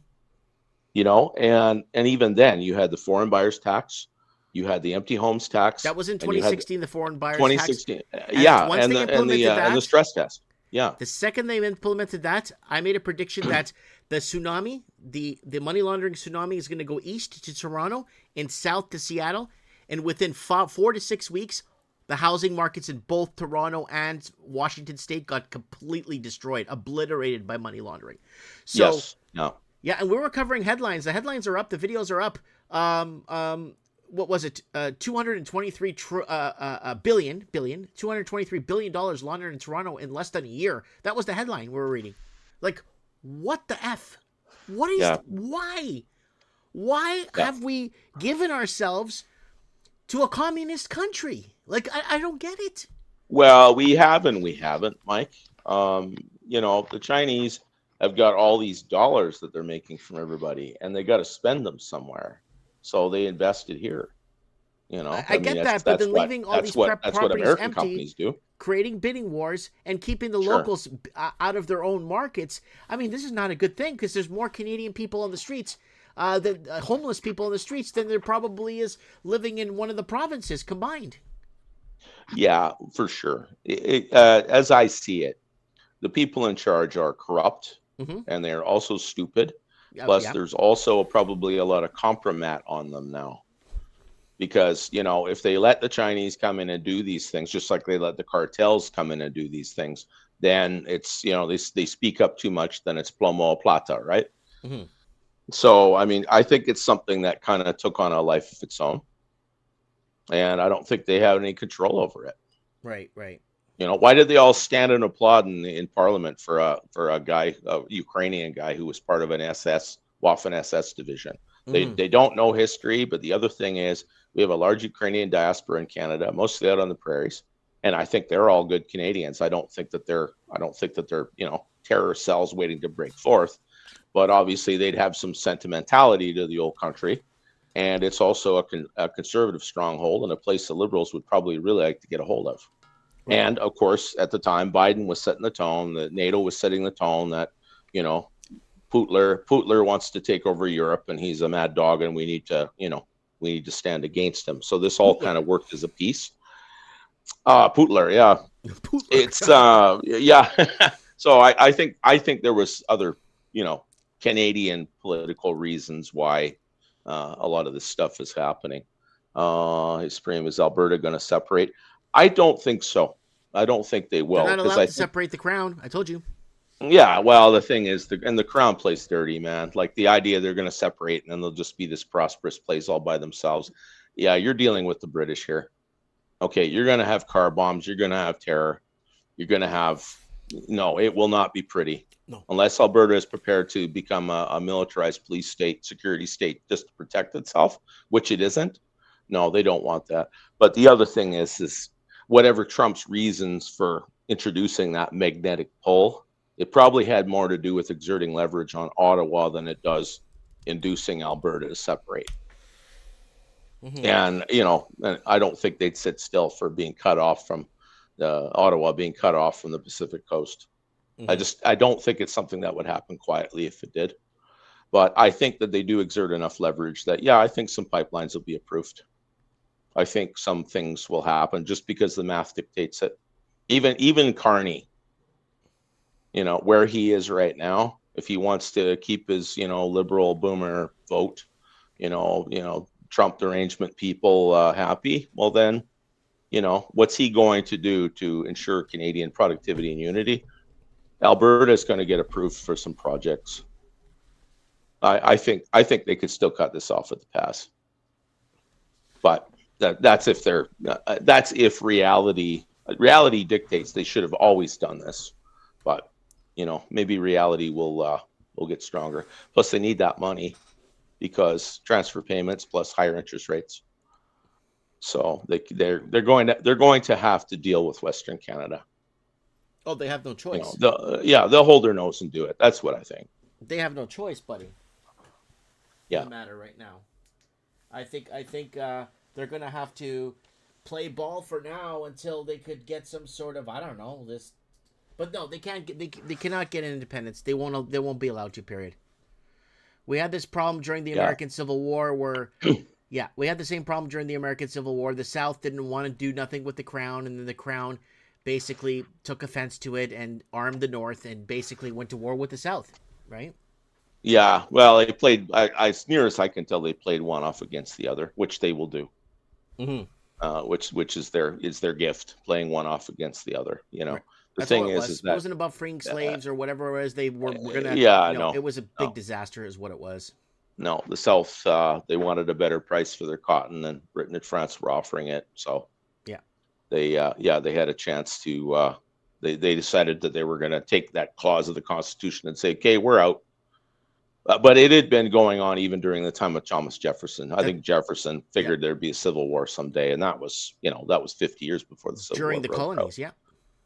even then, you had the foreign buyers tax. You had the empty homes tax. That was in 2016, the foreign buyers 2016, tax. And the stress test. Yeah. The second they implemented that, I made a prediction that the tsunami, the money laundering tsunami, is going to go east to Toronto and south to Seattle. And within 4 to 6 weeks, the housing markets in both Toronto and Washington State got completely destroyed, obliterated by money laundering. So, yes. No. Yeah, and we were covering headlines. The headlines are up. The videos are up. What was it? $223 billion laundered in Toronto in less than a year. That was the headline we were reading. Like, what the F? What is, why? Why have we given ourselves to a communist country? Like, I don't get it. Well, we haven't, Mike. The Chinese have got all these dollars that they're making from everybody, and they got to spend them somewhere. So they invested here. I get that, but then leaving all these properties American empty, companies do. Creating bidding wars and keeping the locals out of their own markets. I mean, this is not a good thing, because there's more Canadian people on the streets, homeless people on the streets, than there probably is living in one of the provinces combined. Yeah, for sure. As I see it, the people in charge are corrupt, and they are also stupid. Plus, Yeah. there's also probably a lot of compromat on them now. Because, if they let the Chinese come in and do these things, just like they let the cartels come in and do these things, then it's, they speak up too much, then it's plomo o plata, right? Mhm. So, I mean, I think it's something that kind of took on a life of its own. And I don't think they have any control over it. Right, right. Why did they all stand and applaud in Parliament for a guy, a Ukrainian guy who was part of an Waffen SS division? They don't know history, but the other thing is we have a large Ukrainian diaspora in Canada, mostly out on the prairies, and I think they're all good Canadians. I don't think that they're terror cells waiting to break forth, but obviously they'd have some sentimentality to the old country, and it's also a conservative stronghold and a place the Liberals would probably really like to get a hold of. Right. And of course, at the time, Biden was setting the tone, that NATO was setting the tone that, Putler wants to take over Europe and he's a mad dog and we need to stand against him. So this all kind of worked as a piece. Putler, yeah. Putler. It's yeah. So I think there was other, Canadian political reasons why a lot of this stuff is happening. His Supreme, is Alberta going to separate? I don't think so. I don't think they will. They're not allowed to separate the crown. I told you. Yeah, well, the thing is, the crown plays dirty, man. Like the idea they're going to separate and then they'll just be this prosperous place all by themselves. Yeah, you're dealing with the British here. Okay, you're going to have car bombs. You're going to have terror. You're going to have... No, it will not be pretty. No. Unless Alberta is prepared to become a militarized police state, security state, just to protect itself, which it isn't. No, they don't want that. But the other thing is whatever Trump's reasons for introducing that magnetic pull, it probably had more to do with exerting leverage on Ottawa than it does inducing Alberta to separate. Mm-hmm. And, I don't think they'd sit still for being cut off from Ottawa being cut off from the Pacific coast. Mm-hmm. I don't think it's something that would happen quietly if it did. But I think that they do exert enough leverage that, I think some pipelines will be approved. I think some things will happen just because the math dictates it. Even Carney, where he is right now, if he wants to keep his, liberal boomer vote, Trump derangement people happy, well then, what's he going to do to ensure Canadian productivity and unity? Alberta is going to get approved for some projects. I think they could still cut this off at the pass, but that's if reality dictates they should have always done this. But maybe reality will get stronger. Plus, they need that money because transfer payments plus higher interest rates. So they're going to have to deal with Western Canada. Oh, they have no choice. They'll hold their nose and do it. That's what I think. They have no choice, buddy. Yeah. Doesn't matter right now. I think they're gonna have to play ball for now until they could get some sort of this. But no, they can't. They cannot get independence. They won't be allowed to. Period. We had this problem during the American Civil War where. Yeah, we had the same problem during the American Civil War. The South didn't want to do nothing with the Crown, and then the Crown basically took offense to it and armed the North and basically went to war with the South, right? Yeah, well, they played, as near as I can tell, they played one off against the other, which they will do. Mm-hmm. Which is their gift, playing one off against the other. Right. The That's thing is that it wasn't about freeing slaves or whatever it was. They were gonna. No, it was a big disaster, is what it was. No, the South, they wanted a better price for their cotton than Britain and France were offering it. So they had a chance to, they decided that they were going to take that clause of the Constitution and say, okay, we're out. But it had been going on even during the time of Thomas Jefferson. I think Jefferson figured there'd be a civil war someday. And that was 50 years before the Civil War. During the colonies, yeah.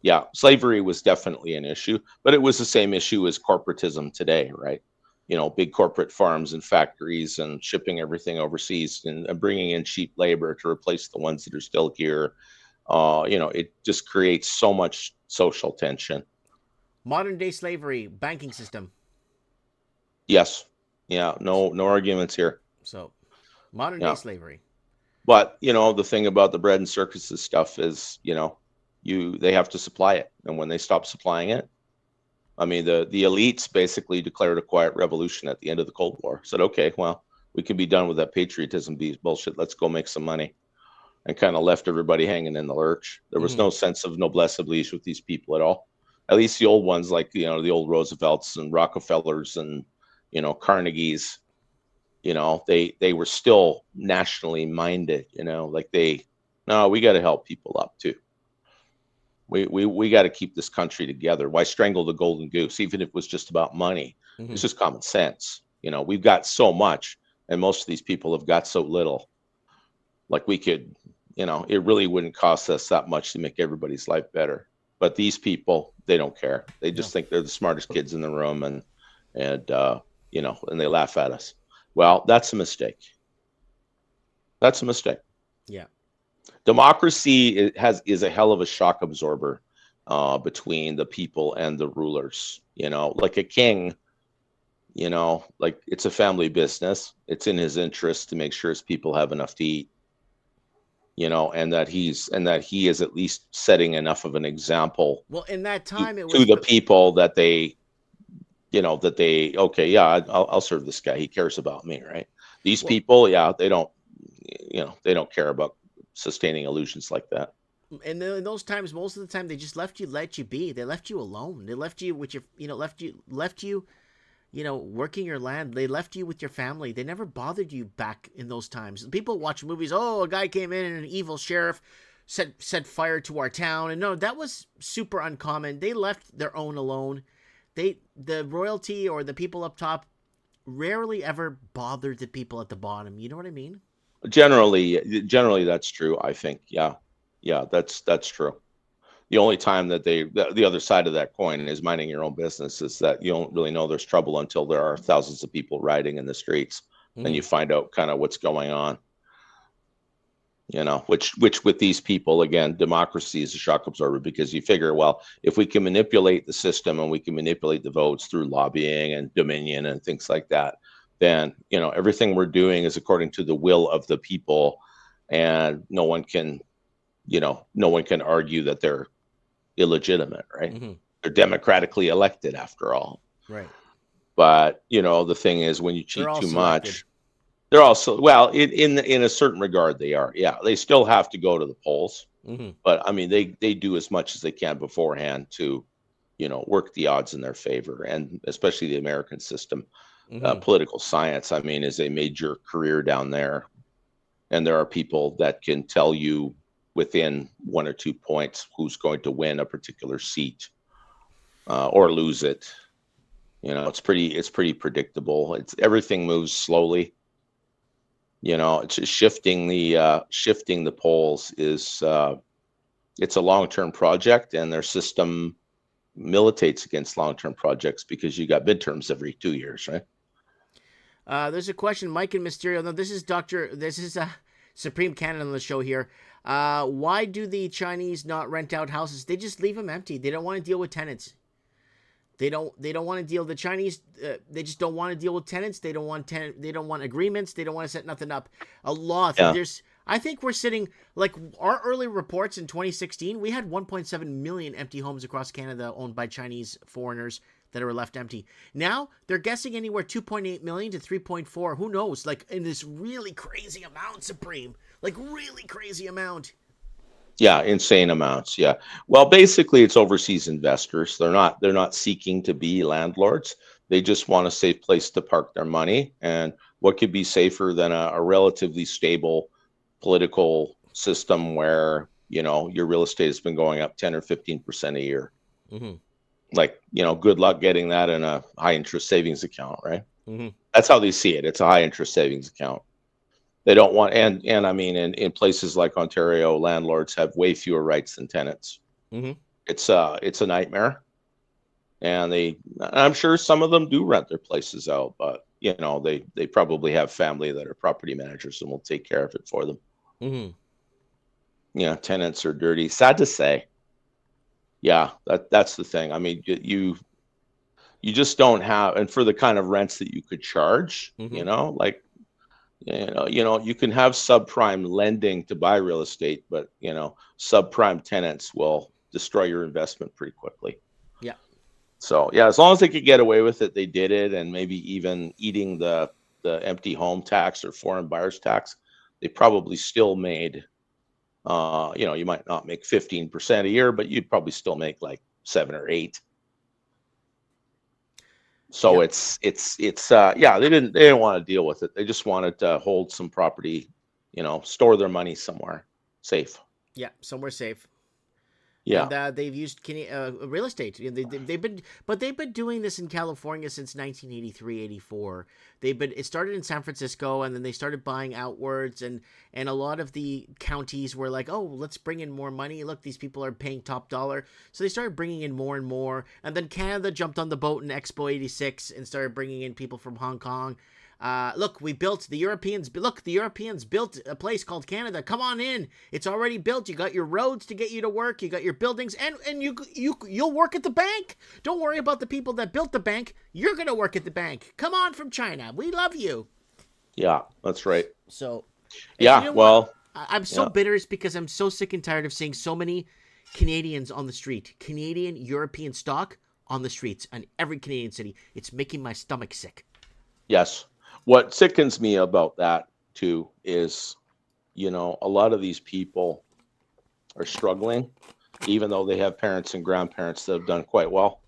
Yeah, slavery was definitely an issue, but it was the same issue as corporatism today, right? Big corporate farms and factories and shipping everything overseas and bringing in cheap labor to replace the ones that are still here. It just creates so much social tension. Modern day slavery, banking system. Yes. Yeah. No arguments here. So modern day slavery. But, the thing about the bread and circuses stuff is, they have to supply it. And when they stop supplying it, I mean, the elites basically declared a quiet revolution at the end of the Cold War. Said, okay, well, we can be done with that patriotism bullshit. Let's go make some money, and kind of left everybody hanging in the lurch. There was no sense of noblesse oblige with these people at all. At least the old ones, like, you know, the old Roosevelts and Rockefellers and, you know, Carnegies, you know, they were still nationally minded, you know, like no, we got to help people up too. We got to keep this country together. Why strangle the golden goose, even if it was just about money? It's just common sense. You know, we've got so much, and most of these people have got so little. Like, we could, you know, it really wouldn't cost us that much to make everybody's life better. But these people, they don't care. They just think they're the smartest kids in the room, and you know, and they laugh at us. Well, that's a mistake. That's a mistake. Yeah. Democracy is a hell of a shock absorber between the people and the rulers. You know, like a king, you know, like, it's a family business. It's in his interest to make sure his people have enough to eat, you know, and that he is at least setting enough of an example. Well, in that time, to the people that they, you know, that they, okay, yeah, I'll serve this guy. He cares about me, right? These people, yeah, they don't, you know, they don't care about sustaining illusions like that. And in those times, most of the time, they just let you be. They left you alone. They left you with your, you know, left you, you know, working your land. They left you with your family. They never bothered you back in those times. People watch movies. Oh, a guy came in and an evil sheriff set fire to our town. And no, that was super uncommon. They left their own alone. The royalty or the people up top rarely ever bothered the people at the bottom. You know what I mean? Generally, that's true. I think, yeah, that's true. The only time that the other side of that coin is minding your own business is that you don't really know there's trouble until there are thousands of people rioting in the streets, and you find out kind of what's going on. You know, which with these people, again, democracy is a shock absorber, because you figure, well, if we can manipulate the system and we can manipulate the votes through lobbying and dominion and things like that, then, you know, everything we're doing is according to the will of the people, and no one can argue that they're illegitimate, right? They're democratically elected, after all. Right. But, you know, the thing is, when you cheat too much, selected. they're also, well, in a certain regard, they are. Yeah, they still have to go to the polls, but I mean, they do as much as they can beforehand to, you know, work the odds in their favor, and especially the American system. Political science, I mean, is a major career down there, and there are people that can tell you within 1 or 2 points who's going to win a particular seat or lose it. You know, it's pretty predictable. Everything moves slowly. You know, it's just shifting the polls is it's a long-term project, and their system militates against long-term projects because you got midterms every 2 years, right? There's a question, Mike and Mysterio. No, this is Supreme Cannon on the show here. Why do the Chinese not rent out houses? They just leave them empty. They don't want to deal with tenants. They don't want to deal. The Chinese, they just don't want to deal with tenants. They don't want agreements. They don't want to set nothing up. A lot. Yeah. I think we're sitting, like, our early reports in 2016, we had 1.7 million empty homes across Canada owned by Chinese foreigners that are left empty. Now they're guessing anywhere 2.8 million to 3.4. Who knows? Like, in this really crazy amount, Supreme. Like, really crazy amount. Yeah, insane amounts. Yeah. Well, basically, it's overseas investors. They're not seeking to be landlords. They just want a safe place to park their money. And what could be safer than a relatively stable political system where, you know, your real estate has been going up 10 or 15% a year? Like, you know, good luck getting that in a high interest savings account, right? That's how they see it. It's a high interest savings account. They don't want, and I mean, in places like Ontario, landlords have way fewer rights than tenants. It's a nightmare, and I'm sure some of them do rent their places out, but, you know, they probably have family that are property managers and will take care of it for them. Yeah, tenants are dirty. Sad to say. Yeah, that's the thing. I mean, you just don't have, and for the kind of rents that you could charge, you know, like, you know, you can have subprime lending to buy real estate, but, you know, subprime tenants will destroy your investment pretty quickly. Yeah. So yeah, as long as they could get away with it, they did it, and maybe even eating the empty home tax or foreign buyers tax, they probably still made. You might not make 15% a year, but you'd probably still make like 7 or 8. So Yep. they didn't want to deal with it. They just wanted to hold some property, store their money somewhere safe. Yeah, somewhere safe. Yeah. And they've used real estate. They've been doing this in California since 1983, 84. It started in San Francisco, and then they started buying outwards, and a lot of the counties were like, oh, let's bring in more money. Look, these people are paying top dollar. So they started bringing in more and more. And then Canada jumped on the boat in Expo 86 and started bringing in people from Hong Kong. The Europeans built a place called Canada. Come on in. It's already built. You got your roads to get you to work. You got your buildings, and you'll work at the bank. Don't worry about the people that built the bank. You're going to work at the bank. Come on from China. We love you. Yeah, that's right. So, yeah, you know well, I'm so bitter is because I'm so sick and tired of seeing so many Canadians on the street, Canadian, European stock on the streets in every Canadian city. It's making my stomach sick. Yes. What sickens me about that too is, a lot of these people are struggling, even though they have parents and grandparents that have done quite well.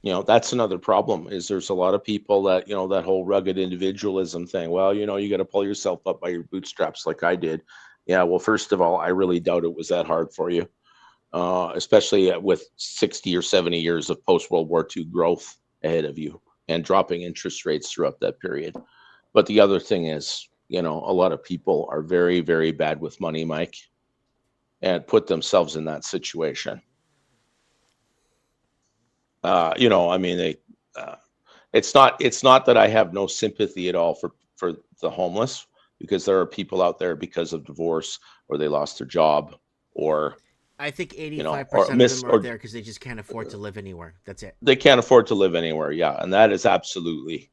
That's another problem, is there's a lot of people that, that whole rugged individualism thing. Well, you got to pull yourself up by your bootstraps like I did. Yeah. Well, first of all, I really doubt it was that hard for you, especially with 60 or 70 years of post-World War II growth ahead of you and dropping interest rates throughout that period. But the other thing is, a lot of people are very, very bad with money, Mike, and put themselves in that situation. It's not that I have no sympathy at all for the homeless, because there are people out there because of divorce, or they lost their job, or I think 85% of them are there because they just can't afford to live anywhere. That's it. They can't afford to live anywhere. Yeah. And that is absolutely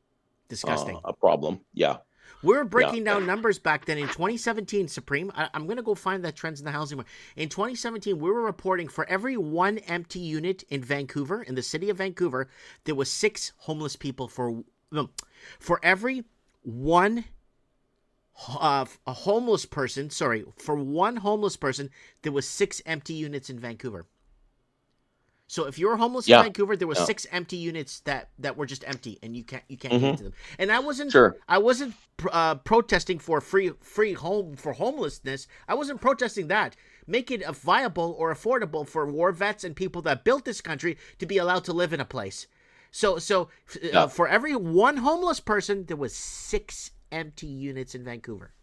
disgusting. A problem. Yeah. We were breaking down numbers back then in 2017, Supreme. I'm going to go find that trends in the housing market. In 2017, we were reporting for every one empty unit in Vancouver, in the city of Vancouver, there was 6 homeless people for every one for one homeless person, there was 6 empty units in Vancouver. So if you're homeless in Vancouver, there were 6 empty units that were just empty, and you can't get into them. And I wasn't protesting for free home for homelessness. I wasn't protesting that. Make it viable or affordable for war vets and people that built this country to be allowed to live in a place. So for every one homeless person, there was 6 empty units in Vancouver.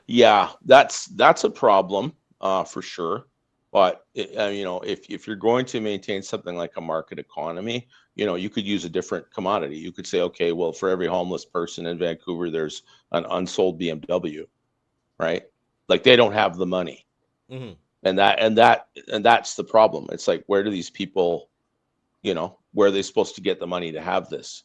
Yeah, that's a problem for sure. But if you're going to maintain something like a market economy, you could use a different commodity. You could say, okay, well, for every homeless person in Vancouver, there's an unsold BMW, right? Like, they don't have the money, and that's the problem. It's like, where do these people, where are they supposed to get the money to have this?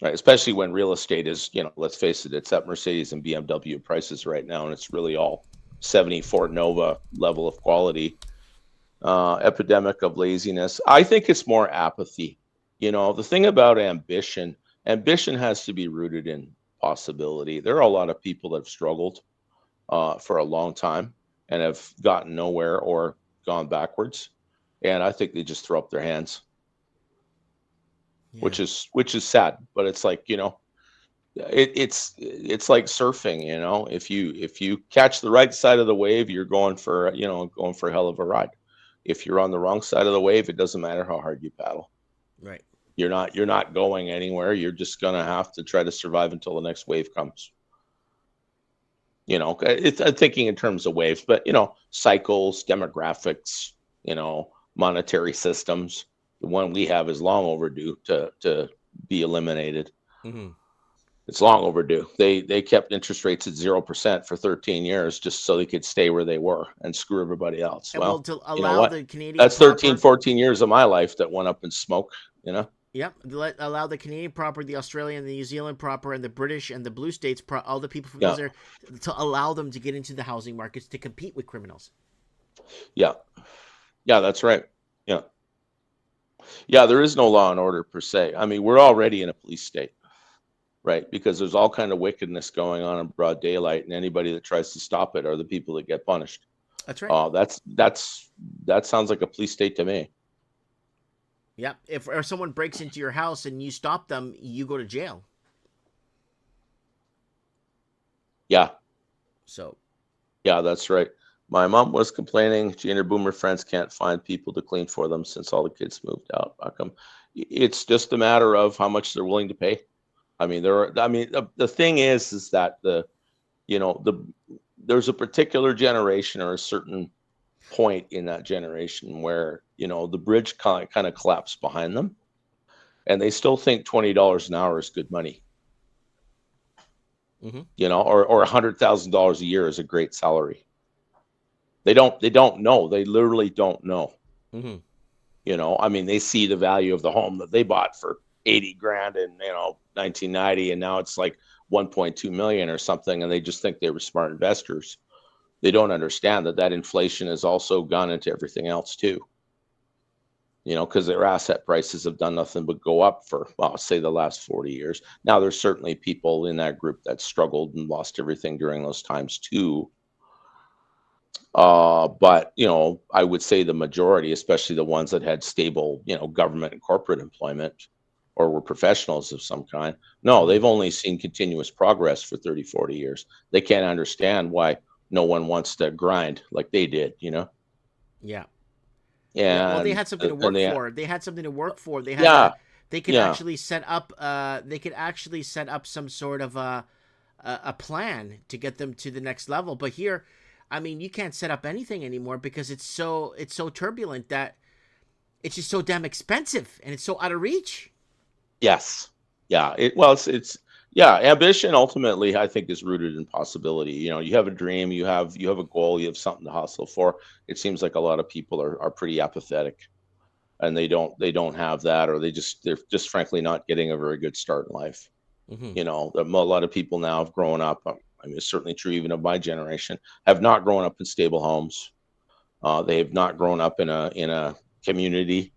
Right, especially when real estate is, let's face it, it's at Mercedes and BMW prices right now, and it's really all 70 Ford Nova level of quality. Epidemic of laziness. I think it's more apathy. The thing about ambition has to be rooted in possibility. There are a lot of people that have struggled for a long time and have gotten nowhere or gone backwards, and I think they just throw up their hands. Yeah. Which is sad, but it's like, it's like surfing, if you catch the right side of the wave, you're going for a hell of a ride. If you're on the wrong side of the wave, it doesn't matter how hard you paddle. Right. You're not going anywhere. You're just going to have to try to survive until the next wave comes. I'm thinking in terms of waves, but cycles, demographics, monetary systems. The one we have is long overdue to be eliminated. Mm-hmm. It's long overdue. They kept interest rates at 0% for 13 years just so they could stay where they were and screw everybody else. Well, to allow the Canadian that's 13, 14 years of my life that went up in smoke, Yep. Allow the Canadian proper, the Australian, the New Zealand proper, and the British and the blue states, all the people from those there, to allow them to get into the housing markets to compete with criminals. Yeah. Yeah, that's right. Yeah. Yeah, there is no law and order per se. I mean, we're already in a police state, right? Because there's all kind of wickedness going on in broad daylight, and anybody that tries to stop it are the people that get punished. That's right. That sounds like a police state to me. Yeah. If someone breaks into your house and you stop them, you go to jail. Yeah. So. Yeah, that's right. My mom was complaining she and her boomer friends can't find people to clean for them since all the kids moved out. How come? It's just a matter of how much they're willing to pay. I mean, the thing is that there's a particular generation or a certain point in that generation where, the bridge kind of collapsed behind them, and they still think $20 an hour is good money. Mm-hmm. Or $100,000 a year is a great salary. They don't know. They literally don't know. Mm-hmm. I mean, they see the value of the home that they bought for 80 grand in 1990, and now it's like 1.2 million or something, and they just think they were smart investors. They don't understand that inflation has also gone into everything else too. Because their asset prices have done nothing but go up for, say, the last 40 years. Now, there's certainly people in that group that struggled and lost everything during those times too. But I would say the majority, especially the ones that had stable, government and corporate employment or were professionals of some kind, no, they've only seen continuous progress for 30, 40 years. They can't understand why no one wants to grind like they did, Yeah. And well, they had something to work for. They had something to work for. They had Yeah. they could actually set up some sort of a plan to get them to the next level. But here, I mean, you can't set up anything anymore because it's so turbulent that it's just so damn expensive and it's so out of reach. Yes. Yeah. It's ambition ultimately, I think, is rooted in possibility. You have a dream, you have a goal, you have something to hustle for. It seems like a lot of people are pretty apathetic, and they don't have that, or they're just frankly not getting a very good start in life. Mm-hmm. A lot of people now have grown up. I mean, it's certainly true even of my generation, have not grown up in stable homes. They have not grown up in a community.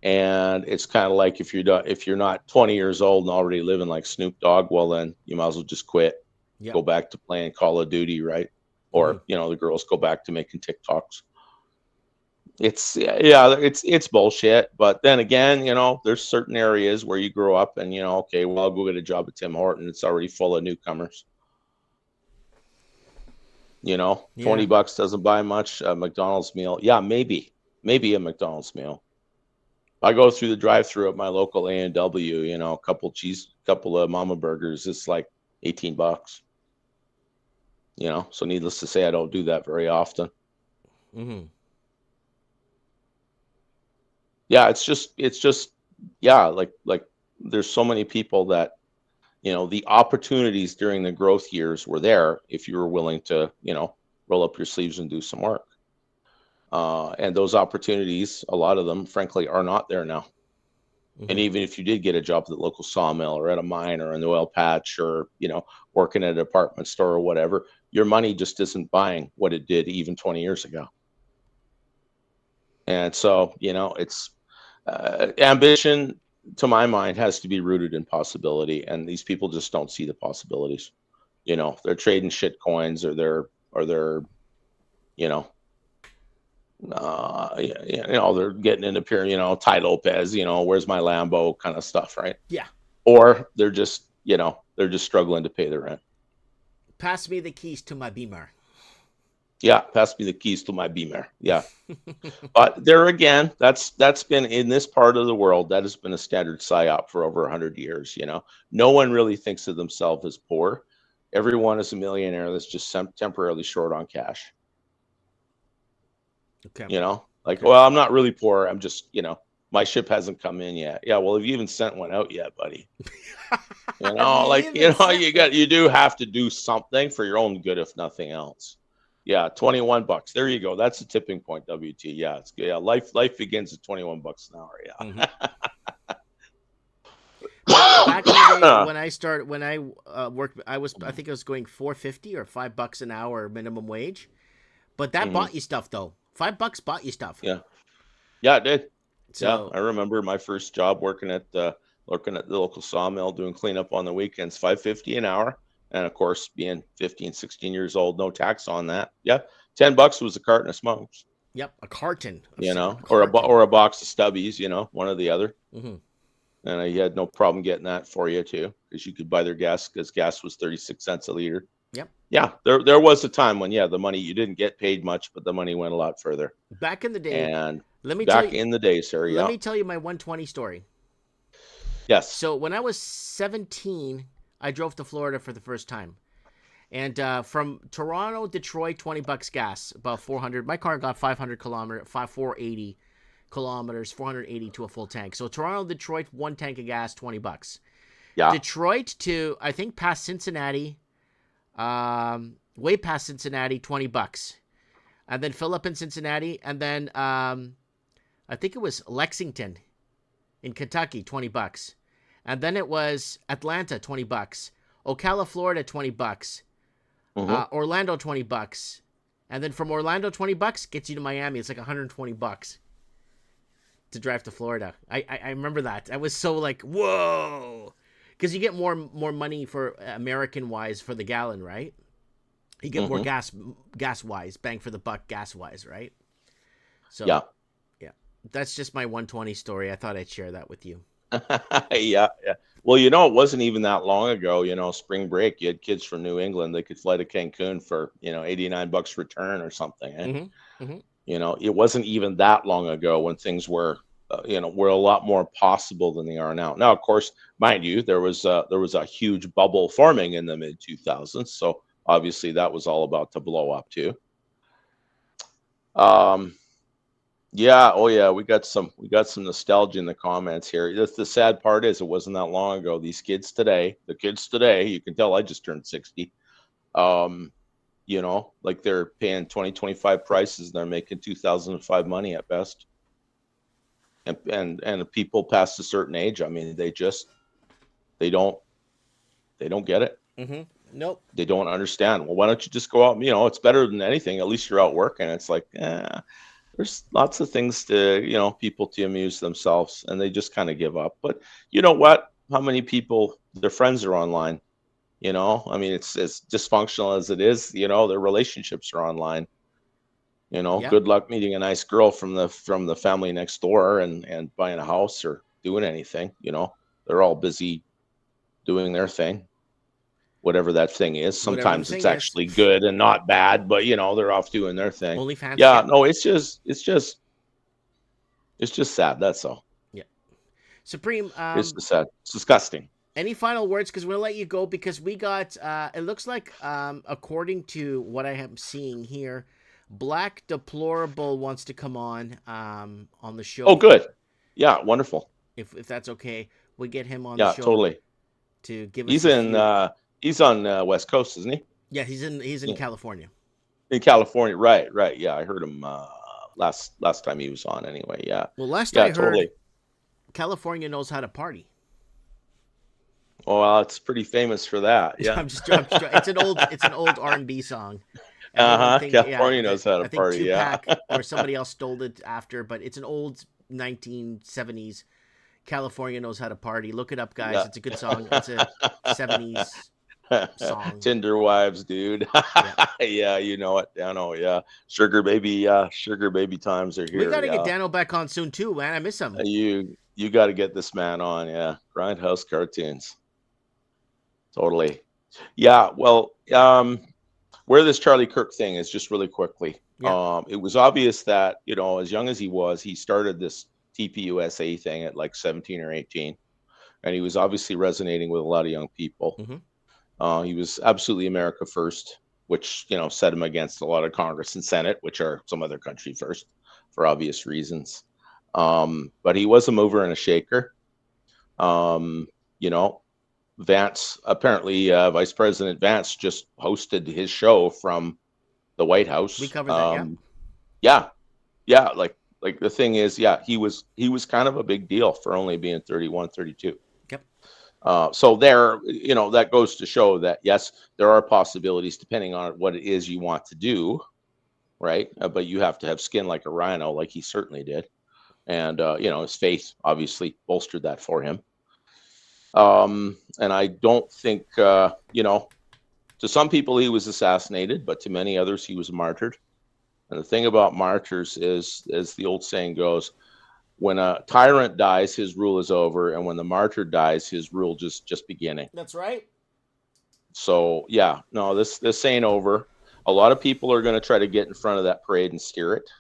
And it's kind of like if you're not 20 years old and already living like Snoop Dogg, well, then you might as well just quit. Yep. Go back to playing Call of Duty, right? Or the girls go back to making TikToks. It's bullshit. But then again, there's certain areas where you grow up and okay, well, I'll go get a job at Tim Horton. It's already full of newcomers. $20 doesn't buy much. A McDonald's meal, maybe a McDonald's meal. I go through the drive-through at my local A&W, a couple of mama burgers. It's like $18. So needless to say, I don't do that very often. Mm-hmm. Yeah, it's just like there's so many people that the opportunities during the growth years were there if you were willing to roll up your sleeves and do some work. And those opportunities, a lot of them, frankly, are not there now. Mm-hmm. And even if you did get a job at the local sawmill or at a mine or in the oil patch or, working at a department store or whatever, your money just isn't buying what it did even 20 years ago. And so, it's ambition, to my mind, has to be rooted in possibility. And these people just don't see the possibilities. They're trading shit coins or they're they're getting into pure, Ty Lopez, where's my Lambo kind of stuff, right? Yeah. Or they're just struggling to pay the rent. Pass me the keys to my Beamer. Yeah, pass me the keys to my Beamer. Yeah. But there again, that's been in this part of the world, that has been a standard psyop for over 100 years, No one really thinks of themselves as poor. Everyone is a millionaire that's just temporarily short on cash. Okay. Well, I'm not really poor. I'm just, my ship hasn't come in yet. Yeah, well, have you even sent one out yet, buddy? You do have to do something for your own good, if nothing else. Yeah, $21. There you go. That's the tipping point, WT. Yeah, life begins at $21 an hour. Yeah. Mm-hmm. Back in the day, when I worked, I think I was going $4.50 or $5 an hour minimum wage, but that bought you stuff though. $5 bought you stuff. Yeah, it did. So I remember my first job working at the local sawmill doing cleanup on the weekends, $5.50 an hour. And of course, being 15, 16 years old, no tax on that. Yeah, $10 was a carton of smokes, yep, a carton. or a box of stubbies, one or the other. Mm-hmm. And you had no problem getting that for you too, because you could buy their gas, because gas was 36 cents a liter. Yep. Yeah, there was a time when the money, you didn't get paid much, but the money went a lot further. Back in the day, And let me back in the day, sir. Let me tell you my 120 story. Yes. So when I was 17, I drove to Florida for the first time. And from Toronto, Detroit, $20 gas, about 400. My car got 480 kilometers, 480 to a full tank. So Toronto, Detroit, one tank of gas, $20. Yeah. Detroit to, I think, past Cincinnati, way past Cincinnati, $20. And then fill up in Cincinnati. And then I think it was Lexington in Kentucky, $20. And then it was Atlanta, $20. Ocala, Florida, $20. Orlando, $20. And then from Orlando, $20 gets you to Miami. It's like $120 to drive to Florida. I remember that. I was so like, whoa. Because you get more money for American-wise for the gallon, right? You get more gas-wise, bang for the buck gas-wise, right? So yeah. That's just my 120 story. I thought I'd share that with you. Yeah. Well, it wasn't even that long ago, spring break, you had kids from New England, they could fly to Cancun for, $89 return or something. It wasn't even that long ago when things were, were a lot more possible than they are now. Now, of course, mind you, there was a huge bubble forming in the mid 2000s. So obviously that was all about to blow up too. Yeah. Oh yeah. We got some nostalgia in the comments here. The sad part is it wasn't that long ago. The kids today, you can tell I just turned 60. Like they're paying 2025 prices and they're making 2005 money at best. And people past a certain age, I mean, they don't get it. Nope. They don't understand. Well, why don't you just go out? It's better than anything. At least you're out working. It's like, there's lots of things to, people to amuse themselves, and they just kind of give up. But you know what? How many people, their friends are online? I mean, it's as dysfunctional as it is, their relationships are online. Good luck meeting a nice girl from the family next door and buying a house or doing anything. They're all busy doing their thing, whatever that thing is. Sometimes it's actually good and not bad, but they're off doing their thing. OnlyFans. Yeah, no, it's just sad. That's all. Yeah. Supreme. It's just sad. It's disgusting. Any final words? Because we'll let you go because we got. It looks like, according to what I am seeing here, Black Deplorable wants to come on the show. Oh, good. Yeah, wonderful. If that's okay, we get him on the show. Yeah, totally. To give us. He's on West Coast, isn't he? Yeah, he's in California. In California, right. Yeah, I heard him last time he was on. Anyway, yeah. Well, last I heard, California knows how to party. Oh, well, it's pretty famous for that. Yeah, I'm just it's an old R&B song. California knows how to party. Tupac or somebody else stole it after, but it's an old 1970s. California knows how to party. Look it up, guys. Yeah. It's a good song. It's a 70s song. Tinder Wives, dude. Yeah, you know it, Dano. Yeah, sugar baby times are here. We gotta get Dano back on soon too, man. I miss him. You got to get this man on. Yeah, Grindhouse Cartoons. Totally. Yeah. Well, where this Charlie Kirk thing is, just really quickly. Yeah. It was obvious that as young as he was, he started this TPUSA thing at like 17 or 18, and he was obviously resonating with a lot of young people. He was absolutely America first, which set him against a lot of Congress and Senate, which are some other country first for obvious reasons. But he was a mover and a shaker. Vance, apparently Vice President Vance just hosted his show from the White House. We covered that, yeah. Like the thing is, he was kind of a big deal for only being 31, 32. Yep. So there, that goes to show that, yes, there are possibilities depending on what it is you want to do, right? But you have to have skin like a rhino, like he certainly did. And his faith obviously bolstered that for him. And I don't think to some people he was assassinated, but to many others he was martyred. And the thing about martyrs is, as the old saying goes, when a tyrant dies, his rule is over, and when the martyr dies, his rule just beginning. That's right. So yeah, no, this ain't over. A lot of people are going to try to get in front of that parade and steer it.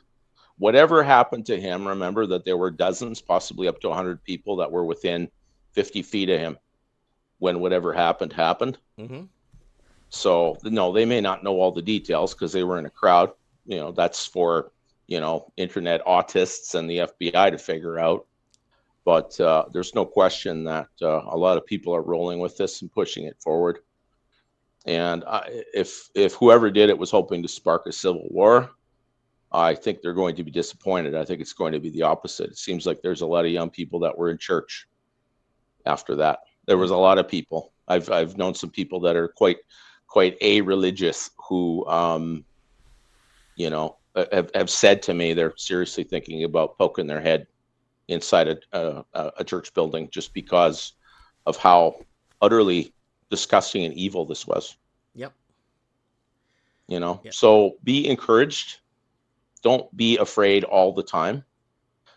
Whatever happened to him, remember that there were dozens, possibly up to 100 people that were within 50 feet of him when whatever happened. Mm-hmm. So no, they may not know all the details because they were in a crowd. That's for internet autists and the FBI to figure out. But there's no question that a lot of people are rolling with this and pushing it forward. And if whoever did it was hoping to spark a civil war, I think they're going to be disappointed. I think it's going to be the opposite. It seems like there's a lot of young people that were in church after that. There was a lot of people. I've known some people that are quite a-religious who have said to me they're seriously thinking about poking their head inside a church building just because of how utterly disgusting and evil this was. Yep. So be encouraged. Don't be afraid all the time.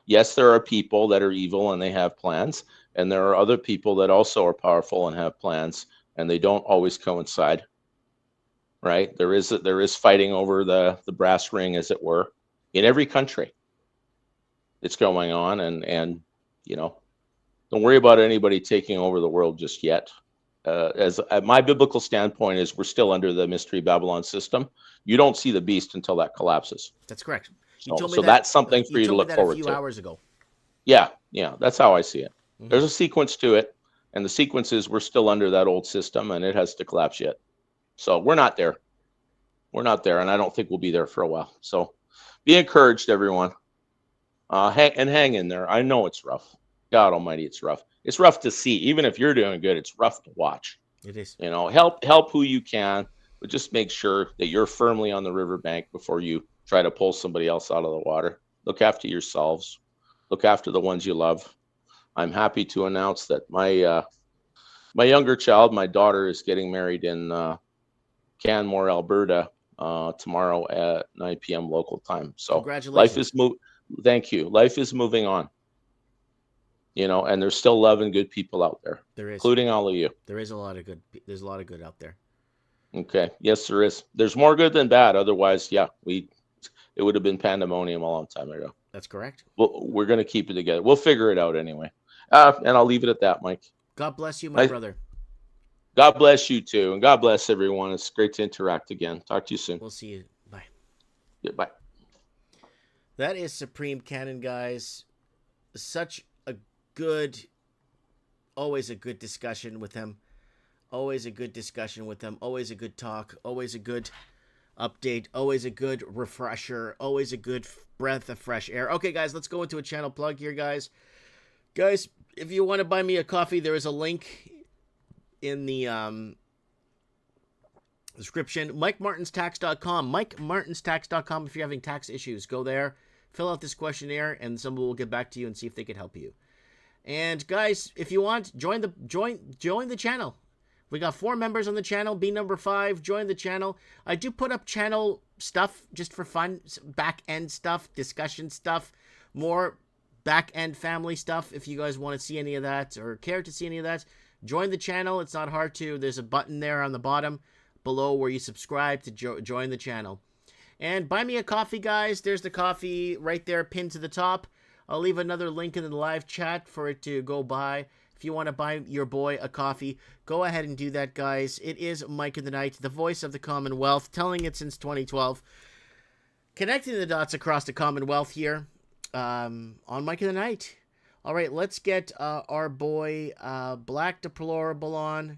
Yes, there are people that are evil and they have plans, and there are other people that also are powerful and have plans, and they don't always coincide. Right? There is fighting over the brass ring, as it were, in every country. It's going on, and don't worry about anybody taking over the world just yet. As my biblical standpoint is, we're still under the mystery Babylon system. You don't see the beast until that collapses. That's correct. So that's something for you to look forward to. A few hours ago. Yeah, that's how I see it. Mm-hmm. There's a sequence to it, and the sequence is we're still under that old system, and it has to collapse yet. So we're not there. We're not there, and I don't think we'll be there for a while. So be encouraged, everyone. Hang in there. I know it's rough. God Almighty, it's rough. It's rough to see. Even if you're doing good, it's rough to watch. It is. Help who you can, but just make sure that you're firmly on the riverbank before you try to pull somebody else out of the water. Look after yourselves. Look after the ones you love. I'm happy to announce that my younger child, my daughter, is getting married in Canmore, Alberta, tomorrow at 9 p.m. local time. So congratulations. Thank you. Life is moving on. And there's still love and good people out there. There is, including all of you. There is a lot of good. There's a lot of good out there. Okay. Yes, there is. There's more good than bad. Otherwise, it would have been pandemonium a long time ago. That's correct. Well, we're going to keep it together. We'll figure it out anyway. And I'll leave it at that, Mike. God bless you, my brother. God bless you too. And God bless everyone. It's great to interact again. Talk to you soon. We'll see you. Bye. Goodbye. That is Supreme Cannon, guys. Always a good discussion with him. Always a good talk. Always a good update. Always a good refresher. Always a good breath of fresh air. Okay, guys, let's go into a channel plug here, guys. Guys, if you want to buy me a coffee, there is a link in the description. MikeMartinsTax.com. MikeMartinsTax.com. If you're having tax issues, go there. Fill out this questionnaire, and someone will get back to you and see if they can help you. And guys, if you want, join the channel. We got 4 members on the channel. Be number 5. Join the channel. I do put up channel stuff just for fun, back end stuff, discussion stuff, more back end family stuff. If you guys want to see any of that or care to see any of that, join the channel. It's not hard to. There's a button there on the bottom below where you subscribe to join the channel. And buy me a coffee, guys. There's the coffee right there pinned to the top. I'll leave another link in the live chat for it to go buy. If you want to buy your boy a coffee, go ahead and do that, guys. It is Mike in the Night, the voice of the Commonwealth, telling it since 2012. Connecting the dots across the Commonwealth here on Mike in the Night. All right, let's get our boy Black Deplorable on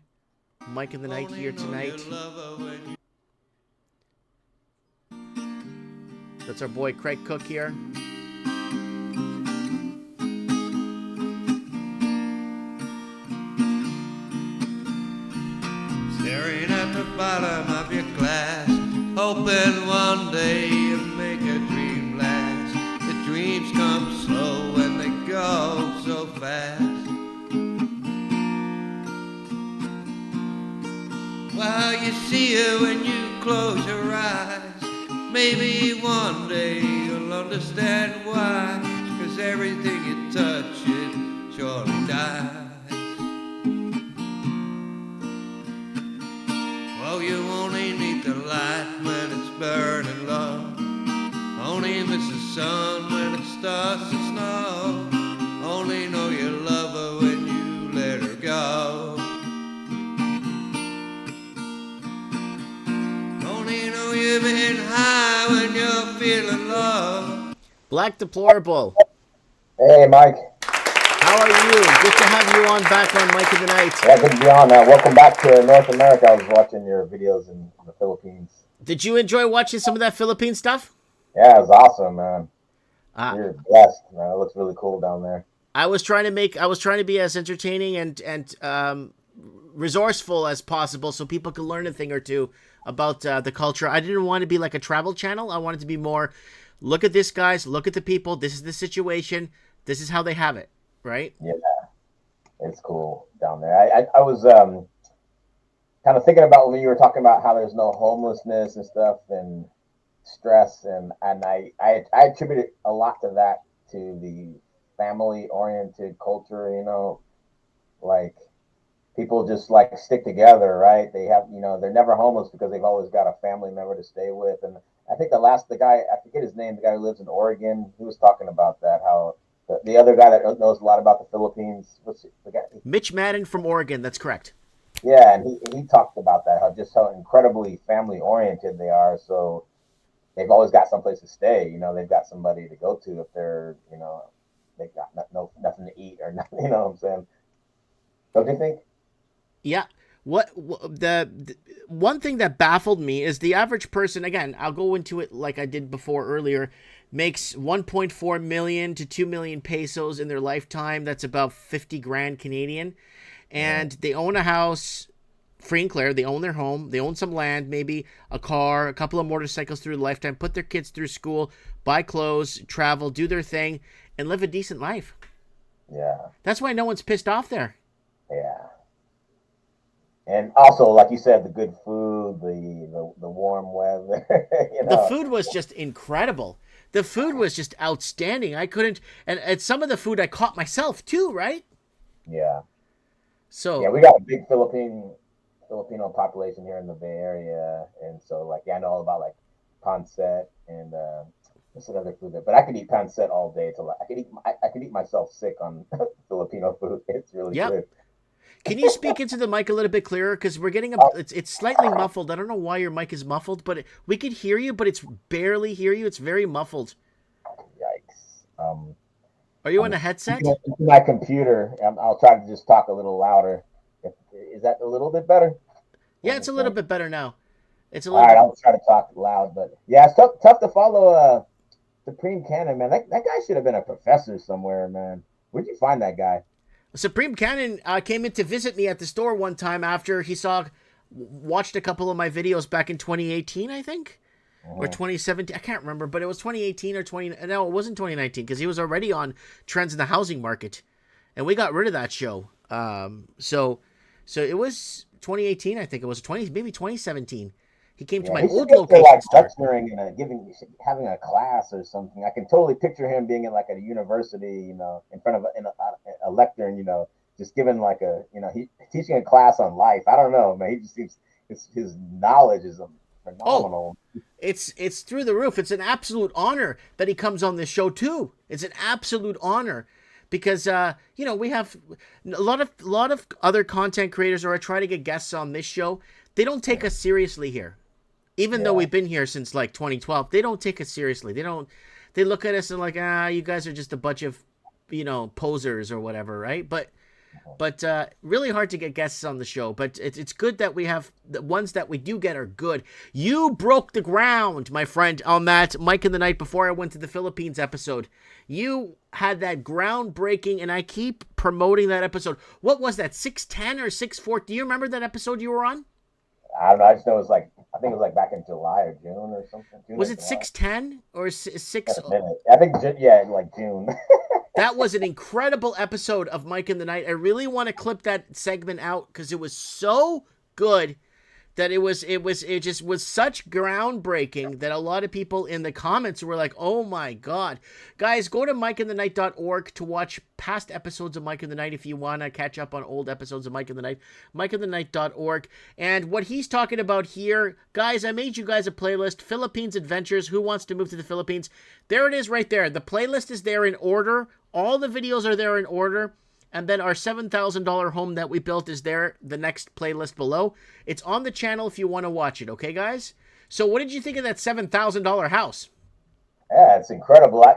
Mike in the Night here tonight. That's our boy Craig Cook here. Staring at the bottom of your glass, hoping one day you'll make a dream last. The dreams come slow you see her when you close your eyes. Maybe one day you'll understand why. 'Cause everything you touch, it surely dies. Well, you only need the light when it's burning low. Only miss the sun when it starts to snow. Only know you love her when you let her go. Only know you've been high when you're feeling low. Black Deplorable. Hey, Mike. How are you? Good to have you on back on Mike in the Night. Yeah, good to be on. Welcome back to North America. I was watching your videos in the Philippines. Did you enjoy watching some of that Philippine stuff? Yeah, it was awesome, man. You're blessed, man. It looks really cool down there. I was trying to be as entertaining and resourceful as possible so people could learn a thing or two about the culture. I didn't want to be like a travel channel. I wanted to be more, look at this, guys, look at the people, this is the situation, this is how they have it, right? Yeah, it's cool down there. I was kind of thinking about when you were talking about how there's no homelessness and stuff and stress, and I attribute a lot to that, to the family-oriented culture, you know, like people just like stick together, right? They have, you know, they're never homeless because they've always got a family member to stay with. And I think the guy, I forget his name, the guy who lives in Oregon, he was talking about that, how the other guy that knows a lot about the Philippines, what's the guy? Mitch Madden from Oregon, that's correct. Yeah, and he talked about that, how incredibly family-oriented they are, so they've always got someplace to stay, you know, they've got somebody to go to if they're, you know, they've got nothing to eat or nothing, you know what I'm saying? Don't you think? Yeah. The one thing that baffled me is the average person, again, I'll go into it like I did before earlier, makes 1.4 million to 2 million pesos in their lifetime. That's about 50 grand Canadian. And they own a house, free and clear. They own their home. They own some land, maybe a car, a couple of motorcycles through the lifetime, put their kids through school, buy clothes, travel, do their thing, and live a decent life. Yeah. That's why no one's pissed off there. Yeah. And also, like you said, the good food, the warm weather. You know? The food was just incredible. The food was just outstanding. I couldn't, and some of the food I caught myself too, right? Yeah. So yeah, we got a big Filipino population here in the Bay Area, and so like I know all about like pancit and what's another food there. But I could eat pancit all day till I could eat myself sick on Filipino food. It's really good. Can you speak into the mic a little bit clearer? Because we're getting it's slightly muffled. I don't know why your mic is muffled, but we could hear you, but it's barely hear you. It's very muffled. Yikes. Are you on a headset? Into my computer. I'll try to just talk a little louder. Is that a little bit better? Yeah, it's a little bit better now. It's a all little. Right, I'll try to talk loud, but yeah, it's tough to follow Supreme Cannon, man. That guy should have been a professor somewhere, man. Where'd you find that guy? Supreme Cannon came in to visit me at the store one time after he watched a couple of my videos back in 2018, I think, or 2017. I can't remember, but it was 2018 or 20. No, it wasn't 2019 because he was already on Trends in the Housing Market, and we got rid of that show. So it was 2018, I think it was maybe 2017. He came to my old location like store. lecturing and having a class or something. I can totally picture him being in like a university, you know, in front of a lectern, you know, just giving like he teaching a class on life. I don't know, man. He just seems his knowledge is phenomenal. Oh, it's through the roof. It's an absolute honor that he comes on this show too. It's an absolute honor. Because we have a lot of other content creators, or I try to get guests on this show. They don't take us seriously here, even though we've been here since like 2012. They don't take us seriously. They look at us and like, you guys are just a bunch of, posers or whatever, right? But really hard to get guests on the show. But it's good that we have the ones that we do get are good. You broke the ground, my friend, on that Mike in the Night before I went to the Philippines episode. You had that groundbreaking, and I keep promoting that episode. What was that, 610 or 614? Do you remember that episode you were on? I don't know. I just know it was I think it was like back in July or June or something. Was it 610 or 6? I think, like June. That was an incredible episode of Mike in the Night. I really want to clip that segment out because it was so good. that it just was such groundbreaking that a lot of people in the comments were like, oh my God. Guys, go to mikeandthenight.org to watch past episodes of Mike in the Night if you want to catch up on old episodes of Mike in the Night. mikeandthenight.org. And what he's talking about here, guys, I made you guys a playlist, Philippines Adventures, Who Wants to Move to the Philippines? There it is right there. The playlist is there in order. All the videos are there in order. And then our $7,000 home that we built is there, the next playlist below. It's on the channel if you want to watch it, okay, guys? So what did you think of that $7,000 house? Yeah, it's incredible. I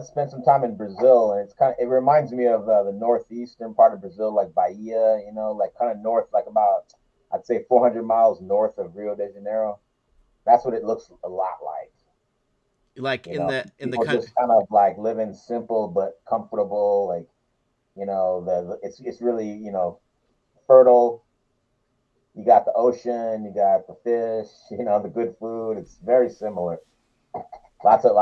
spent some time in Brazil, and it reminds me of the northeastern part of Brazil, like Bahia, like kind of north, like about, I'd say 400 miles north of Rio de Janeiro. That's what it looks a lot like. Like in the country, just kind of like living simple but comfortable, like. It's really, fertile. You got the ocean, you got the fish, the good food. It's very similar. Lots of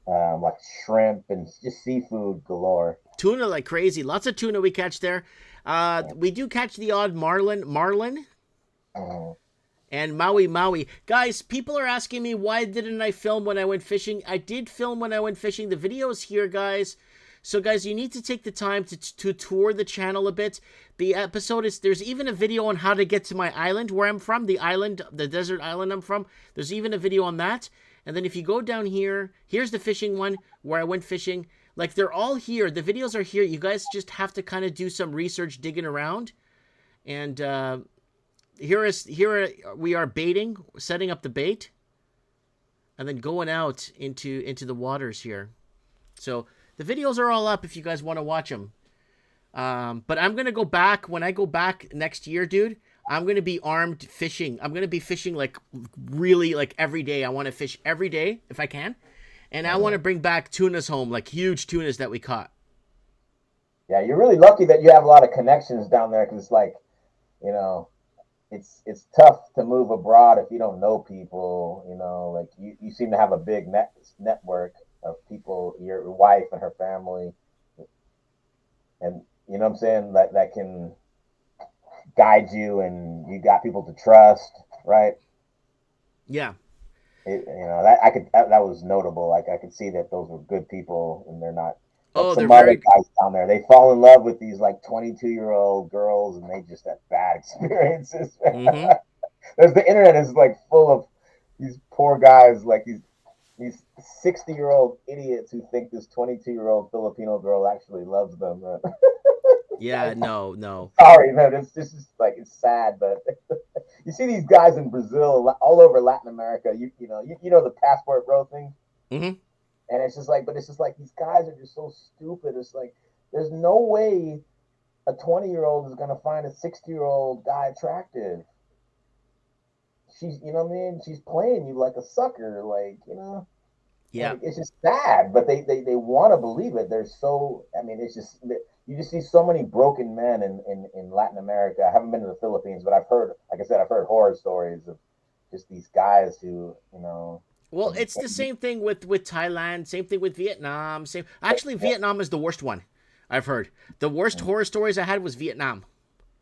like shrimp and just seafood galore. Tuna like crazy. Lots of tuna we catch there. We do catch the odd marlin. Mm-hmm. And Maui. Guys, people are asking me, why didn't I film when I went fishing? I did film when I went fishing. The video is here, guys. So, guys, you need to take the time to tour the channel a bit. The episode there's even a video on how to get to my island where I'm from, the desert island I'm from. There's even a video on that. And then if you go down here, here's the fishing one where I went fishing. Like, they're all here. The videos are here. You guys just have to kind of do some research digging around. And here we are baiting, setting up the bait. And then going out into the waters here. So the videos are all up if you guys want to watch them. But I'm going to go back. When I go back next year, dude, I'm going to be armed fishing. I'm going to be fishing like really like every day. I want to fish every day if I can. And I want to bring back tunas home, like huge tunas that we caught. Yeah, you're really lucky that you have a lot of connections down there because it's like, it's tough to move abroad if you don't know people, like you seem to have a big network of people, your wife and her family, and you know what I'm saying, that can guide you, and you got people to trust, right? Yeah. That was notable. Like I could see that those were good people, and they're not. Oh, some they're other very guys down there. They fall in love with these like 22-year-old girls, and they just have bad experiences. Mm-hmm. There's the internet is like full of these poor guys, like these 60-year-old idiots who think this 22-year-old Filipino girl actually loves them. Yeah, no. Sorry, man. It's just like, it's sad, but you see these guys in Brazil, all over Latin America. You know the passport bro thing. Mm-hmm. And it's just like these guys are just so stupid. It's like there's no way a 20-year-old is gonna find a 60-year-old guy attractive. She's, you know what I mean? She's playing you like a sucker, like, Yeah. Like, it's just sad, but they want to believe it. They're so, it's just, you just see so many broken men in Latin America. I haven't been to the Philippines, but I've heard horror stories of just these guys who, Well, it's the same thing with Thailand, same thing with Vietnam. Actually, Vietnam is the worst one, I've heard. The worst horror stories I had was Vietnam.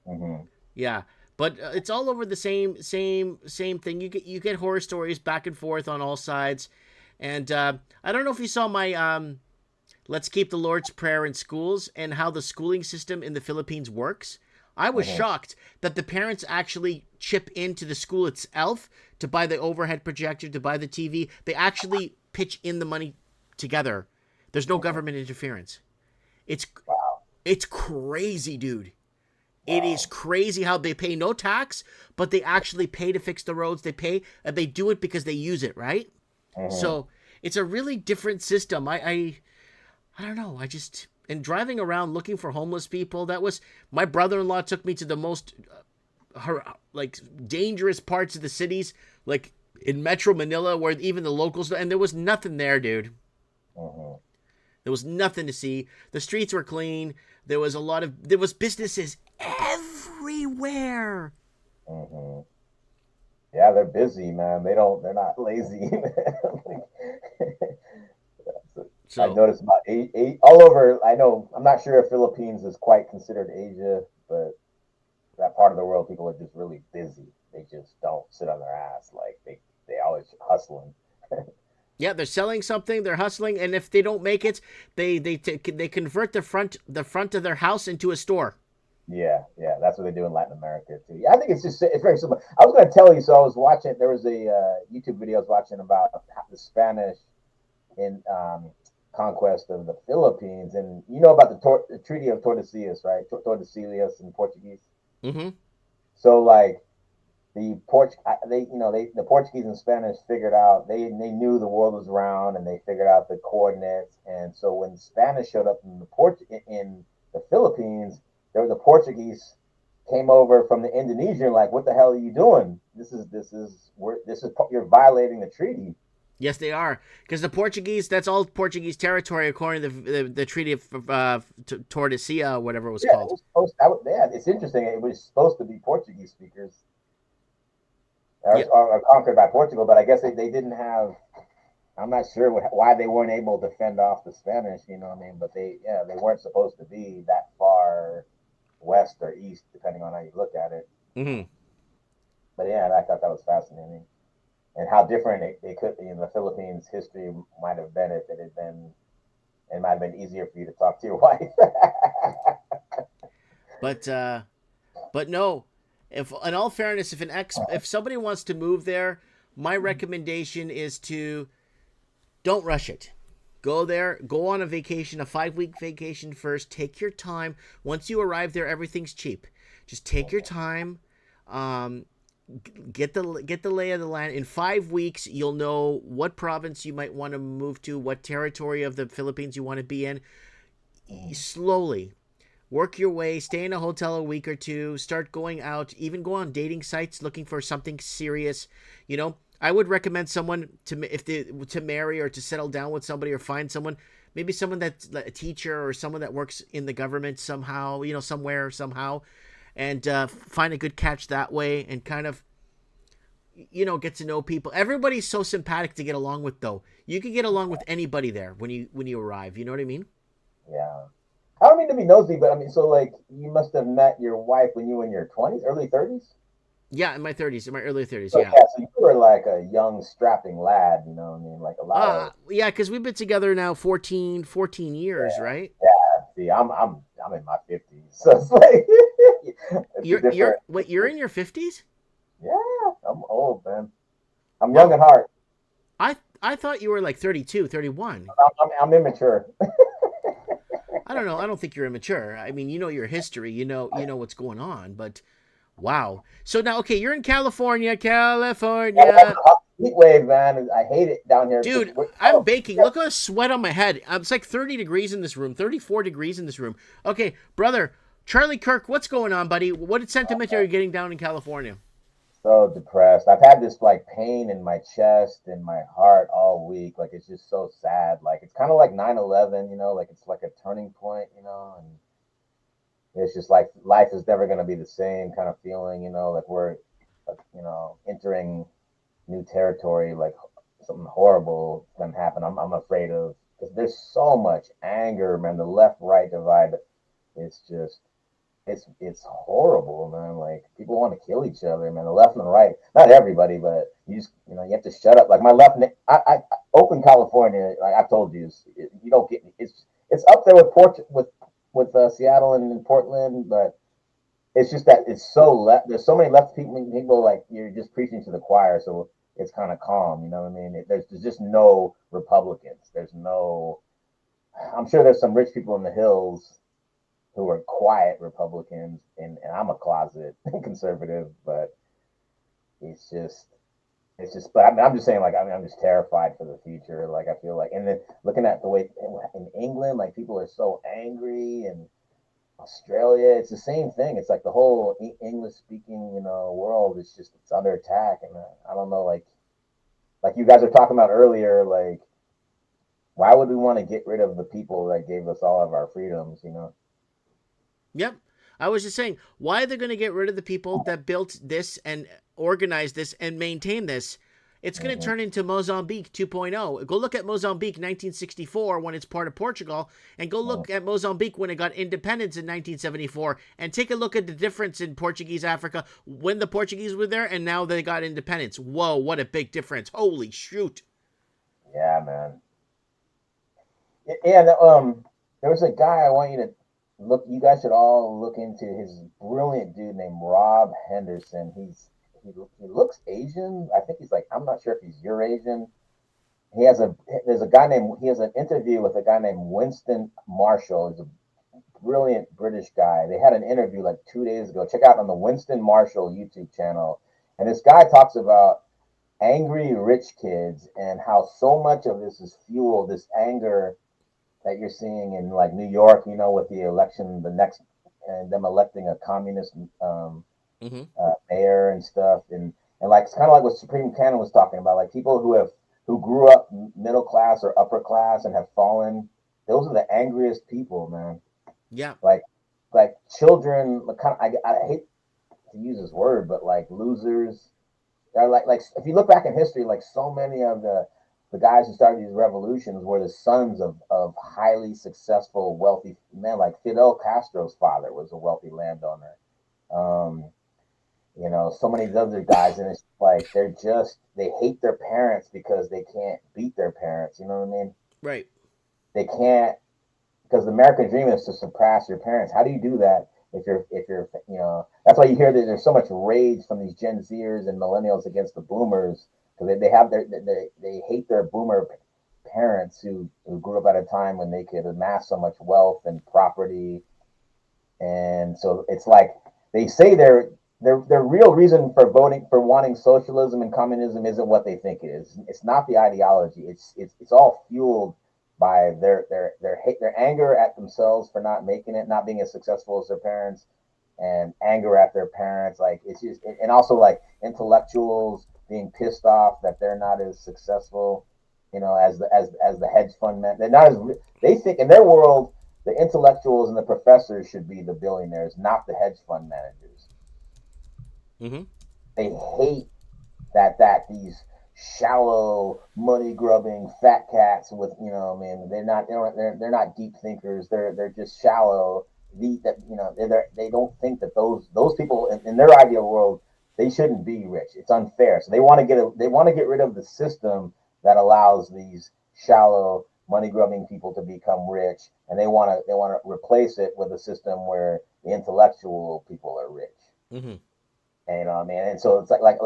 Mm-hmm. Yeah, but it's all over the same thing. You get horror stories back and forth on all sides. And I don't know if you saw my Let's Keep the Lord's Prayer in Schools and how the schooling system in the Philippines works. I was shocked that the parents actually chip into the school itself to buy the overhead projector, to buy the TV. They actually pitch in the money together. There's no government interference. It's crazy, dude. It is crazy how they pay no tax, but they actually pay to fix the roads. They pay, and they do it because they use it, right? So it's a really different system. I don't know. And driving around looking for homeless people, that was, my brother-in-law took me to the most dangerous parts of the cities, like in Metro Manila, where even the locals, and there was nothing there, dude. There was nothing to see. The streets were clean. There was businesses everywhere. Yeah, they're busy, man. They're not lazy. So, I noticed about all over. I know, I'm not sure if Philippines is quite considered Asia, but that part of the world, people are just really busy. They just don't sit on their ass. Like they always hustling. Yeah, they're selling something, they're hustling, and if they don't make it, they convert the front of their house into a store. Yeah, that's what they do in Latin America too. Yeah, I think it's very similar. I was going to tell you, so I was watching. There was a YouTube video I was watching about the Spanish in conquest of the Philippines, and you know about the Treaty of Tordesillas, right? Tordesillas in Portuguese. Mm-hmm. So like the the Portuguese and Spanish figured out they knew the world was round, and they figured out the coordinates. And so when the Spanish showed up in the Philippines, the Portuguese came over from the Indonesian, like, what the hell are you doing? You're violating the treaty. Yes, they are, because the Portuguese, that's all Portuguese territory according to the Treaty of Tordesillas, whatever it was called. It's interesting. It was supposed to be Portuguese speakers or conquered by Portugal, but I guess they didn't have. I'm not sure why they weren't able to fend off the Spanish. You know what I mean? But they weren't supposed to be that far west or east, depending on how you look at it. Mm-hmm. But yeah, I thought that was fascinating, and how different it could be in the Philippines. History might have been if it had been. It might have been easier for you to talk to your wife. But no. If, in all fairness, if somebody wants to move there, my recommendation is to don't rush it. Go there, go on a vacation, a 5-week vacation first. Take your time. Once you arrive there, everything's cheap. Just take your time. Get the lay of the land. In 5 weeks, you'll know what province you might want to move to, what territory of the Philippines you want to be in. Slowly. Work your way, stay in a hotel a week or two, start going out, even go on dating sites looking for something serious. You know, I would recommend someone to marry or to settle down with somebody or find someone, maybe someone that's a teacher or someone that works in the government somehow, you know, somewhere, somehow, and find a good catch that way and kind of, you know, get to know people. Everybody's so sympathetic to get along with, though. You can get along with anybody there when you arrive. You know what I mean? Yeah. I don't mean to be nosy, but I mean, so like you must have met your wife when you were in your 20s, early 30s? Yeah, in my 30s, in my early 30s, so, yeah. So you were like a young, strapping lad, you know what I mean? Like a lot of... Yeah, because we've been together now 14 years, right? Yeah, see, I'm in my 50s, so it's like... you're in your 50s? Yeah, I'm old, man. I'm young at heart. I thought you were like 32, 31. I'm immature. I don't know. I don't think you're immature. I mean, you know your history. You know what's going on. But wow. So now, okay, you're in California. Heat wave, man. I hate it down here. Dude, I'm baking. Look at the sweat on my head. It's like 30 degrees in this room. 34 degrees in this room. Okay, brother, Charlie Kirk, what's going on, buddy? What sentiment are you getting down in California? So depressed. I've had this like pain in my chest and my heart all week. Like it's just so sad. Like it's kind of like 9/11, you know, like it's like a turning point, you know, and it's just like life is never going to be the same kind of feeling, you know, like we're, you know, entering new territory, like something horrible is going to happen. I'm afraid of, because there's so much anger, man. The left-right divide, it's just, it's horrible, man. Like people want to kill each other, man. The left and the right, not everybody, but you have to shut up. Like my left, I Oakland, California. Like I've told you, you don't get it's up there with Seattle and Portland, but it's just that it's so left. There's so many left people like you're just preaching to the choir, so it's kind of calm. You know what I mean? There's just no Republicans. There's no. I'm sure there's some rich people in the hills who are quiet Republicans, and I'm a closet conservative, but it's just, but I'm just saying, like, I mean, I'm just terrified for the future. Like, I feel like, and then looking at the way in England, like, people are so angry, and Australia, it's the same thing. It's like the whole English speaking, you know, world is just, it's under attack. And I don't know, like you guys were talking about earlier, like, why would we want to get rid of the people that gave us all of our freedoms, you know? Yep. I was just saying, why they're going to get rid of the people that built this and organized this and maintain this It's going to turn into Mozambique 2.0. Go look at Mozambique 1964 when it's part of Portugal, and go look at Mozambique when it got independence in 1974, and take a look at the difference in Portuguese Africa when the Portuguese were there and now they got independence. Whoa, what a big difference. Holy shoot. Yeah, man. Yeah, there was a guy I want you to look. You guys should all look into his brilliant dude named Rob Henderson. He looks Asian. I think he's like, I'm not sure if he's Eurasian. He has an interview with a guy named Winston Marshall. He's a brilliant British guy. They had an interview like 2 days ago. Check out on the Winston Marshall YouTube channel. And this guy talks about angry rich kids and how so much of this is fueled, this anger that you're seeing in like New York, with the election, and them electing a communist mayor and stuff, and like it's kind of like what Supreme Cannon was talking about, like people who grew up middle class or upper class and have fallen. Those are the angriest people, man. Yeah, like children. I hate to use this word, but like losers. They're like if you look back in history, like so many of the guys who started these revolutions were the sons of highly successful, wealthy men. Like Fidel Castro's father was a wealthy landowner. So many of the other guys, and it's like they hate their parents because they can't beat their parents. You know what I mean? Right. They can't, because the American dream is to surpass your parents. How do you do that if you're that's why you hear that there's so much rage from these Gen Zers and millennials against the boomers, because they hate their boomer parents who grew up at a time when they could amass so much wealth and property. And so it's like they say their real reason for wanting socialism and communism isn't what they think it is. It's not the ideology. It's all fueled by their hate, their anger at themselves for not making it, not being as successful as their parents, and anger at their parents. Like it's just, and also like intellectuals being pissed off that they're not as successful, as the hedge fund men. They're not as, they think in their world, the intellectuals and the professors should be the billionaires, not the hedge fund managers. Mm-hmm. They hate that these shallow, money grubbing fat cats with they're not deep thinkers. They're just shallow. They don't think that those people in their ideal world, they shouldn't be rich. It's unfair. So they want to get rid of the system that allows these shallow, money grubbing people to become rich, and they want to replace it with a system where the intellectual people are rich. Mm-hmm. And and so it's like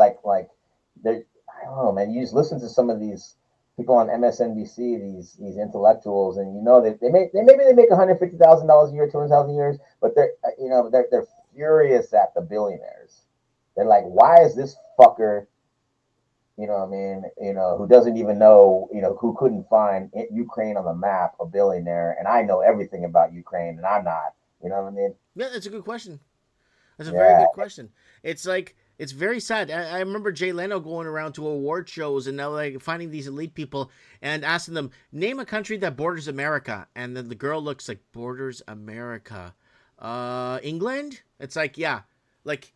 there. I don't know, man. You just listen to some of these people on MSNBC, these intellectuals, and they make $150,000 a year, $200,000 a year, but they're furious at the billionaires. They're like, why is this fucker, who doesn't even know, who couldn't find Ukraine on the map, a billionaire, and I know everything about Ukraine, and I'm not. You know what I mean? Yeah, that's a good question. That's a very good question. It's like, it's very sad. I remember Jay Leno going around to award shows and now like finding these elite people and asking them, name a country that borders America. And then the girl looks like, borders America. England? It's like, yeah. Like,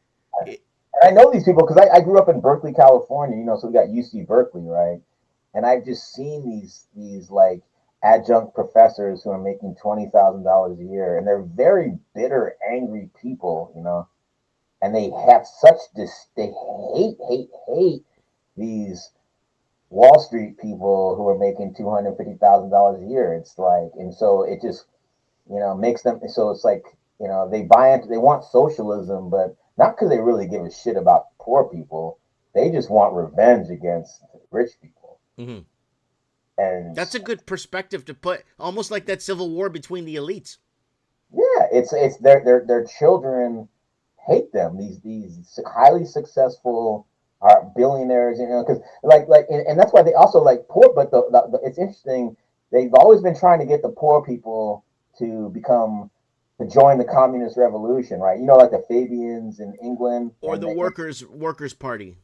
I know these people because I grew up in Berkeley, California, so we got UC Berkeley, right? And I've just seen these like adjunct professors who are making $20,000 a year, and they're very bitter, angry people, and they have they hate these Wall Street people who are making $250,000 a year. It's like, and so it just, makes them, so it's like, they want socialism, but not because they really give a shit about poor people. They just want revenge against rich people. Mm-hmm. And that's a good perspective to put, almost like that civil war between the elites. Yeah, it's their children hate them. These highly successful billionaires, because and that's why they also like poor. But the it's interesting. They've always been trying to get the poor people to join the communist revolution, right? Like the Fabians in England, or the workers' party.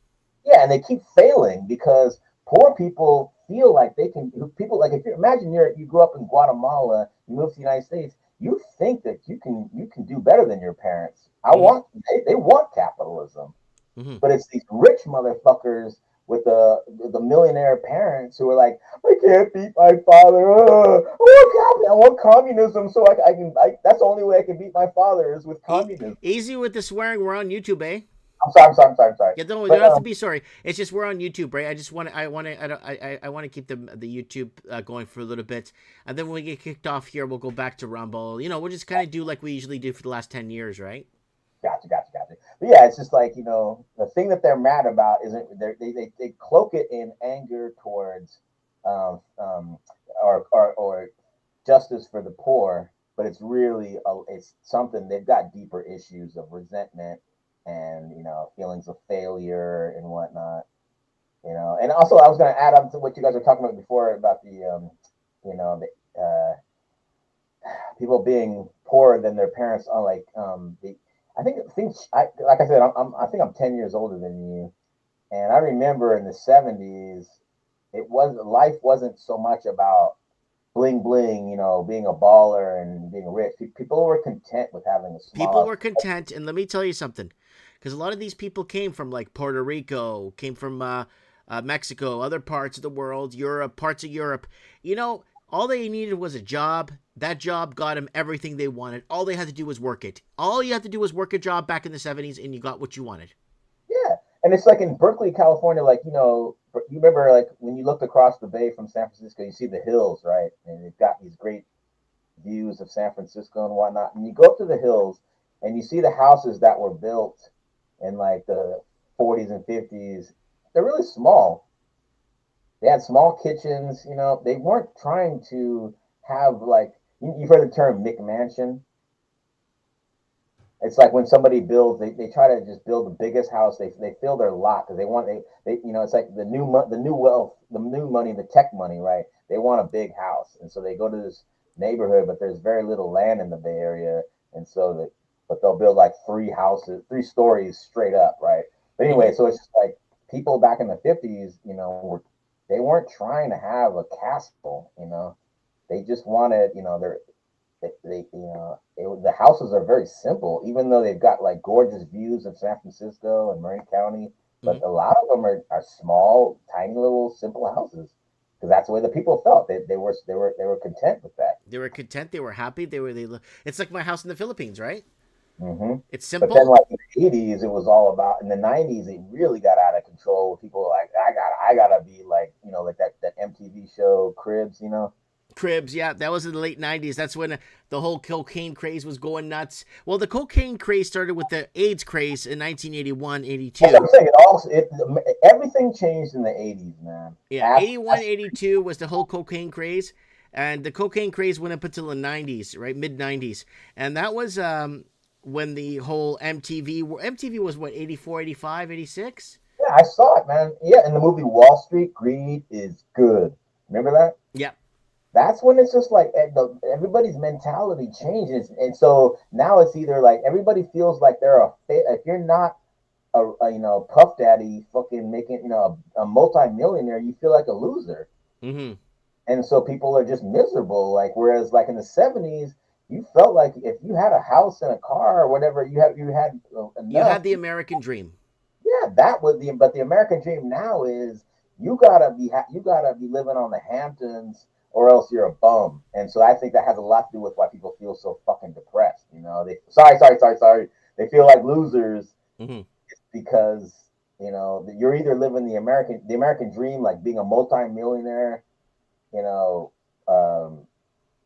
Yeah, and they keep failing because poor people feel like they can. People like, if you imagine you grew up in Guatemala, you moved to the United States, you think that you can do better than your parents. They want capitalism, mm-hmm. but it's these rich motherfuckers the millionaire parents who are like, I can't beat my father. I want communism, so that's the only way I can beat my father is with communism. Easy with the swearing. We're on YouTube, eh? I'm sorry. Yeah, don't, you But don't have to be sorry. It's just we're on YouTube, right? I want to keep the YouTube going for a little bit, and then when we get kicked off here, we'll go back to Rumble. We'll just kind of do like we usually do for the last 10 years, right? Gotcha. But yeah, it's just like the thing that they're mad about isn't they cloak it in anger towards or justice for the poor, but it's really it's something they've got deeper issues of resentment and feelings of failure and whatnot. And also I was going to add on to what you guys were talking about before about the people being poorer than their parents on like like I said, I think I'm 10 years older than you, and I remember in the 70s life wasn't so much about bling bling, being a baller and being rich. People were content with having a small. People were content, and let me tell you something, because a lot of these people came from like Puerto Rico, came from Mexico, other parts of the world, Europe, parts of Europe. All they needed was a job. That job got them everything they wanted. All they had to do was work it. All you had to do was work a job back in the 70s, and you got what you wanted. Yeah, and it's like in Berkeley, California, like, you remember like when you looked across the bay from San Francisco, you see the hills, right? And they've got these great views of San Francisco and whatnot. And you go up to the hills, and you see the houses that were built in like the 40s and 50s. They're really small. They had small kitchens, they weren't trying to have like, you've heard the term McMansion. It's like when somebody builds, they try to just build the biggest house. They fill their lot because it's like the new wealth, the new money, the tech money, right? They want a big house. And so they go to this neighborhood, but there's very little land in the Bay Area. And so but they'll build like 3 stories straight up, right? But anyway, so it's just like people back in the 50s, they weren't trying to have a castle, they just wanted, the houses are very simple, even though they've got like gorgeous views of San Francisco and Marin County, but a lot of them are small, tiny little simple houses because that's the way the people felt. They were content with that. They were content. They were happy. It's like my house in the Philippines, right? Mm-hmm. It's simple. But then, like in the 80s, it was all about. In the 90s, it really got out of control. People were like, I gotta be like, like that MTV show Cribs, Cribs, yeah, that was in the late 90s. That's when the whole cocaine craze was going nuts. Well, the cocaine craze started with the AIDS craze in 1981, 82. I'm saying everything changed in the 80s, man. Yeah, 81, 82 was the whole cocaine craze, and the cocaine craze went up until the 90s, right, mid 90s, and that was when the whole MTV was what, 84, 85, 86? Yeah, I saw it, man. Yeah, in the movie Wall Street, greed is good. Remember that? Yeah. That's when it's just like everybody's mentality changes, and so now it's either like everybody feels like if you're not a puff daddy, fucking making a multi-millionaire, you feel like a loser, and so people are just miserable. Like whereas like in the 70s, you felt like if you had a house and a car or whatever, you had enough. You had the American dream. Yeah, but the American dream now is you gotta be living on the Hamptons, or else you're a bum. And so I think that has a lot to do with why people feel so fucking depressed. Sorry. They feel like losers because, you're either living the American dream, like being a multi-millionaire,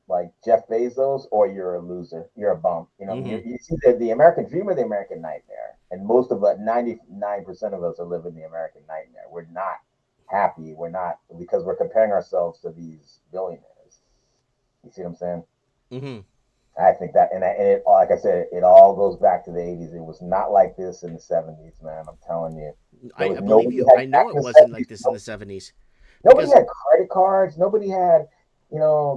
like Jeff Bezos, or you're a loser. You're a bum. You see the American dream or the American nightmare. And most of us, 99% of us are living the American nightmare. We're not happy. We're not, because we're comparing ourselves to these billionaires. You see what I'm saying? Mm-hmm. I think that, and it, like I said, it all goes back to the 80s. It was not like this in the 70s, man. I'm telling you. I believe you. I know it wasn't like this in the 70s. Nobody had credit cards. Nobody had,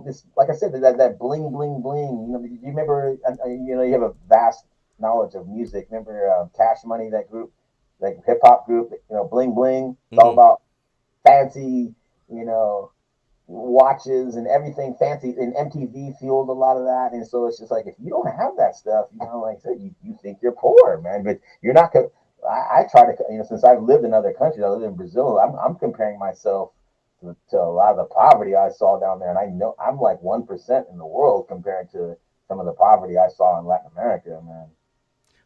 this, like I said, that bling, bling, bling. You remember, you have a vast knowledge of music. Remember Cash Money, that group, like hip hop group, bling, bling. It's all about fancy, watches and everything fancy, and MTV fueled a lot of that. And so it's just like, if you don't have that stuff, like I said, you think you're poor, man, but you're not. I try to, since I've lived in other countries, I lived in Brazil. I'm comparing myself to a lot of the poverty I saw down there, and I know I'm like 1% in the world compared to some of the poverty I saw in Latin America, man.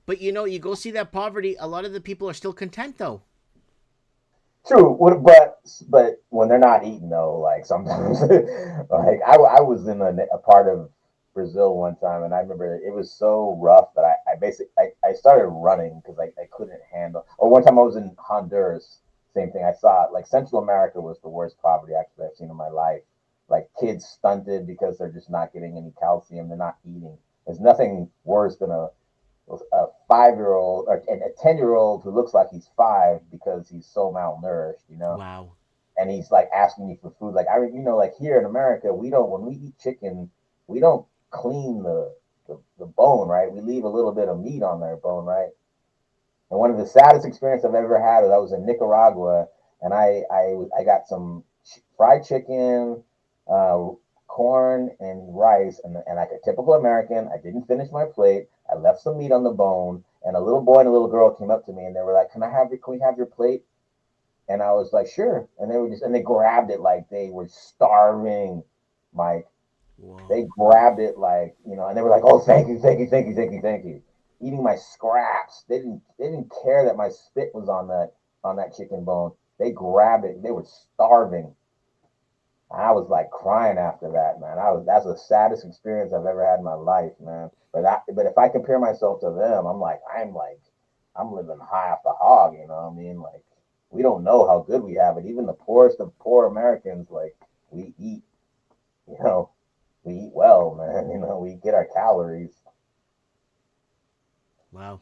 But you go see that poverty. A lot of the people are still content, though. True, but when they're not eating though, like sometimes, like I was in a part of Brazil one time, and I remember it was so rough that I started running because I couldn't handle. Or one time I was in Honduras, same thing. I saw like Central America was the worst poverty actually I've seen in my life. Like kids stunted because they're just not getting any calcium, they're not eating. There's nothing worse than a 5-year-old or and a 10-year-old who looks like he's 5 because he's so malnourished, Wow. and he's like asking you for food. Like like here in America, we don't when we eat chicken, we don't clean the bone, right? We leave a little bit of meat on their bone, right? And one of the saddest experiences I've ever had was I was in Nicaragua, and I got some fried chicken, corn and rice, and like a typical American, I didn't finish my plate. I left some meat on the bone, and a little boy and a little girl came up to me, and they were like, can we have your plate?" And I was like, "Sure." And they grabbed it like they were starving, Mike. Whoa. They grabbed it like, and they were like, "Oh, thank you, thank you, thank you, thank you, thank you." Eating my scraps. They didn't care that my spit was on that chicken bone. They grabbed it. They were starving. I was like crying after that, man. That's the saddest experience I've ever had in my life, man. But if I compare myself to them, I'm living high off the hog, you know what I mean? Like, we don't know how good we have it. Even the poorest of poor Americans, like, we eat, we eat well, man. We get our calories. Wow.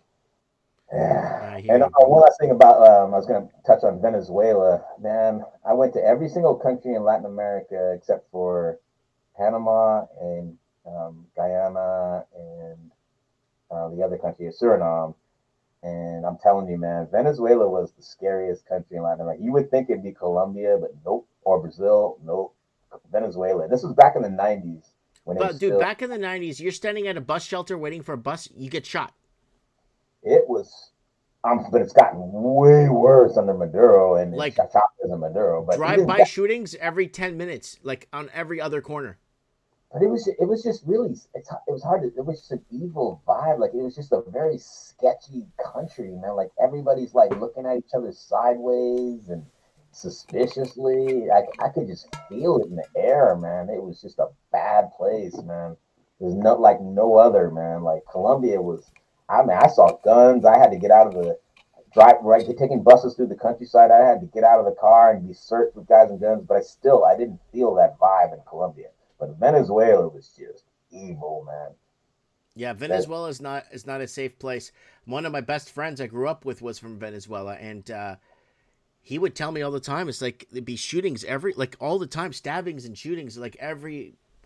Yeah. And one last thing about, I was going to touch on Venezuela. Man, I went to every single country in Latin America except for Panama and Guyana and the other country is Suriname. And I'm telling you, man, Venezuela was the scariest country in Latin America. You would think it'd be Colombia, but nope. Or Brazil, nope. Venezuela. This was back in the 90s. Back in the 90s, you're standing at a bus shelter waiting for a bus, you get shot. It was, but it's gotten way worse under Maduro and like Chavez and Maduro. But drive-by shootings every 10 minutes, like on every other corner. But it was just really, it was hard to, it was just an evil vibe. Like, it was just a very sketchy country, man. Like, everybody's like looking at each other sideways and suspiciously. I could just feel it in the air, man. It was just a bad place, man. There's no other, man. Like, Colombia was, I saw guns. I had to get out of the taking buses through the countryside. I had to get out of the car and be searched with guys and guns, but I didn't feel that vibe in Colombia. But Venezuela was just evil, man. Yeah, Venezuela is not a safe place. One of my best friends I grew up with was from Venezuela, and he would tell me all the time, it's like there'd be shootings all the time, stabbings and shootings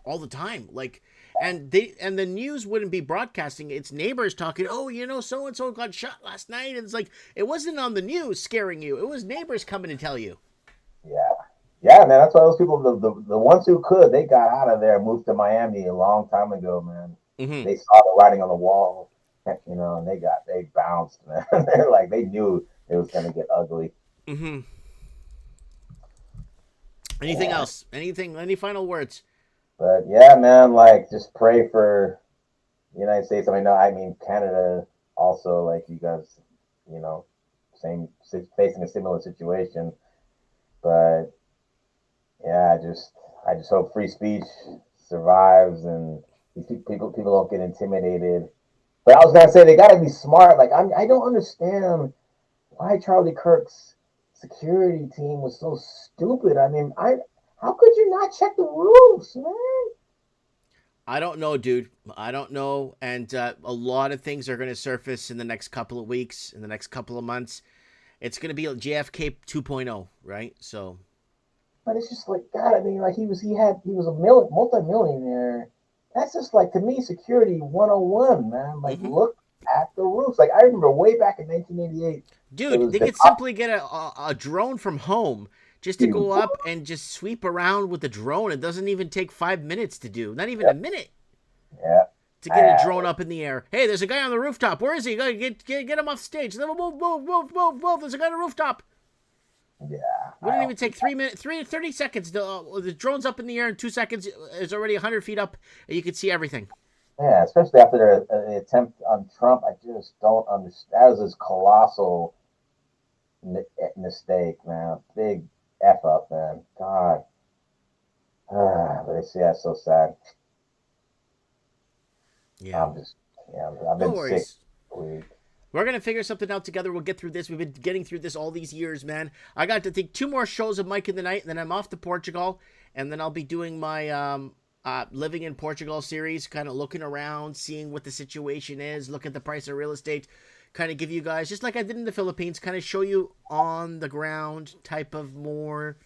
all the time. Like, and the news wouldn't be broadcasting. It's neighbors talking, "Oh, so and so got shot last night." And it's like, it wasn't on the news scaring you. It was neighbors coming to tell you. Yeah, man. That's why those people, the ones who could, they got out of there and moved to Miami a long time ago, man. Mm-hmm. They saw the writing on the wall, and they bounced, man. They're like, they knew it was gonna get ugly. Mm-hmm. Anything else? Any final words? But yeah, man, like, just pray for the United States. I mean Canada also, like, you guys, facing a similar situation. But yeah, I just hope free speech survives and people don't get intimidated. But I was gonna say, they gotta be smart. Like, I don't understand why Charlie Kirk's security team was so stupid. I mean, how could you not check the roofs, man? I don't know, dude. I don't know. And a lot of things are going to surface in the next couple of weeks, in the next couple of months. It's going to be a JFK 2.0, right? So. But it's just like, God, I mean, like, he was a multi-millionaire. That's just like, to me, security 101, man. Like, Look at the roofs. Like, I remember way back in 1988. Dude, they could simply get a drone from home just to go up and just sweep around with the drone. It doesn't even take 5 minutes to do. Not even a minute. Yeah. to get a drone up in the air. Hey, there's a guy on the rooftop. Where is he? Get him off stage. Move. There's a guy on the rooftop. Yeah. Wouldn't even take 30 seconds. The drone's up in the air in 2 seconds. It's already 100 feet up, and you can see everything. Yeah, especially after the attempt on Trump. I just don't understand. That was this colossal mistake, man. Big F up, man. God. But it's, yeah, it's so sad. Yeah. I've been sick a week. We're going to figure something out together. We'll get through this. We've been getting through this all these years, man. I got to think 2 more shows of Mike in the Night, and then I'm off to Portugal, and then I'll be doing my Living in Portugal series, kind of looking around, seeing what the situation is, look at the price of real estate, kind of give you guys, just like I did in the Philippines, kind of show you on the ground type of more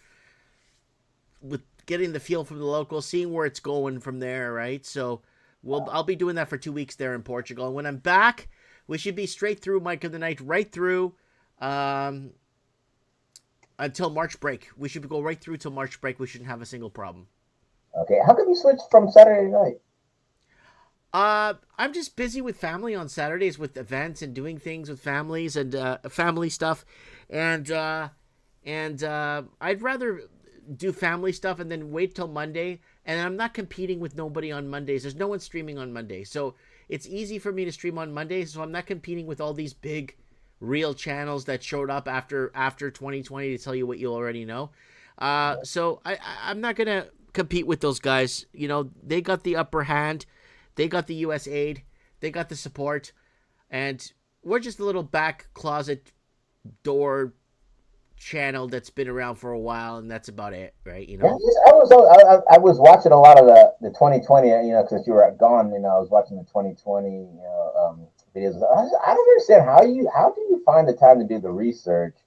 with getting the feel from the locals, seeing where it's going from there, right? So I'll be doing that for 2 weeks there in Portugal. And when I'm back, we should be straight through Mike of the Night, right through until March break. We should go right through till March break. We shouldn't have a single problem. Okay, how come you switched from Saturday night? I'm just busy with family on Saturdays with events and doing things with families and family stuff, and I'd rather do family stuff and then wait till Monday. And I'm not competing with nobody on Mondays. There's no one streaming on Monday, so it's easy for me to stream on Mondays. So I'm not competing with all these big, real channels that showed up after 2020 to tell you what you already know. So I'm not gonna compete with those guys. You know, they got the upper hand. They got the US aid. They got the support. And we're just a little back closet door channel that's been around for a while, and that's about it, right? You know, I was watching a lot of the 2020, you know, because you were gone. You know, I was watching the 2020, videos. I don't understand how do you find the time to do the research,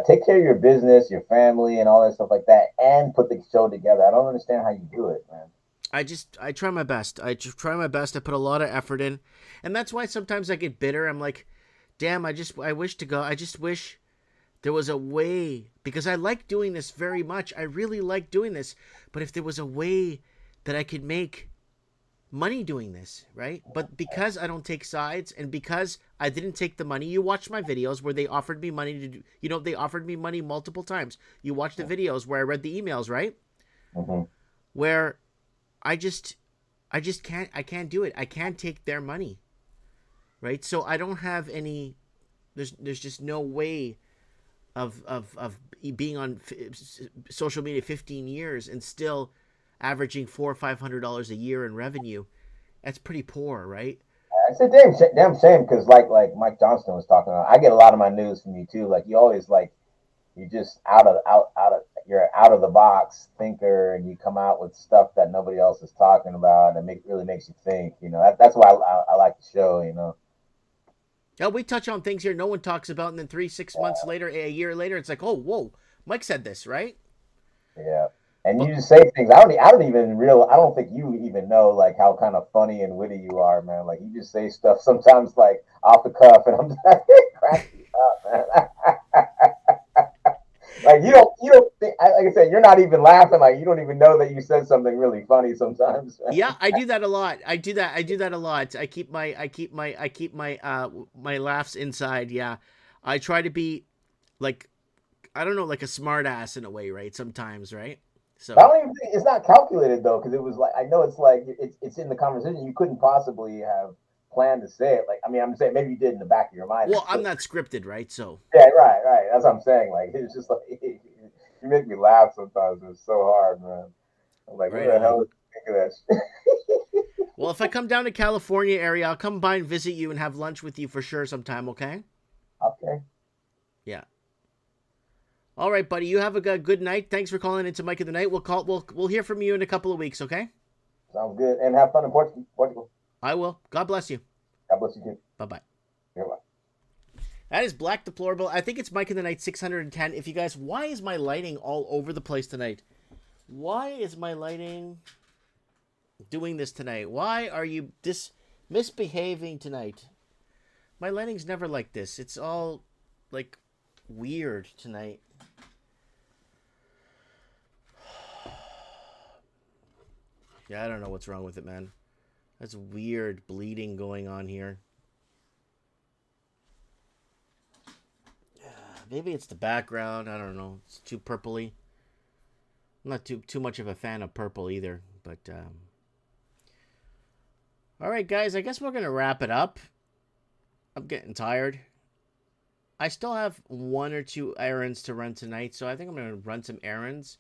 take care of your business, your family, and all that stuff like that, and put the show together. I don't understand how you do it, man. I try my best. I try my best. I put a lot of effort in, and that's why sometimes I get bitter. I'm like, damn, I wish to go. I just wish there was a way, because I like doing this very much. I really like doing this. But if there was a way that I could make money doing this, right? But because I don't take sides, and because I didn't take the money, you watched my videos where they offered me money to do, you know, they offered me money multiple times. You watched the videos where I read the emails, right? Mm-hmm. Where I just can't do it. I can't take their money, right? So I don't have any, there's just no way of being on social media 15 years and still averaging $400 or $500 a year in revenue. That's pretty poor, right? It's a damn shame, because like Mike Johnston was talking about, I get a lot of my news from you too. Like, you always, like, you just you're out of the box thinker, and you come out with stuff that nobody else is talking about, and really makes you think. You know, that's why I like the show. You know. Yeah, we touch on things here no one talks about, and then 6 months later, a year later, it's like, oh, whoa, Mike said this, right? Yeah, and you just say things. I don't think you even know, like, how kind of funny and witty you are, man. Like, you just say stuff sometimes, like, off the cuff, and I'm just like, cracking up, man. Like, you don't think, like I said, you're not even laughing. Like, you don't even know that you said something really funny sometimes. Yeah, I do that a lot. I do that a lot. I keep my my laughs inside. Yeah, I try to be like, I don't know, like a smart ass in a way, right? Sometimes, right? So I don't even think it's not calculated though, because it was like, I know it's like it's in the conversation. You couldn't possibly have planned to say it. Like, I mean, I'm saying maybe you did in the back of your mind. Well, I'm not scripted, right? So yeah, right. That's what I'm saying. Like, it's just like, you make me laugh sometimes. It's so hard, man. I'm like, right, what the hell did you think of that shit? Well, if I come down to California area, I'll come by and visit you and have lunch with you for sure sometime. Okay. Okay. Yeah. All right, buddy. You have a good night. Thanks for calling into Mike of the Night. We'll hear from you in a couple of weeks. Okay. Sounds good. And have fun in Portugal. I will. God bless you. God bless you too. Bye-bye. Goodbye. That is Black Deplorable. I think it's Mike in the Night 610. If you guys, why is my lighting all over the place tonight? Why is my lighting doing this tonight? Why are you misbehaving tonight? My lighting's never like this. It's all like weird tonight. Yeah, I don't know what's wrong with it, man. That's weird bleeding going on here. Maybe it's the background. I don't know. It's too purpley. I'm not too much of a fan of purple either. But all right, guys. I guess we're gonna wrap it up. I'm getting tired. I still have 1 or 2 errands to run tonight, so I think I'm gonna run some errands.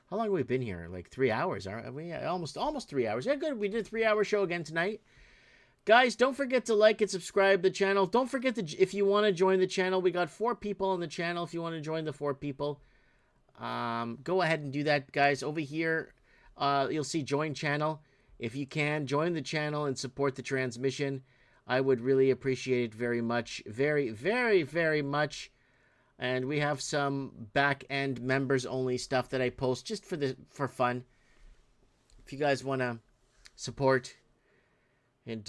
How long have we been here? Like 3 hours, aren't we? Almost 3 hours. Yeah, good. We did a 3-hour show again tonight. Guys, don't forget to like and subscribe to the channel. Don't forget to, if you want to join the channel, we got 4 people on the channel. If you want to join the 4 people, go ahead and do that, guys. Over here, you'll see join channel. If you can, join the channel and support the transmission. I would really appreciate it very much. Very, very, very much. And we have some back-end members-only stuff that I post just for fun. If you guys want to support and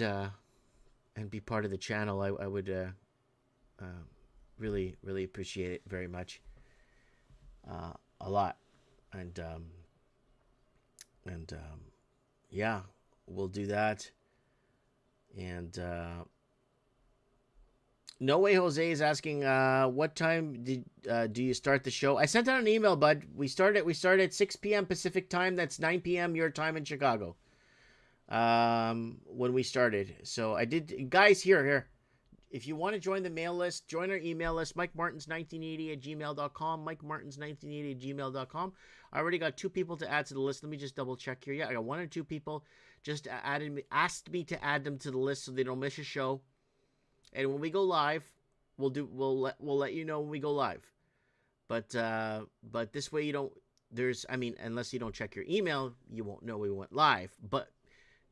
be part of the channel, I would really, really appreciate it very much. A lot. And yeah, we'll do that. And No Way Jose is asking, what time do you start the show? I sent out an email, bud. We start at 6 p.m. Pacific time. That's 9 p.m. your time in Chicago. When we started. So I did, guys, here. If you want to join the mail list, join our email list, MikeMartins1980@gmail.com, MikeMartins1980@gmail.com. I already got 2 people to add to the list. Let me just double check here. Yeah, I got 1 or 2 people just asked me to add them to the list so they don't miss a show. And when we go live, we'll let you know when we go live. But this way you don't, unless you don't check your email, you won't know we went live. But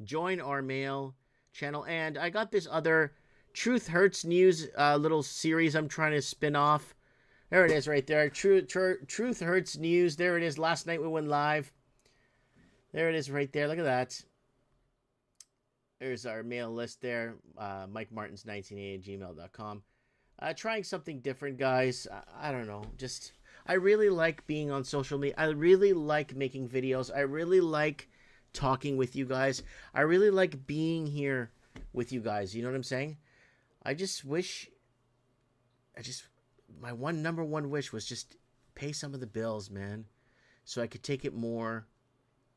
join our mail channel. And I got this other Truth Hurts News little series I'm trying to spin off. There it is right there. Truth Hurts News. There it is. Last night we went live. There it is right there. Look at that. There's our mail list there. MikeMartins1980@gmail.com. Trying something different, guys. I don't know. I really like being on social media. I really like making videos. I really like talking with you guys. I really like being here with you guys. You know what I'm saying? My number one wish was just pay some of the bills, man. So I could take it more.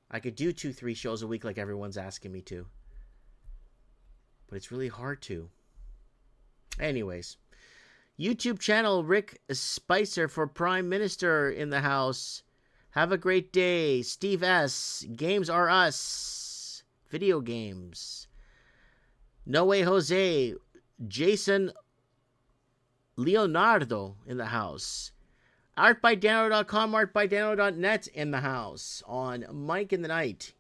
I could do 2-3 shows a week like everyone's asking me to. But it's really hard to. Anyways. YouTube channel, Rick Spicer for Prime Minister in the house. Have a great day. Steve S. Games are us. Video games. No Way Jose. Jason Leonardo in the house. Artbydano.com, artbydano.net in the house on Mike in the Night.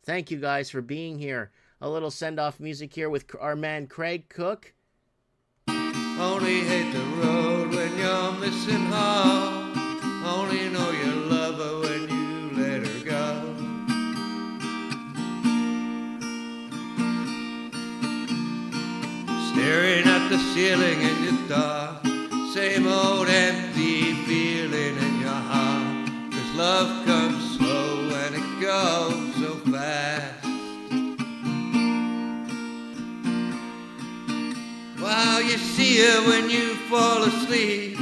Thank you guys for being here. A little send-off music here with our man Craig Cook. Only hate the road when you're missing home. Only know you love her when you let her go. Staring at the ceiling in your dark. Same old empty feeling in your heart. 'Cause love comes slow and it goes so fast. Wow, you see her when you fall asleep,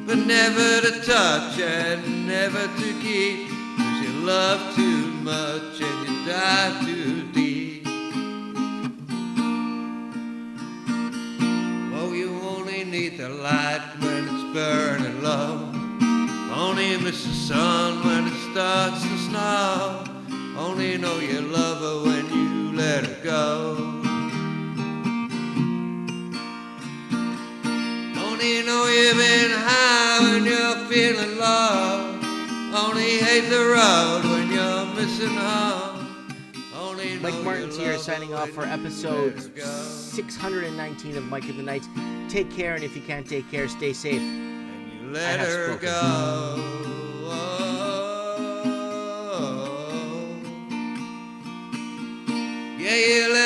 but never to touch and never to keep. 'Cause you love too much and you dive too deep. Oh, you only need the light when it's burning low. Only miss the sun when it starts to snow. Only know you love her when you let her go. Only know you've been high when you're feeling low. Only hate the road when you're missing home. Only Mike Martins here signing off for episode 619 of Mike in the Night. Take care, and if you can't take care, stay safe. And you let her go. Yeah, you let